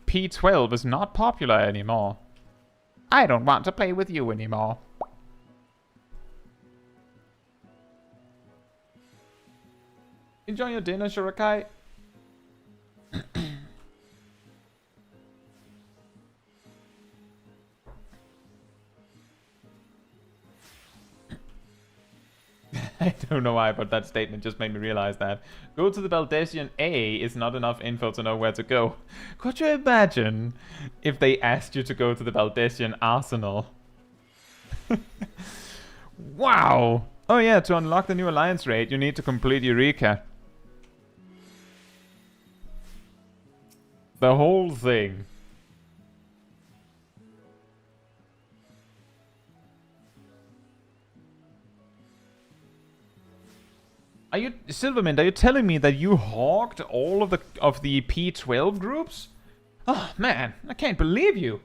P12 is not popular anymore. I don't want to play with you anymore. Enjoy your dinner, Shurakai. I don't know why, but that statement just made me realize that. Go to the Baldessian A is not enough info to know where to go. Could you imagine if they asked you to go to the Baldessian Arsenal? Wow! Oh yeah, to unlock the new Alliance raid, you need to complete Eureka. The whole thing. Are you, Silvermint, are you telling me that you hogged all of the P12 groups? Oh man, I can't believe you.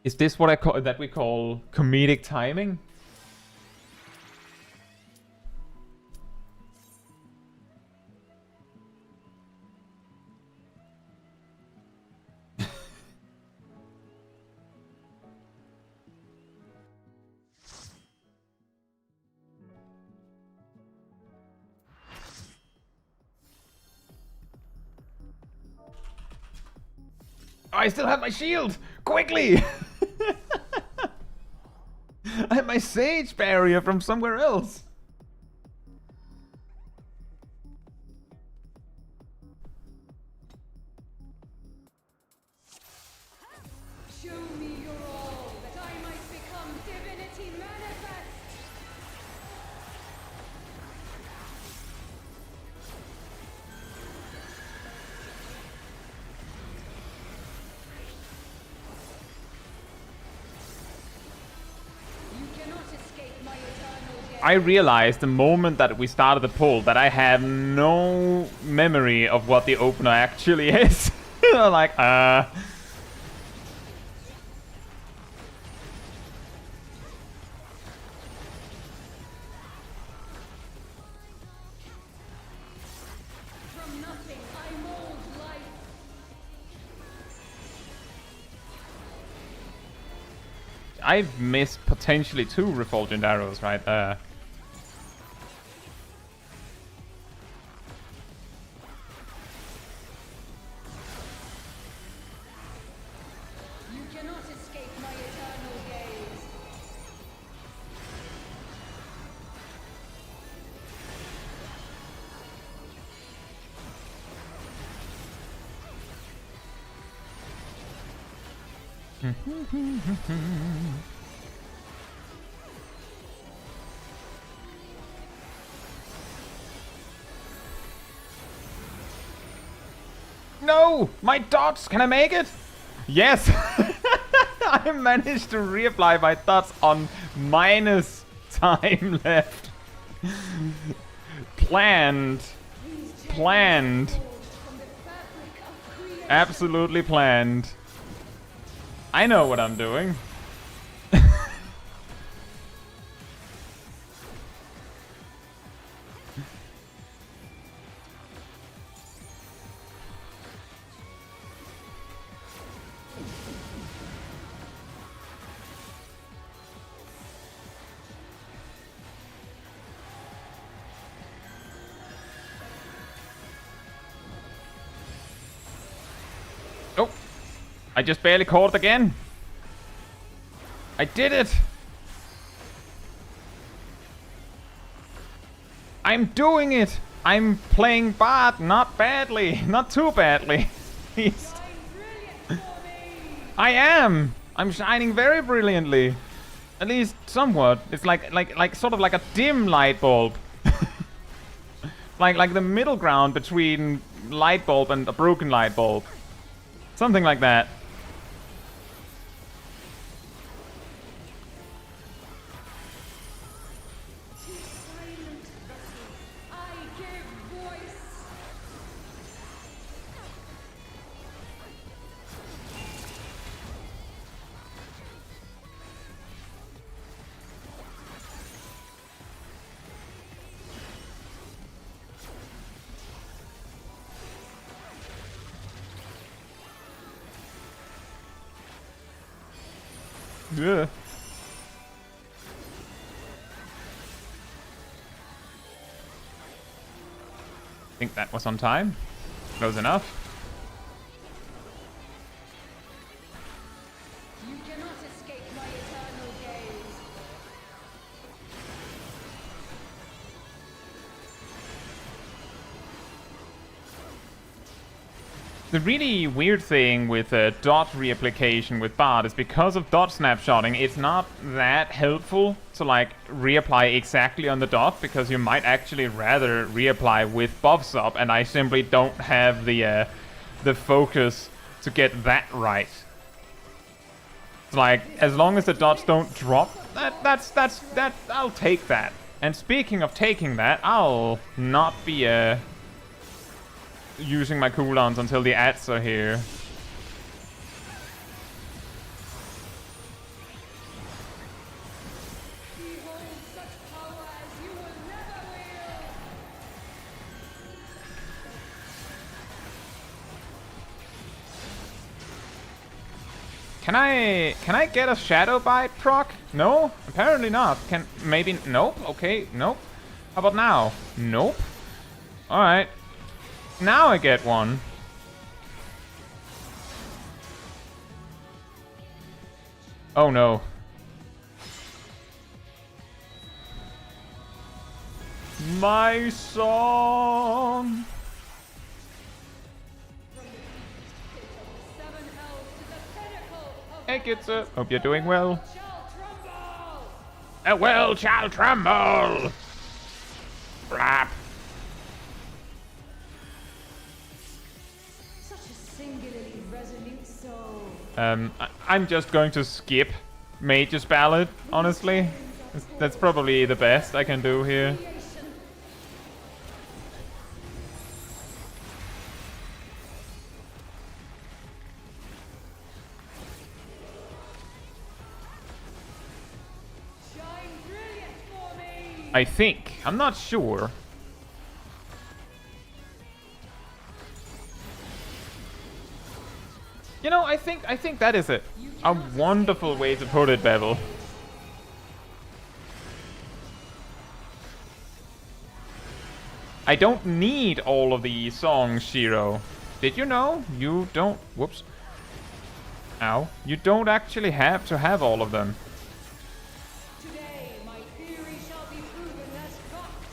Is this what we call comedic timing? I still have my shield! Quickly! I have my sage barrier from somewhere else. Show me your all, that I might become divinity manifest. I realized the moment that we started the poll that I have no memory of what the opener actually is. Like, From nothing, I mold life. I've missed potentially 2 refulgent arrows right there. You cannot escape my eternal gaze. No! My dots! Can I make it? Yes! I managed to reapply my dots on minus time left. Planned. Planned. From the fabric of creation. Absolutely planned. I know what I'm doing. Oh, I just barely caught it again. I did it. I'm doing it. I'm playing bad, not badly, not too badly. He's- Shine brilliant for me. I am. I'm shining very brilliantly. At least somewhat. It's like sort of like a dim light bulb. like the middle ground between light bulb and a broken light bulb. Something like that. To silent vessels, I give voice. Yeah. I think that was on time. Close enough. You cannot escape my eternal gaze. The really weird thing with dot reapplication with Bard is because of dot snapshotting, it's not that helpful to like reapply exactly on the dot, because you might actually rather reapply with buffs up, and I simply don't have the focus to get that right. It's like, as long as the dots don't drop, that I'll take that. And speaking of taking that, I'll not be using my cooldowns until the ads are here. Behold such power as you will never wield. Can I get a shadow bite proc? No? Apparently not. Can maybe nope. Okay, nope. How about now? Nope. Alright. Now I get one. Oh no. My song. Seven hells to the pinnacle of Hey Gitza. Hope you're doing well. shall tremble. A well shall tremble. Flap. Such a singularly resolute soul. I'm just going to skip Mage's ballad, honestly. That's probably the best I can do here. Creation. I think. I'm not sure. You know, I think that is it. A wonderful way to put it, Bevel. I don't need all of the songs, Shiro. Did you know? You don't... Whoops. Ow. You don't actually have to have all of them. Today, my theory shall be proven as fact.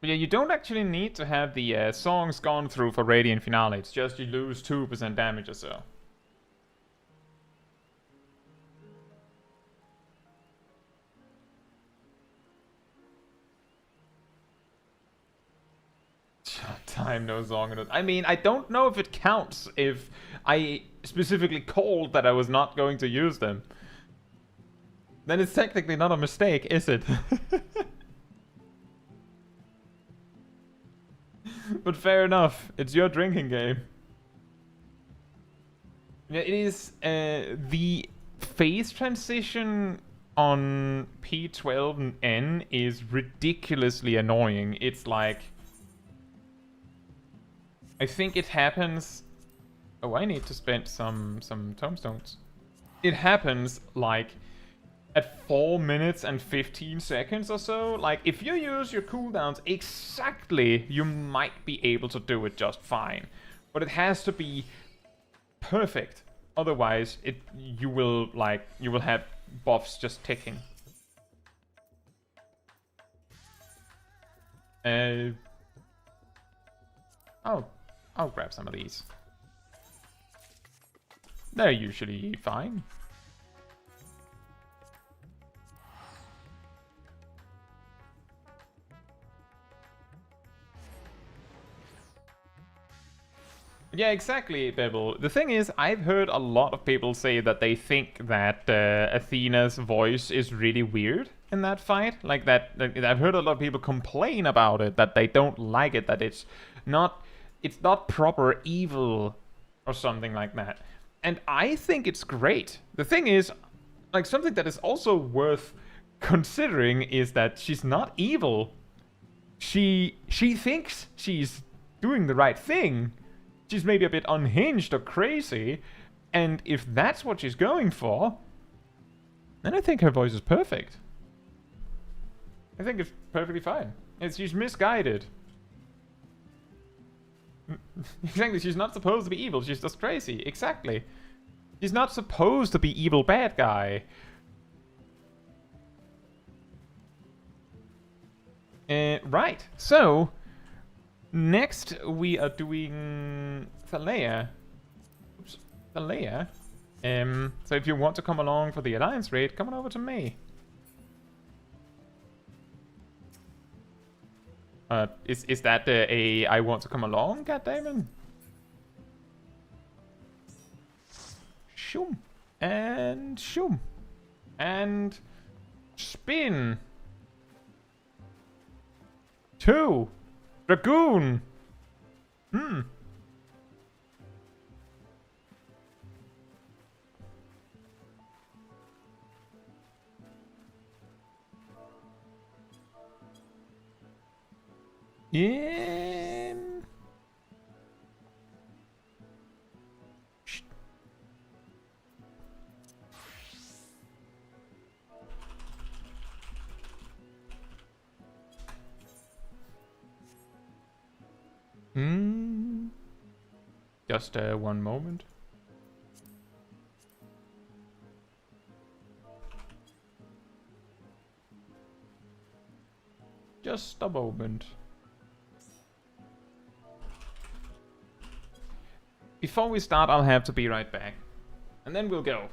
But yeah, you don't actually need to have the songs gone through for Radiant Finale. It's just you lose 2% damage or so. Time no song. I mean, I don't know if it counts if I specifically called that I was not going to use them. Then it's technically not a mistake, is it? But fair enough. It's your drinking game. Yeah, it is the phase transition on P12 and N is ridiculously annoying. It's like... I think it happens... Oh, I need to spend some tombstones. It happens, like, at 4 minutes and 15 seconds or so. Like, if you use your cooldowns exactly, you might be able to do it just fine. But it has to be perfect. Otherwise, you will have buffs just ticking. I'll grab some of these. They're usually fine. Yeah, exactly, Bebel. The thing is, I've heard a lot of people say that they think that Athena's voice is really weird in that fight. Like that, I've heard a lot of people complain about it, that they don't like it, that it's not proper evil or something like that. And I think it's great. The thing is, like, something that is also worth considering is that she's not evil. She thinks she's doing the right thing. She's maybe a bit unhinged or crazy, and if that's what she's going for, then I think her voice is perfect. I think it's perfectly fine. She's misguided. Exactly, she's not supposed to be evil, she's just crazy. Exactly. She's not supposed to be evil bad guy. Right, so... Next, we are doing Thea. Oops, Thea. So if you want to come along for the Alliance raid, come on over to me. Is that a I want to come along, goddammit? Shoom. And shoom. And spin. 2. Dragoon! Hmm. Yeah. Just one moment. Just a moment. Before we start, I'll have to be right back. And then we'll go.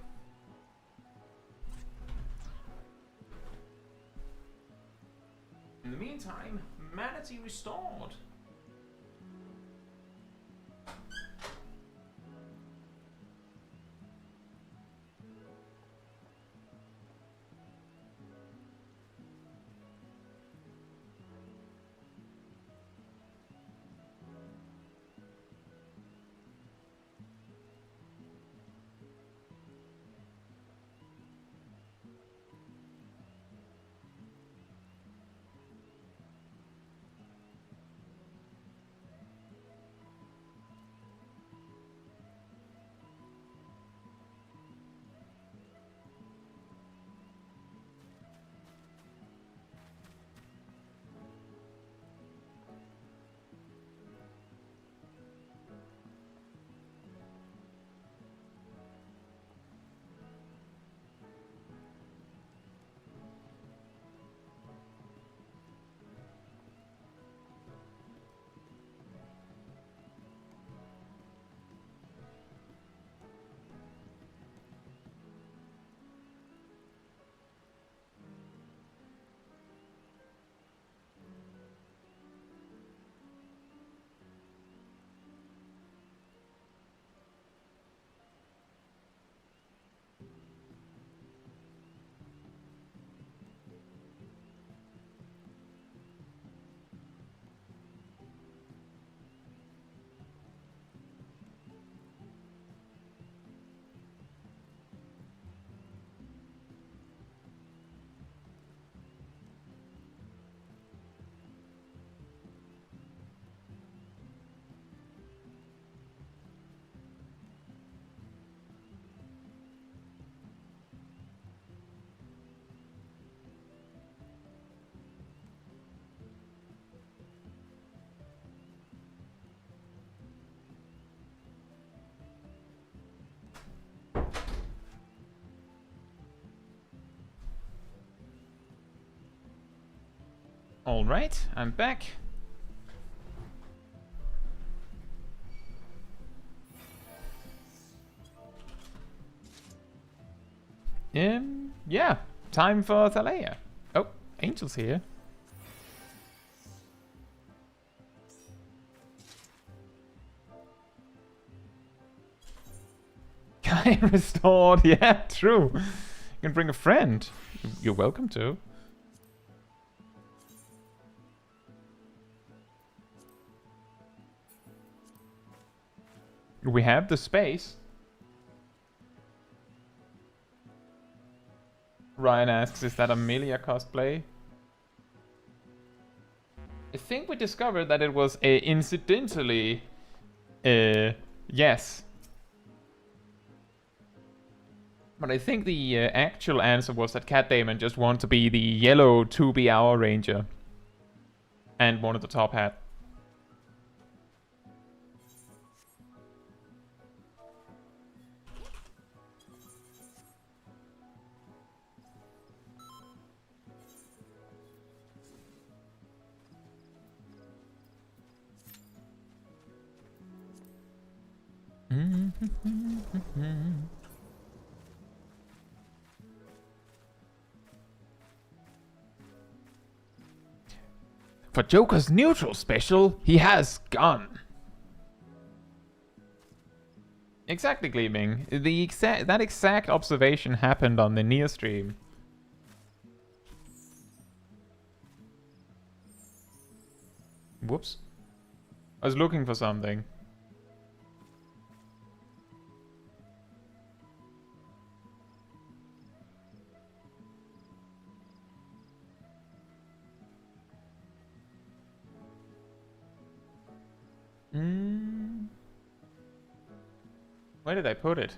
In the meantime, manatee restored. Alright, I'm back. Yeah, time for Thea. Oh, Angel's here. Guy restored, yeah, true. You can bring a friend. You're welcome to. We have the space. Ryan asks, is that Amelia cosplay? I think we discovered that it was incidentally... yes. But I think the actual answer was that Cat Damon just wanted to be the yellow 2B-hour ranger. And wanted the top hat. For Joker's neutral special, he has gun. Exactly, Gleaming. That exact observation happened on the Nier stream. Whoops. I was looking for something. Where did I put it?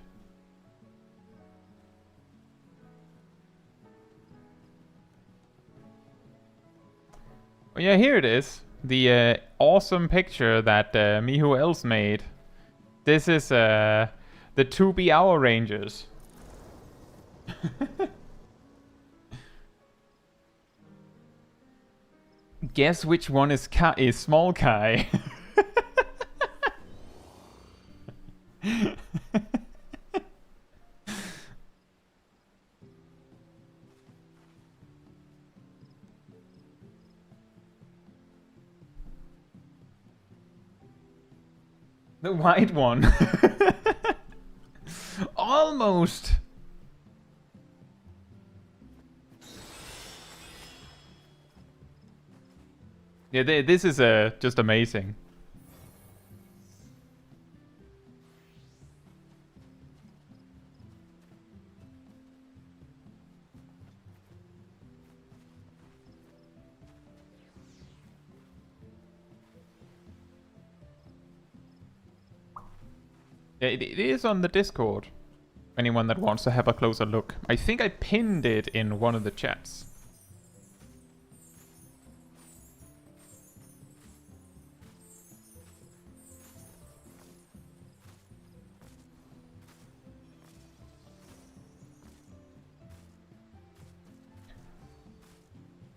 Oh yeah, here it is. The awesome picture that Mihu Els made. This is the 2B-hour Rangers. Guess which one is Small Kai? The white one. Almost. Yeah, this is just amazing. Yeah, it is on the Discord. Anyone that wants to have a closer look. I think I pinned it in one of the chats.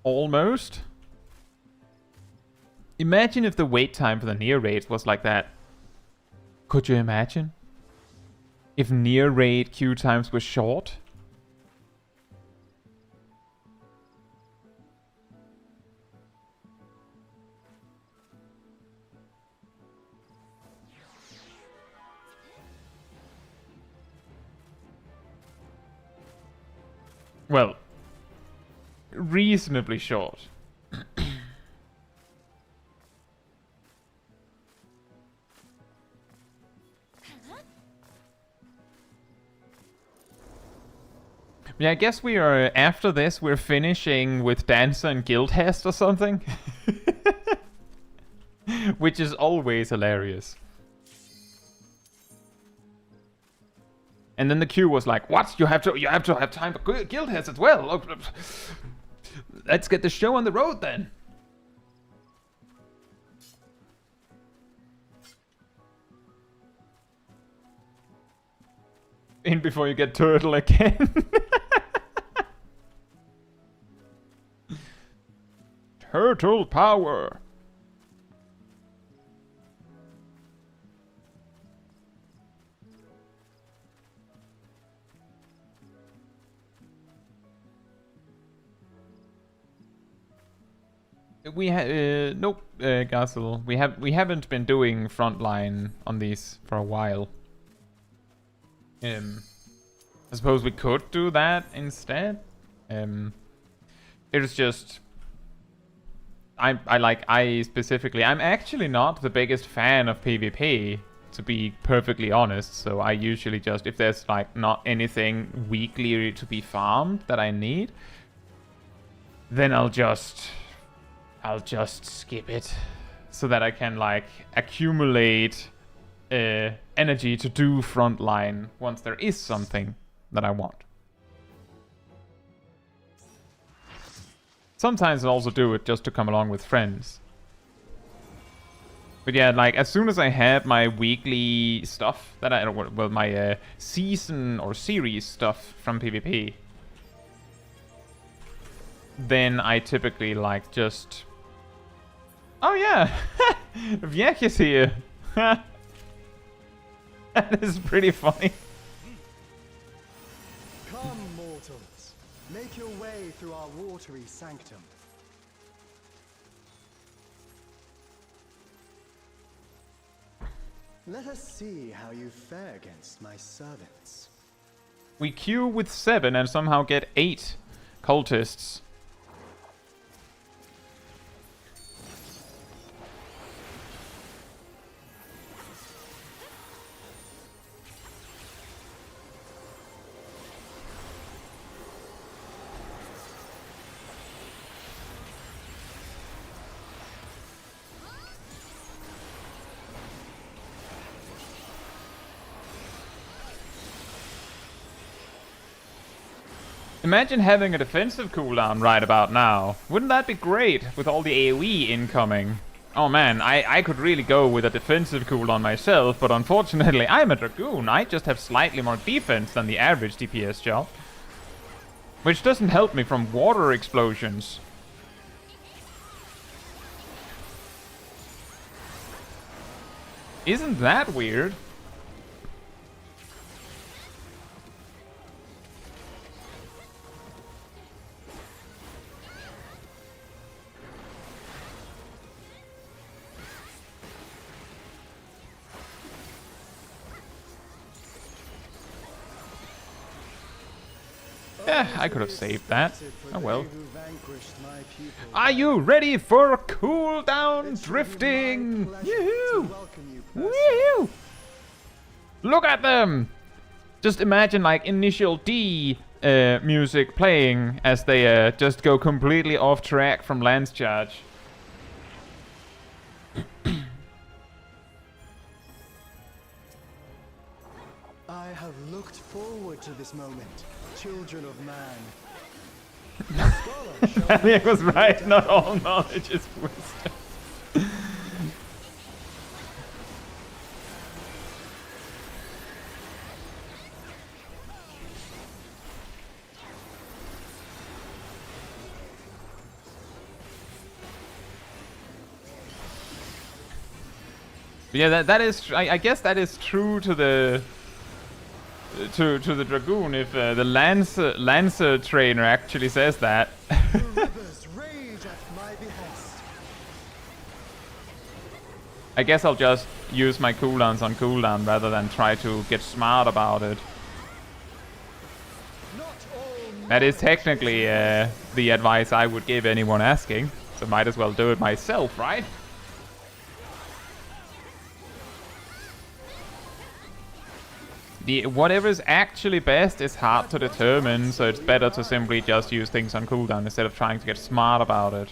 Almost. Imagine if the wait time for the near raids was like that. Could you imagine? If near raid queue times were short? Well, reasonably short. Yeah, I guess we are, after this, we're finishing with Dancer and Guild Hest or something. Which is always hilarious. And then the queue was like, what? You have to have time for Guild Hest as well. Let's get the show on the road then. In before you get turtle again. Turtle power. We nope, Gassel. We haven't been doing frontline on these for a while. I suppose we could do that instead. It's just I specifically, I'm actually not the biggest fan of PvP, to be perfectly honest. So I usually just, if there's like not anything weekly to be farmed that I need, then I'll just skip it, so that I can like accumulate energy to do frontline once there is something that I want. Sometimes I'll also do it just to come along with friends. But yeah, like as soon as I have my weekly stuff that well, my season or series stuff from PvP, then I typically like just, oh yeah, Vjek is here. That is pretty funny. Come, mortals. Make your way through our watery sanctum. Let us see how you fare against my servants. We queue with 7 and somehow get 8 cultists. Imagine having a defensive cooldown right about now. Wouldn't that be great with all the AoE incoming? Oh man, I could really go with a defensive cooldown myself, but unfortunately I'm a Dragoon. I just have slightly more defense than the average DPS job. Which doesn't help me from water explosions. Isn't that weird? Yeah, I could have saved that. For Oh well. they who vanquished my pupil. Are you ready for a cool down It shall be drifting? my pleasure to Yoo-hoo! welcome you personally. Woo! Look at them! Just imagine like initial D music playing as they just go completely off track from Lance Charge. I have looked forward to this moment, children of man. Maniac was right, not all knowledge is wisdom. Yeah, that is. I guess that is true to the to the Dragoon. If the Lancer trainer actually says that. The rivers rage at my behest. I guess I'll just use my cooldowns on cooldown rather than try to get smart about it. Not all That is technically the advice I would give anyone asking. So might as well do it myself, right? Whatever is actually best is hard to determine, so it's better to simply just use things on cooldown instead of trying to get smart about it.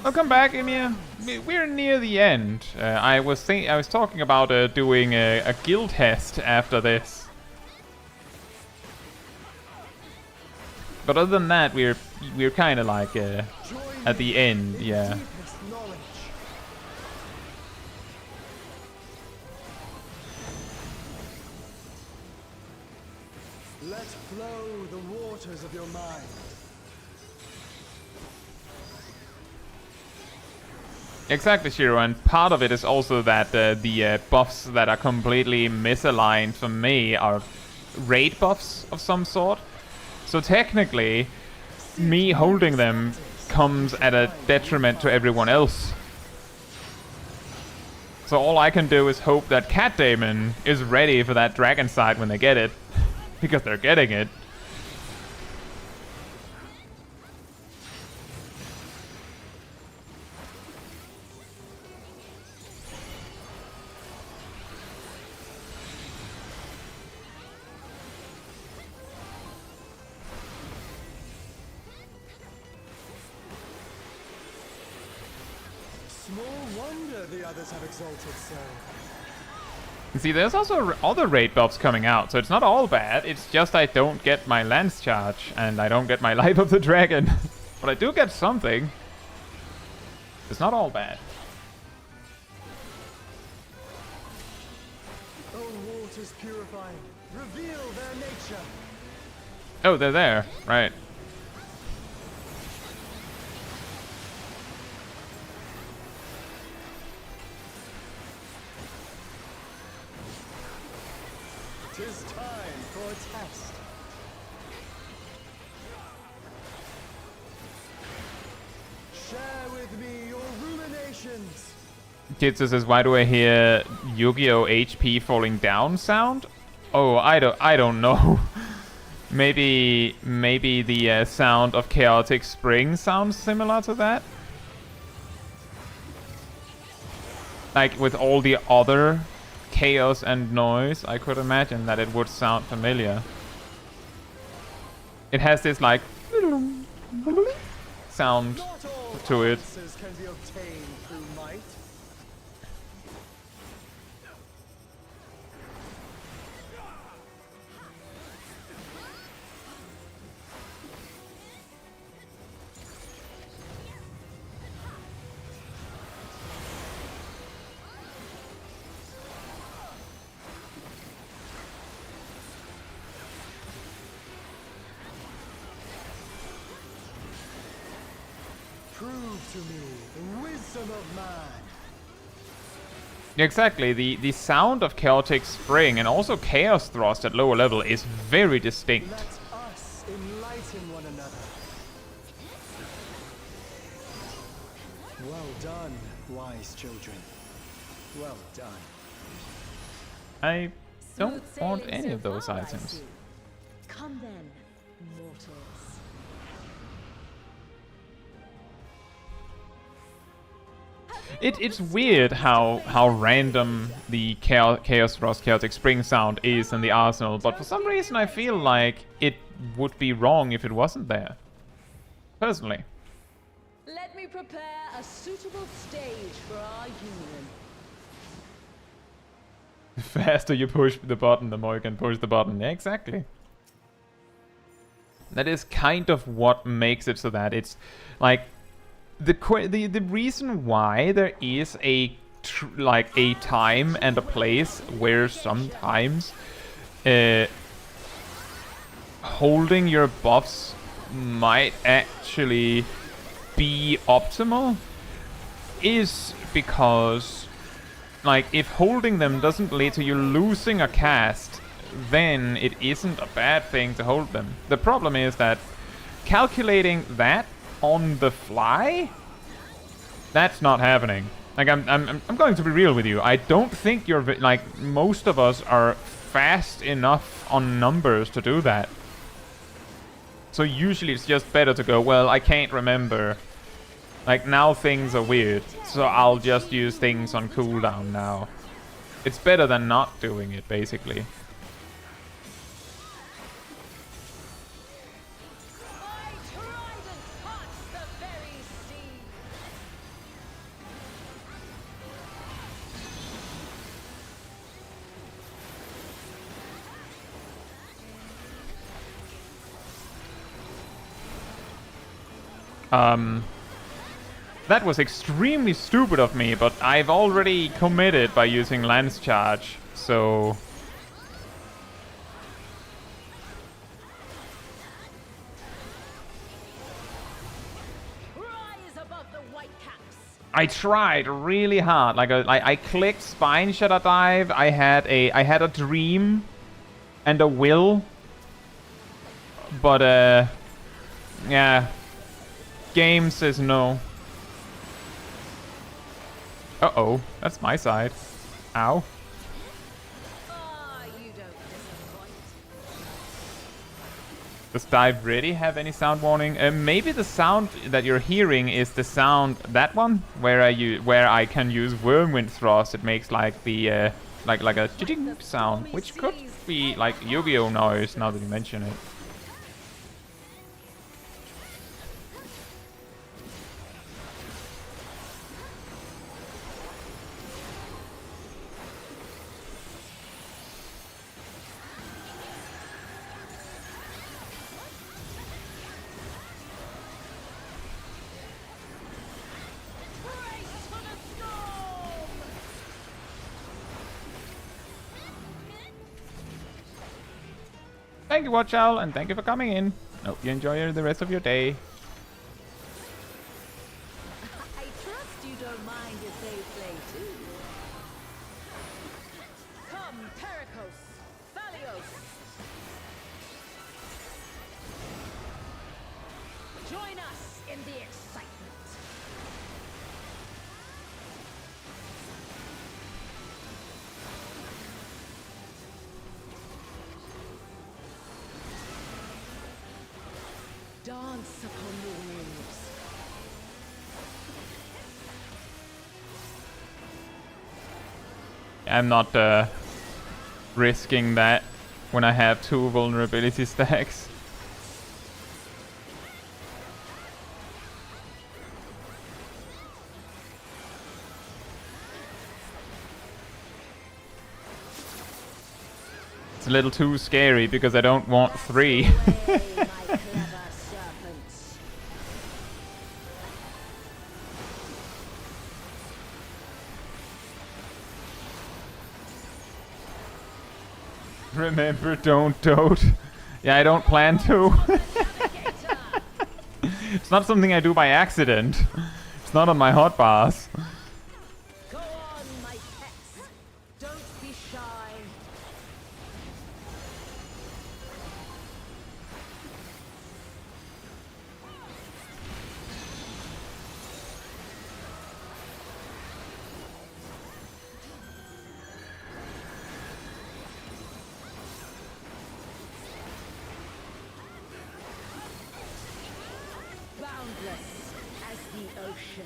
Oh, come back, Emir. We're near the end. I was talking about doing a guild Hest after this. But other than that, we're kind of like at the end, yeah. deepest knowledge. Let flow the waters of your mind. Exactly, Shiro, and part of it is also that the buffs that are completely misaligned for me are raid buffs of some sort. So technically, me holding them comes at a detriment to everyone else. So all I can do is hope that Cat Damon is ready for that dragon side when they get it. Because they're getting it. Small wonder the others have exalted so. See, there's also other raid buffs coming out, so it's not all bad. It's just I don't get my Lance Charge, and I don't get my Life of the Dragon. But I do get something. It's not all bad. O waters purifying, reveal their nature. Oh, they're there. Right. Tis time for a test. Share with me your ruminations. Jitsu says, why do I hear Yu-Gi-Oh! HP falling down sound? Oh, I don't know. maybe the sound of Chaotic Spring sounds similar to that? Like with all the other chaos and noise, I could imagine that it would sound familiar. It has this like sound Not all to it. answers can be obtained through might. Prove to me the wisdom of man. Exactly, the sound of Chaotic Spring and also Chaos Thrust at lower level is very distinct. Let us enlighten one another. Well done, wise children. Well done. I don't Smooth want sailing any so of those far, I items. see. Come then, mortals. It's weird how random the Chaos Thrust Chaotic Spring sound is in the arsenal, but for some reason I feel like it would be wrong if it wasn't there. Personally. Let me prepare a suitable stage for our union. The faster you push the button, the more you can push the button. Yeah, exactly. That is kind of what makes it so that it's like the reason why there is a time and a place where sometimes holding your buffs might actually be optimal is because, like, if holding them doesn't lead to you losing a cast, then it isn't a bad thing to hold them. The problem is that calculating that on the fly, that's not happening. Like, I'm going to be real with you. I don't think you're like, most of us are fast enough on numbers to do that. So usually it's just better to go, well, I can't remember. Like, now things are weird, so I'll just use things on cooldown now. It's better than not doing it, basically. My trident parts the very sea. That was extremely stupid of me, but I've already committed by using Lance Charge, so... Rise above the white caps. I tried really hard. Like, I clicked Spine Shatter Dive. I had a dream and a will, but yeah, game says no. Uh-oh, that's my side. Ow. Ah, you don't disappoint. Does dive really have any sound warning? Maybe the sound that you're hearing is the sound, that one, where I can use Whirlwind Thrust. It makes like the like a ching sound, which could be like Yu-Gi-Oh noise now that you mention it. Thank you, Watch Owl, and thank you for coming in. Hope you enjoy the rest of your day. I trust you don't mind if they play too. Come, Pericos, Thalios. Join us in the excitement. Dance upon the waves. I'm not risking that when I have 2 vulnerability stacks. It's a little too scary because I don't want 3. Away, my clever serpents. Remember, don't dote. Yeah, I don't plan to. It's not something I do by accident. It's not on my hotbars. Go on, my pets. Don't be shy. Boundless as the ocean.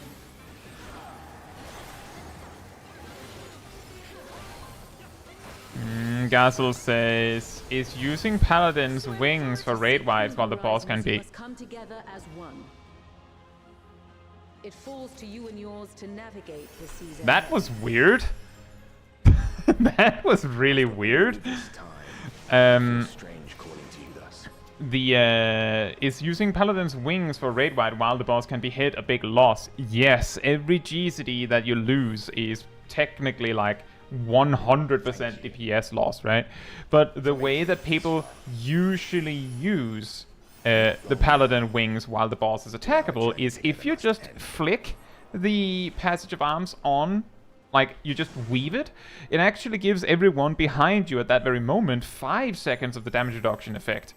Gazel says, is using Paladin's wings for raid wides while the boss can be... Must come together as one. It falls to you and yours to navigate the season. That was weird. That was really weird. Strange calling to you thus. The is using Paladin's wings for raid wide while the boss can be hit a big loss. Yes, every GCD that you lose is technically like 100% DPS loss, right? But the way that people usually use the Paladin wings while the boss is attackable is if you just flick the Passage of Arms on, like you just weave it, it actually gives everyone behind you at that very moment 5 seconds of the damage reduction effect.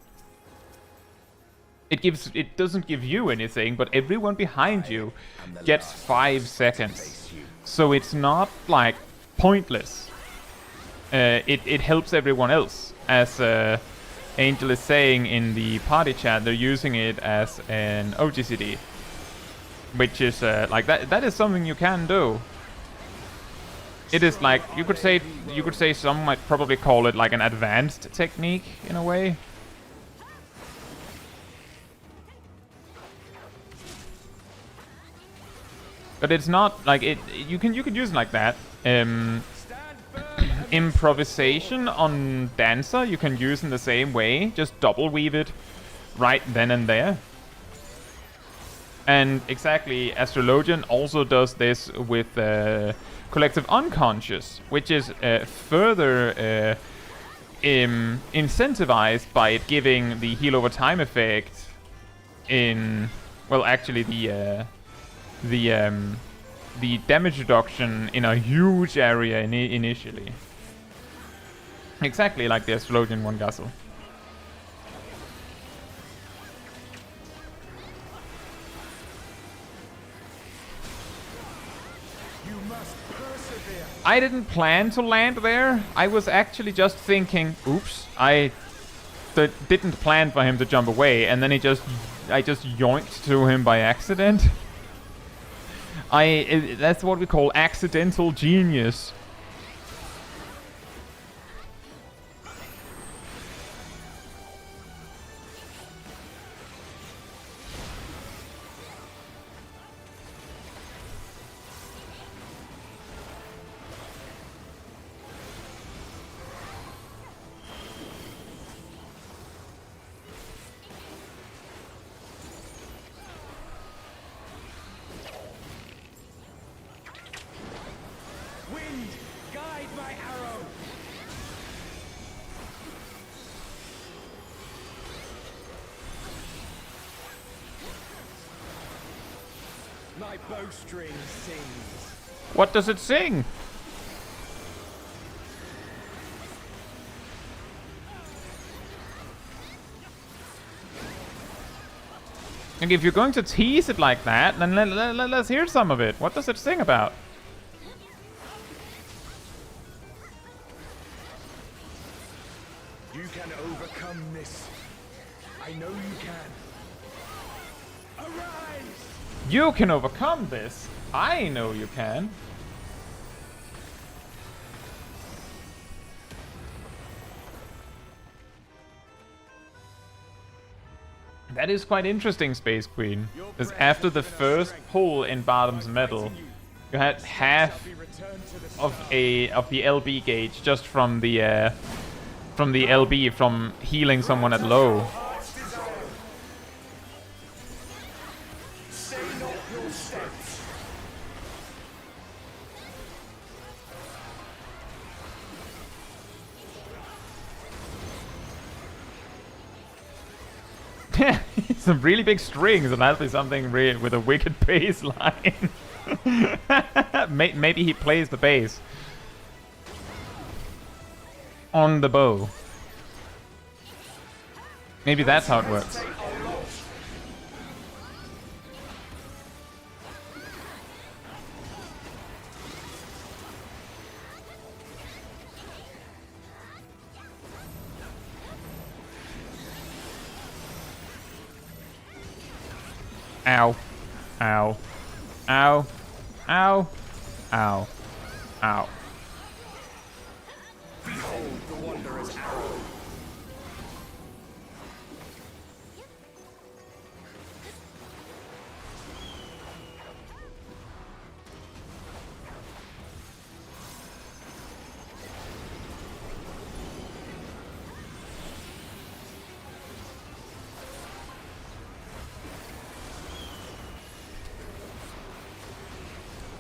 It doesn't give you anything, but everyone behind you gets 5 seconds. So it's not like pointless. It helps everyone else. As Angel is saying in the party chat, they're using it as an OGCD, which is like that is something you can do. It is like you could say some might probably call it like an advanced technique in a way. But it's not like it. You can use it like that. Improvisation on Dancer you can use in the same way. Just double weave it right then and there. And exactly, Astrologian also does this with Collective Unconscious, which is further incentivized by it giving the heal over time effect in, well, actually the damage reduction in a huge area initially. Exactly like the Astrologian one, Gassel. I didn't plan to land there. I was actually just thinking, oops, I didn't plan for him to jump away, and then I just yoinked to him by accident. That's what we call accidental genius. My bowstring sings. What does it sing? And if you're going to tease it like that, then let's hear some of it. What does it sing about? You can overcome this. I know you can. Arise! You can overcome this. I know you can. That is quite interesting, Space Queen. Because after the first pull in Bottom's Metal, you had half of the LB gauge just from the LB from healing someone at low. Some really big strings, and that'll be something with a wicked bass line. Maybe he plays the bass. on the bow. Maybe that's how it works. Ow. Ow. Ow. Ow. Ow. Ow. Behold the wanderer's arrow.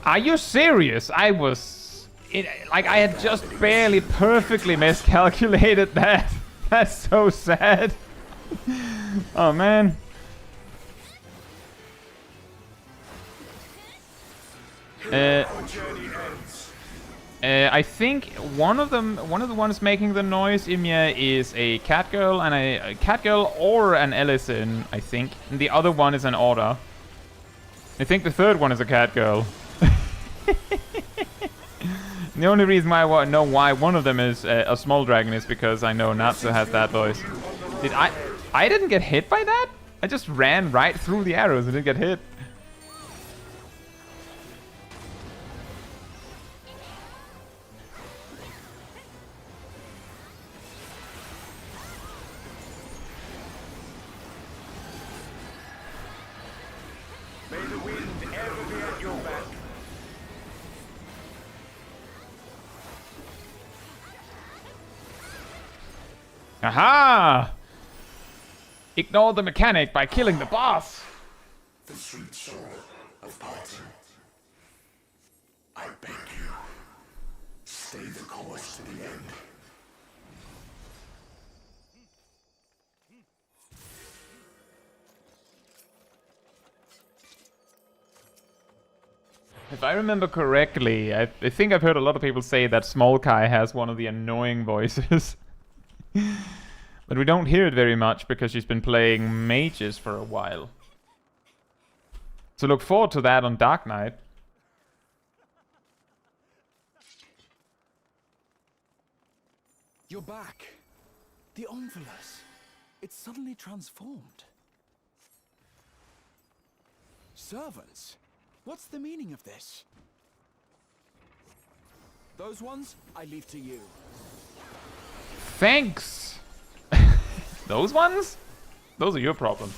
Are you serious? I had just barely perfectly miscalculated that. That's so sad. Oh man. I think one of the ones making the noise, Imya, is a cat girl and a cat girl or an Ellison, I think. And the other one is an otter. I think the third one is a cat girl. The only reason why I know why one of them is a small dragon is because I know Natsu has that voice. I didn't get hit by that? I just ran right through the arrows and didn't get hit. May the wind ever be at your back. Aha! Ignore the mechanic by killing the boss. The sweet sorrow of parting. I beg you, stay the course to the end. If I remember correctly, I think I've heard a lot of people say that Small Kai has one of the annoying voices. But we don't hear it very much because she's been playing mages for a while. So look forward to that on Dark Knight. You're back. The Omnivores. It's suddenly transformed. Servants? What's the meaning of this? Those ones, I leave to you. Thanks! Those ones? Those are your problem.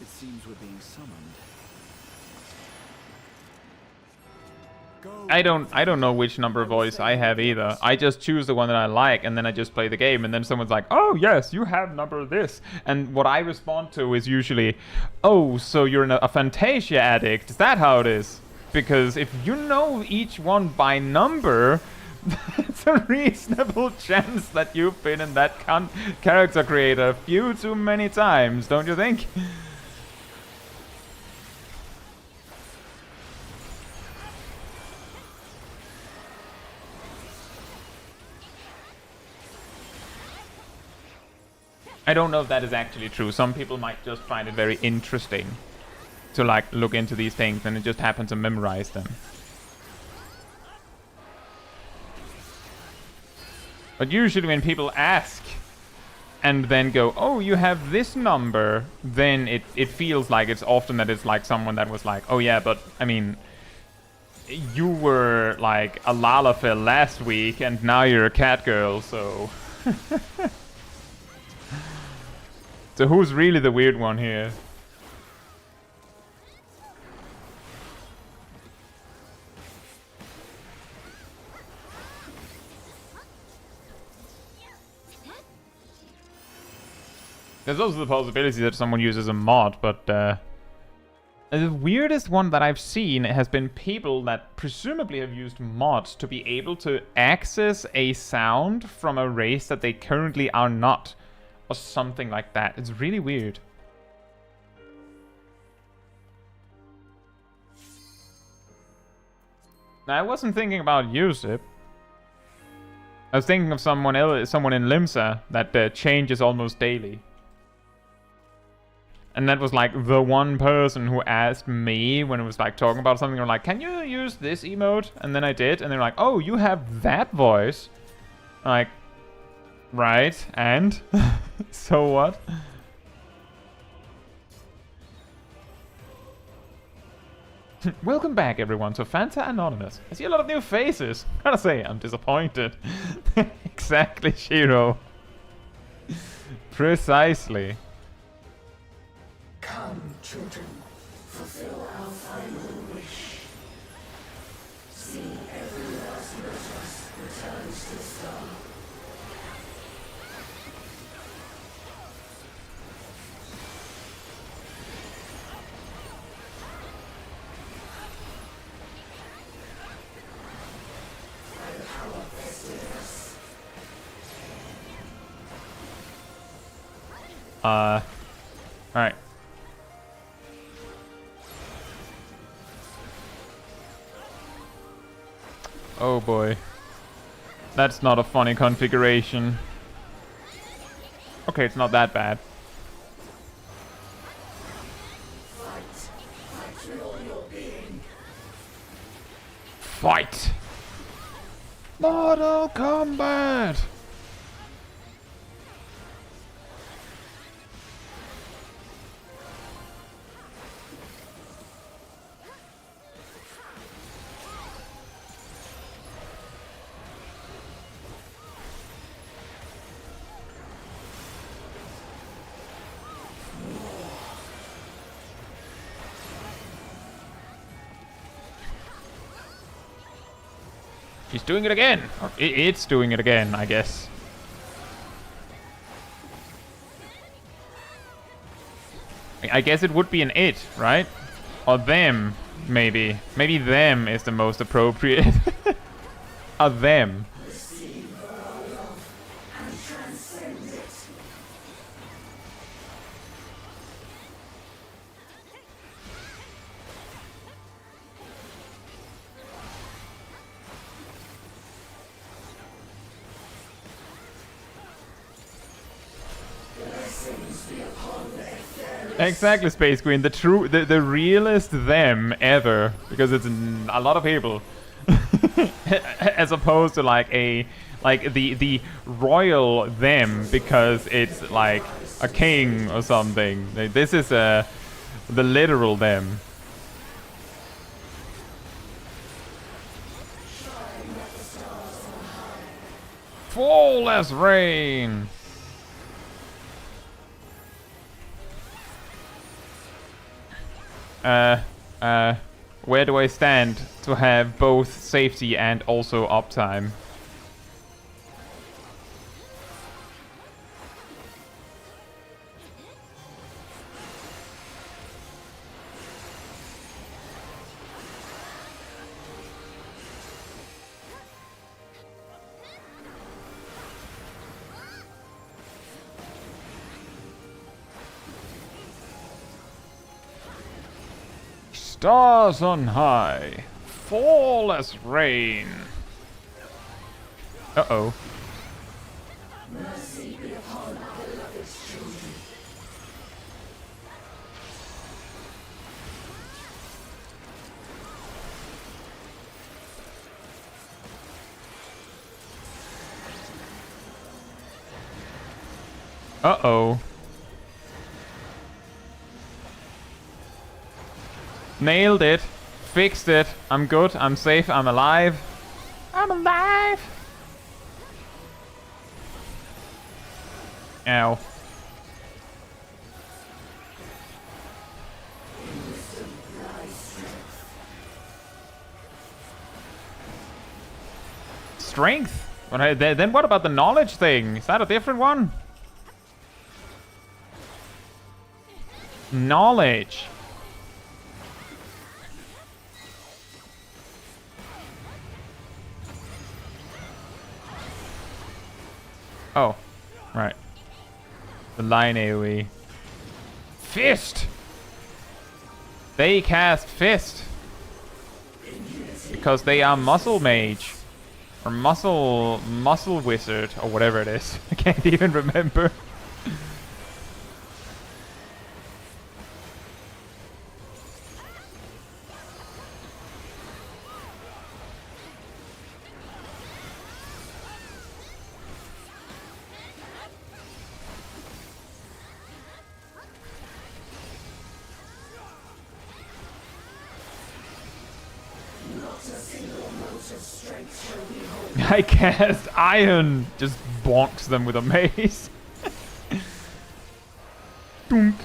It seems we're being summoned. I don't know which number voice I have either. I just choose the one that I like and then I just play the game and then someone's like, oh yes, you have number this. And what I respond to is usually, oh, so you're a Fantasia addict. Is that how it is? Because if you know each one by number, it's a reasonable chance that you've been in that character creator a few too many times, don't you think? I don't know if that is actually true. Some people might just find it very interesting to like look into these things and it just happen to memorize them. But usually when people ask and then go, oh, you have this number, then it feels like it's often that it's like someone that was like, oh yeah, but I mean, you were like a Lalafell last week and now you're a cat girl, so... So who's really the weird one here? There's also the possibility that someone uses a mod, but the weirdest one that I've seen has been people that presumably have used mods to be able to access a sound from a race that they currently are not, or something like that. It's really weird. Now, I wasn't thinking about Yusip. I was thinking of someone else, someone in Limsa that changes almost daily. And that was like the one person who asked me when it was like talking about something. They were like, "Can you use this emote?" And then I did, and they're like, "Oh, you have that voice." I'm like, right, and so what? Welcome back, everyone, to Fanta Anonymous. I see a lot of new faces. Gotta say, I'm disappointed. Exactly, Shiro. Precisely. Come, children, fulfill our final wish. See every last Lotus returns to the star. Alright. Oh boy. That's not a funny configuration. Okay, it's not that bad. Fight! Mortal Kombat! She's doing it again! Or it's doing it again, I guess. I guess it would be an it, right? Or them, maybe. Maybe them is the most appropriate. Or them. Exactly, Space Queen. The realest them ever, because it's a lot of people, as opposed to like the royal them, because it's like a king or something. This is the literal them. Fall as rain. Where do I stand to have both safety and also uptime? Stars on high, fall as rain. Uh-oh. Mercy be upon our beloved children. Uh-oh. Nailed it. Fixed it. I'm good. I'm safe. I'm alive. I'm alive. Ow. Strength? Then what about the knowledge thing? Is that a different one? Knowledge. Oh, right. The line AoE. Fist! They cast Fist. Because they are Muscle Mage. Or Muscle Wizard, or whatever it is. I can't even remember. I cast Iron! Just bonks them with a mace. Dunk.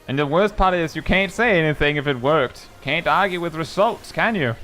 And the worst part is you can't say anything if it worked. Can't argue with results, can you?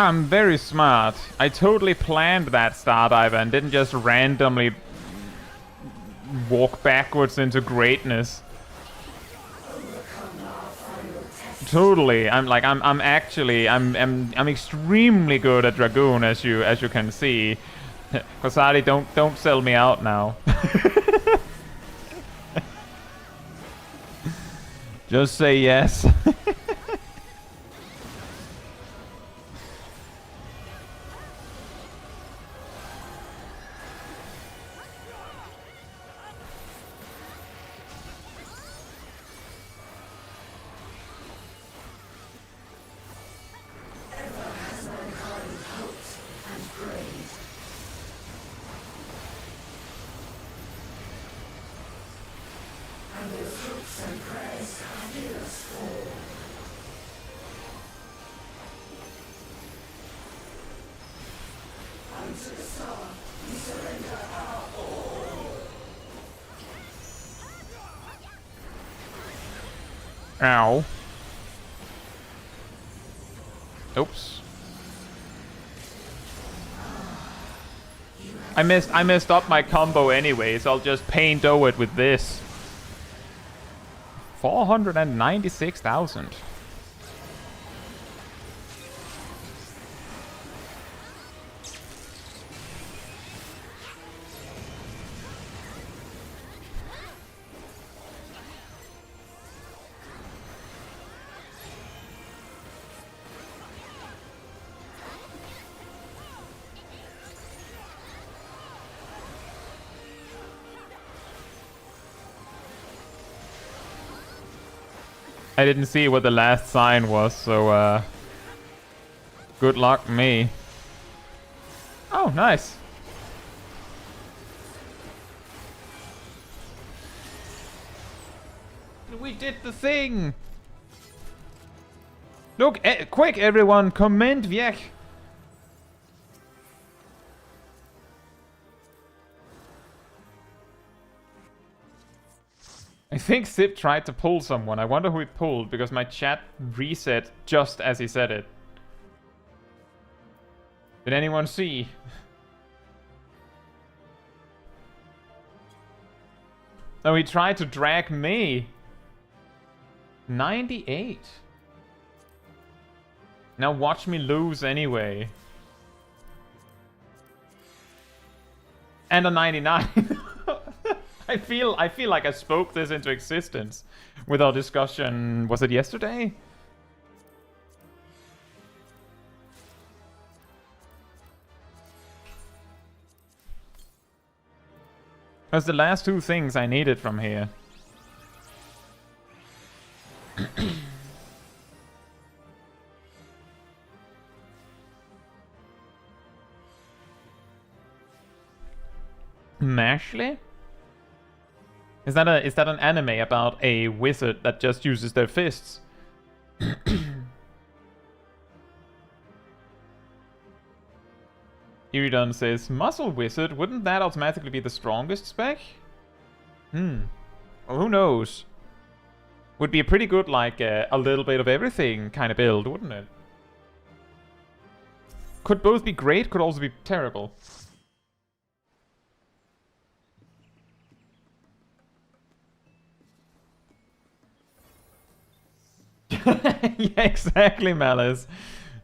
I'm very smart. I totally planned that Stardiver and didn't just randomly walk backwards into greatness. Totally. I'm extremely good at Dragoon, as you can see. Kosari, don't sell me out now. Just say yes. Ow. Oops. I messed up my combo anyways. I'll just paint over it with this. 496,000. I didn't see what the last sign was, so good luck me. Oh, nice. We did the thing. Look, quick everyone, comment Viech. I think Sip tried to pull someone. I wonder who he pulled, because my chat reset just as he said it. Did anyone see? Oh, he tried to drag me. 98. Now watch me lose anyway. And a 99. I feel like I spoke this into existence with our discussion. Was it yesterday? That's the last two things I needed from here. Mashley? Is that an anime about a wizard that just uses their fists? Iridon says, Muscle Wizard, wouldn't that automatically be the strongest spec? Well, who knows? Would be a pretty good, like, a little bit of everything kind of build, wouldn't it? Could both be great, could also be terrible. Yeah, exactly, Malice.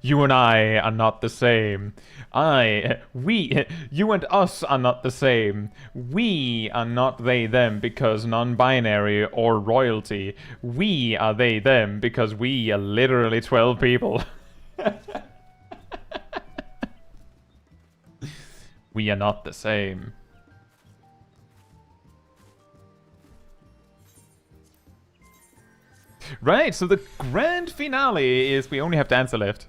You and I are not the same. You and us are not the same. We are not they, them because non-binary or royalty. We are they, them because we are literally 12 people. We are not the same. Right, so the grand finale is we only have Dancer left.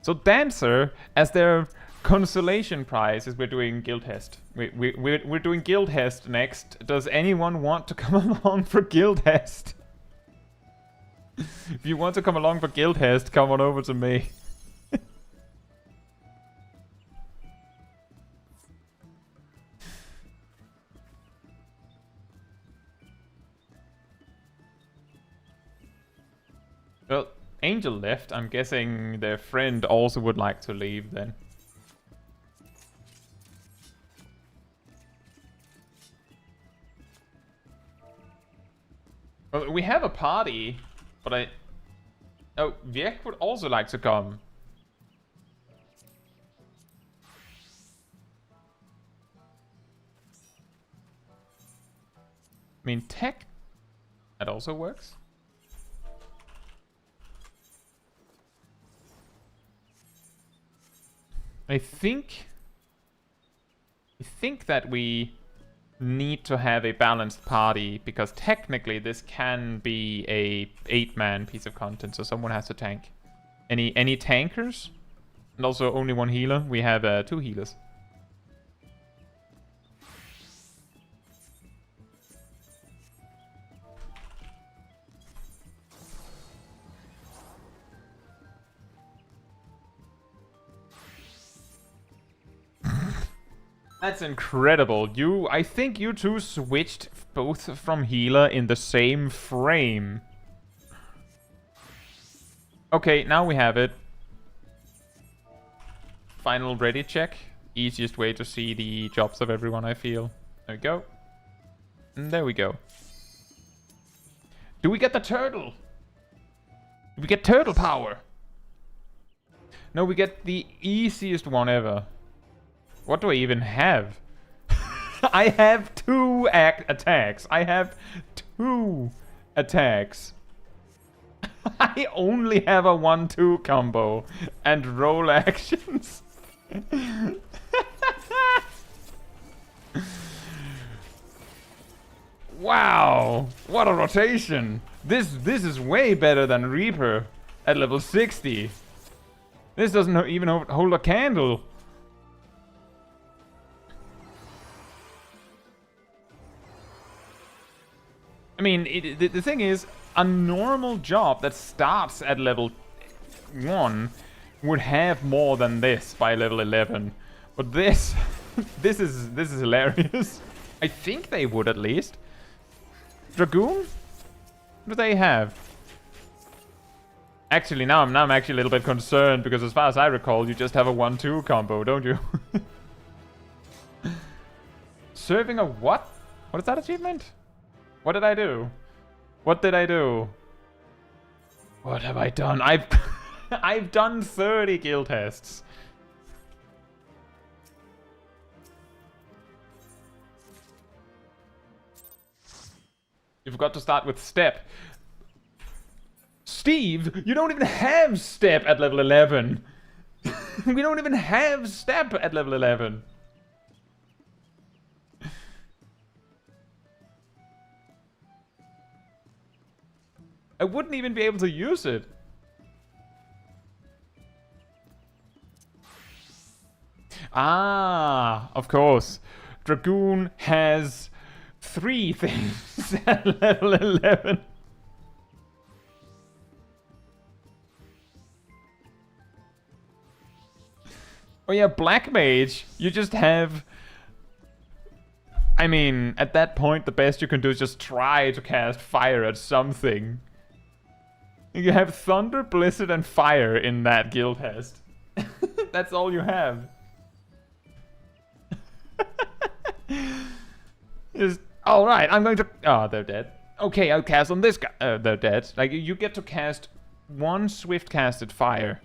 So Dancer, as their consolation prize, is we're doing Guild Hest. We're doing Guild Hest next. Does anyone want to come along for Guild Hest? If you want to come along for Guild Hest, come on over to me. Well, Angel left. I'm guessing their friend also would like to leave then. Well, we have a party, but Oh, Viek would also like to come. I mean, tech, that also works. I think that we need to have a balanced party because technically this can be a 8-man piece of content, so someone has to tank. Any tankers? And also only one healer. We have 2 healers. That's incredible. I think you two switched both from healer in the same frame. Okay, now we have it. Final ready check. Easiest way to see the jobs of everyone, I feel. There we go. And there we go. Do we get the turtle? Do we get turtle power? No, we get the easiest one ever. What do I even have? I have 2 attacks. I have 2 attacks. I only have a 1-2 combo and roll actions. Wow, what a rotation. This is way better than Reaper at level 60. This doesn't even hold a candle. I mean, the thing is, a normal job that starts at level 1 would have more than this by level 11. But this, this is hilarious. I think they would at least. Dragoon? What do they have? Actually, now I'm actually a little bit concerned because as far as I recall, you just have a 1-2 combo, don't you? Serving a what? What is that achievement? What did I do? What did I do? What have I done? I've done 30 guild tests. You've got to start with step. Steve, you don't even have step at level 11. We don't even have step at level 11. I wouldn't even be able to use it. Ah, of course. Dragoon has 3 things at level 11. Oh yeah, Black Mage, you just have... I mean, at that point, the best you can do is just try to cast fire at something. You have Thunder, Blizzard, and Fire in that guild Hest. That's all you have. Just, alright, I'm going to... Oh, they're dead. Okay, I'll cast on this guy. They're dead. Like, you get to cast 1 swift casted fire.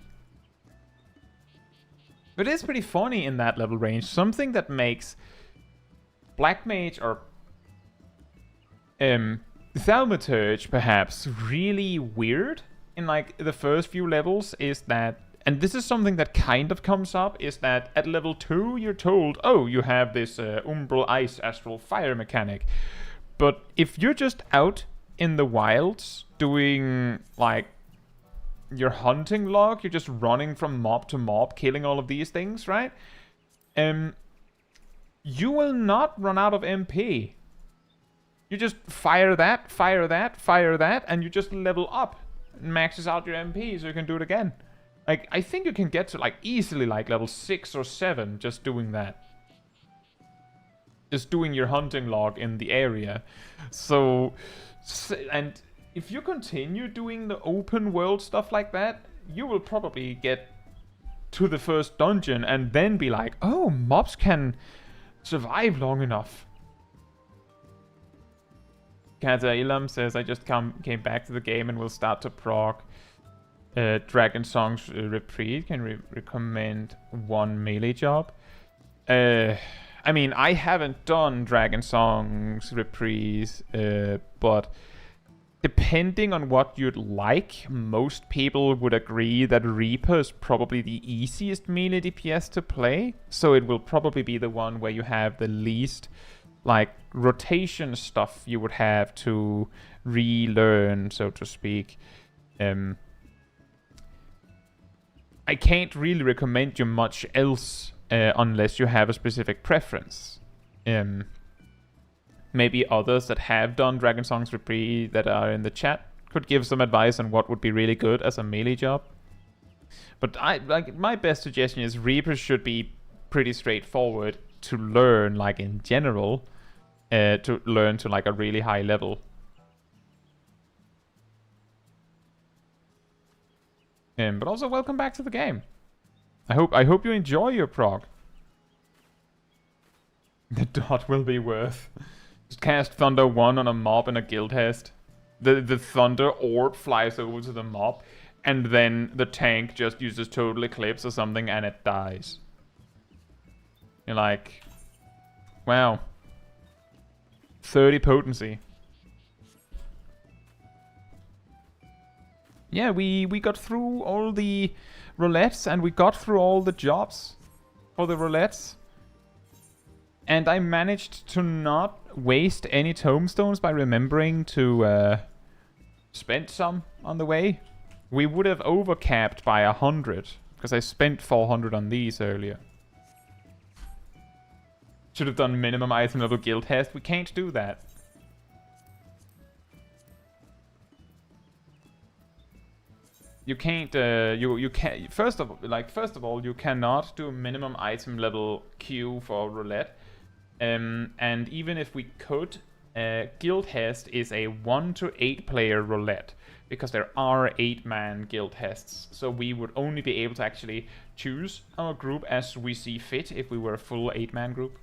It is pretty funny in that level range. Something that makes Black Mage or Thaumaturge perhaps really weird in like the first few levels is that, and this is something that kind of comes up, is that at level 2 you're told, oh, you have this Umbral Ice Astral Fire mechanic. But if you're just out in the wilds doing like your hunting log, you're just running from mob to mob, killing all of these things, right? You will not run out of MP. You just fire that, fire that, fire that, and you just level up. Maxes out your MP so you can do it again. Like, I think you can get to like easily like level 6 or 7 just doing that. Just doing your hunting log in the area. So, and if you continue doing the open world stuff like that, you will probably get to the first dungeon and then be like, oh, mobs can survive long enough. Kata Ilam says, I just came back to the game and will start to proc Dragon Song's Reprieve. Can recommend 1 melee job. I mean, I haven't done Dragon Song's Reprise, but depending on what you'd like, most people would agree that Reaper is probably the easiest melee DPS to play. So it will probably be the one where you have the least, like, rotation stuff you would have to relearn, so to speak. I can't really recommend you much else unless you have a specific preference. Maybe others that have done Dragon Song's Reprieve that are in the chat could give some advice on what would be really good as a melee job. But my best suggestion is Reapers should be pretty straightforward to learn, like in general, to learn to like a really high level. But also welcome back to the game. I hope you enjoy your prog. The dot will be worth. Just cast Thunder 1 on a mob in a guild Hest. The Thunder orb flies over to the mob, and then the tank just uses Total Eclipse or something and it dies. You're like, wow. 30 potency. Yeah, we got through all the Roulettes and we got through all the jobs for the Roulettes. And I managed to not waste any tombstones by remembering to spend some on the way. We would have overcapped by 100 because I spent 400 on these earlier. Should have done minimum item level guild test. We can't do that. You can't. You can't. First of all, you cannot do minimum item level queue for roulette. And even if we could, guild Hest is a 1 to 8 player roulette because there are 8-man guild Hests. So we would only be able to actually choose our group as we see fit if we were a full 8-man group.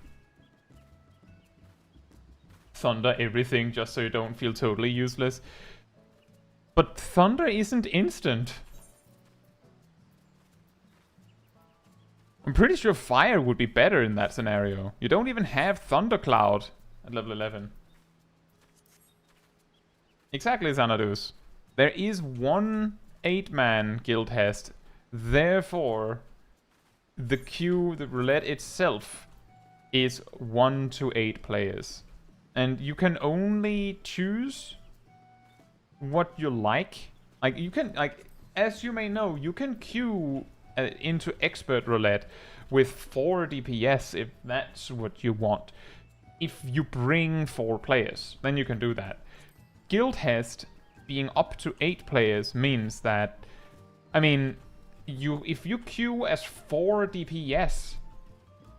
Thunder everything just so you don't feel totally useless. But Thunder isn't instant. I'm pretty sure Fire would be better in that scenario. You don't even have Thundercloud at level 11. Exactly, Xanadus. There is 1 8-man guild Hest. Therefore, the queue, the roulette itself, is 1 to 8 players. And you can only choose what you like. Like, you can, like, as you may know, you can queue into expert roulette, with 4 DPS if that's what you want. If you bring 4 players, then you can do that. Guild Hest being up to 8 players means that, I mean, if you queue as 4 DPS,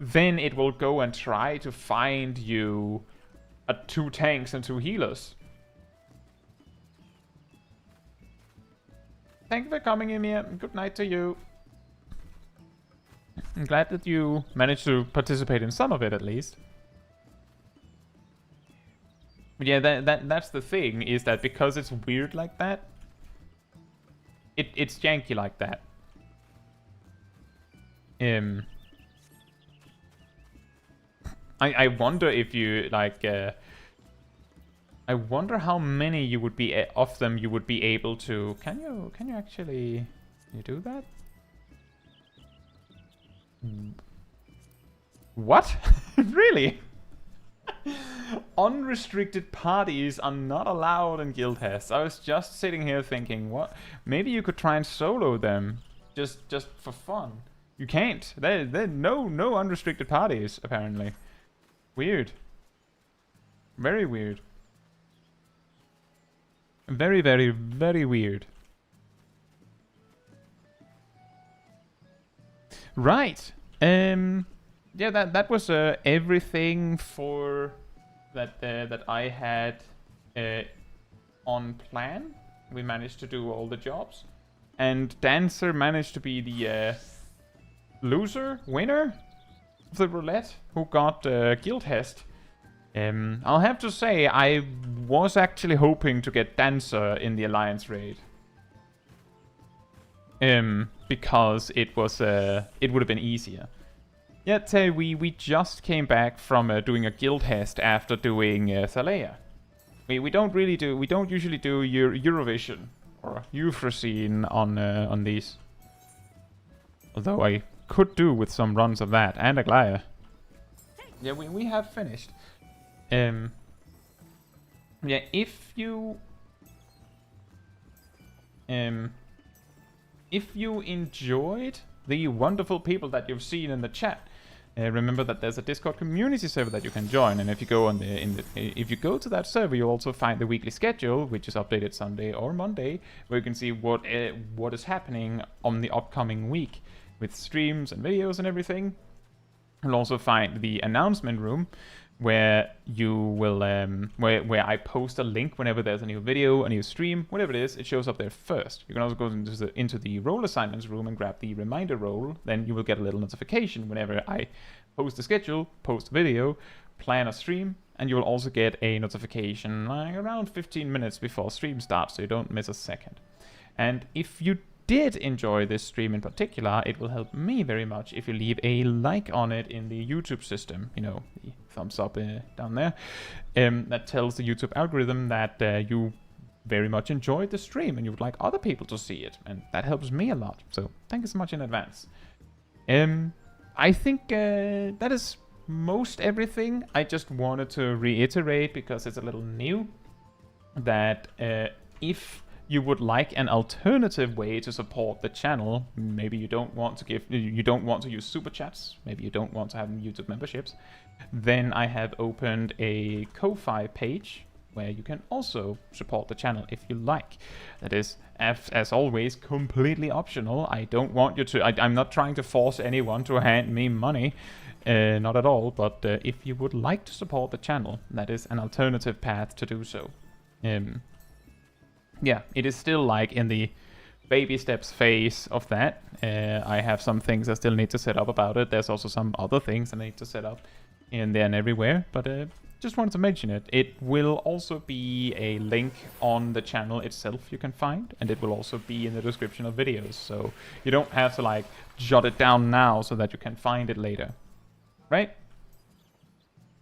then it will go and try to find you 2 tanks and 2 healers. Thank you for coming, Emir. Good night to you. I'm glad that you managed to participate in some of it, at least. But yeah, that's the thing, is that because it's weird like that, it's janky like that. I wonder if you, like, I wonder how many you would be, of them you would be able to... Can you actually... Can you do that? What? Really? Unrestricted parties are not allowed in Guild Hest. I was just sitting here thinking, what? Maybe you could try and solo them, just for fun. You can't. There no unrestricted parties apparently. Weird. Very weird. Very, very, very weird. Right. Yeah, that was everything for that I had on plan. We managed to do all the jobs, and Dancer managed to be the winner of the roulette, who got Guild Hest. I'll have to say, I was actually hoping to get Dancer in the Alliance raid. Because it was it would have been easier. Yeah, we just came back from doing a Guild Hest after doing Thalea. We don't usually do Eurovision or Euphrosyne on these. Although I could do with some runs of that and Aglaya. Yeah, we have finished. Yeah, if you enjoyed the wonderful people that you've seen in the chat, remember that there's a Discord community server that you can join, and if you go if you go to that server, you'll also find the weekly schedule, which is updated Sunday or Monday, where you can see what is happening on the upcoming week with streams and videos and everything. You'll also find the announcement room, where you will where I post a link whenever there's a new video, a new stream, whatever it is, it shows up there first. You can also go into the role assignments room and grab the reminder role. Then you will get a little notification whenever I post a schedule, post a video, plan a stream, and you will also get a notification like around 15 minutes before stream starts, so you don't miss a second. And if you did enjoy this stream in particular, it will help me very much if you leave a like on it in the YouTube system. You know, the thumbs up down there. That tells the YouTube algorithm that you very much enjoyed the stream and you would like other people to see it. And that helps me a lot. So thank you so much in advance. I think that is most everything. I just wanted to reiterate, because it's a little new, that if you would like an alternative way to support the channel, maybe you don't want to use super chats, maybe you don't want to have YouTube memberships, then I have opened a Ko-Fi page where you can also support the channel if you like. That is, as always, completely optional. I don't want you to, I'm not trying to force anyone to hand me money, not at all, but if you would like to support the channel, that is an alternative path to do so. Yeah, it is still like in the baby steps phase of that. I have some things I still need to set up about it. There's also some other things I need to set up in there and everywhere, but just wanted to mention it. It will also be a link on the channel itself you can find, and it will also be in the description of videos, so you don't have to like jot it down now so that you can find it later. Right?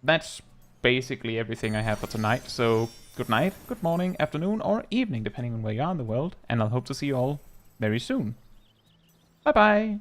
That's basically everything I have for tonight, so good night, good morning, afternoon, or evening, depending on where you are in the world, and I'll hope to see you all very soon. Bye-bye!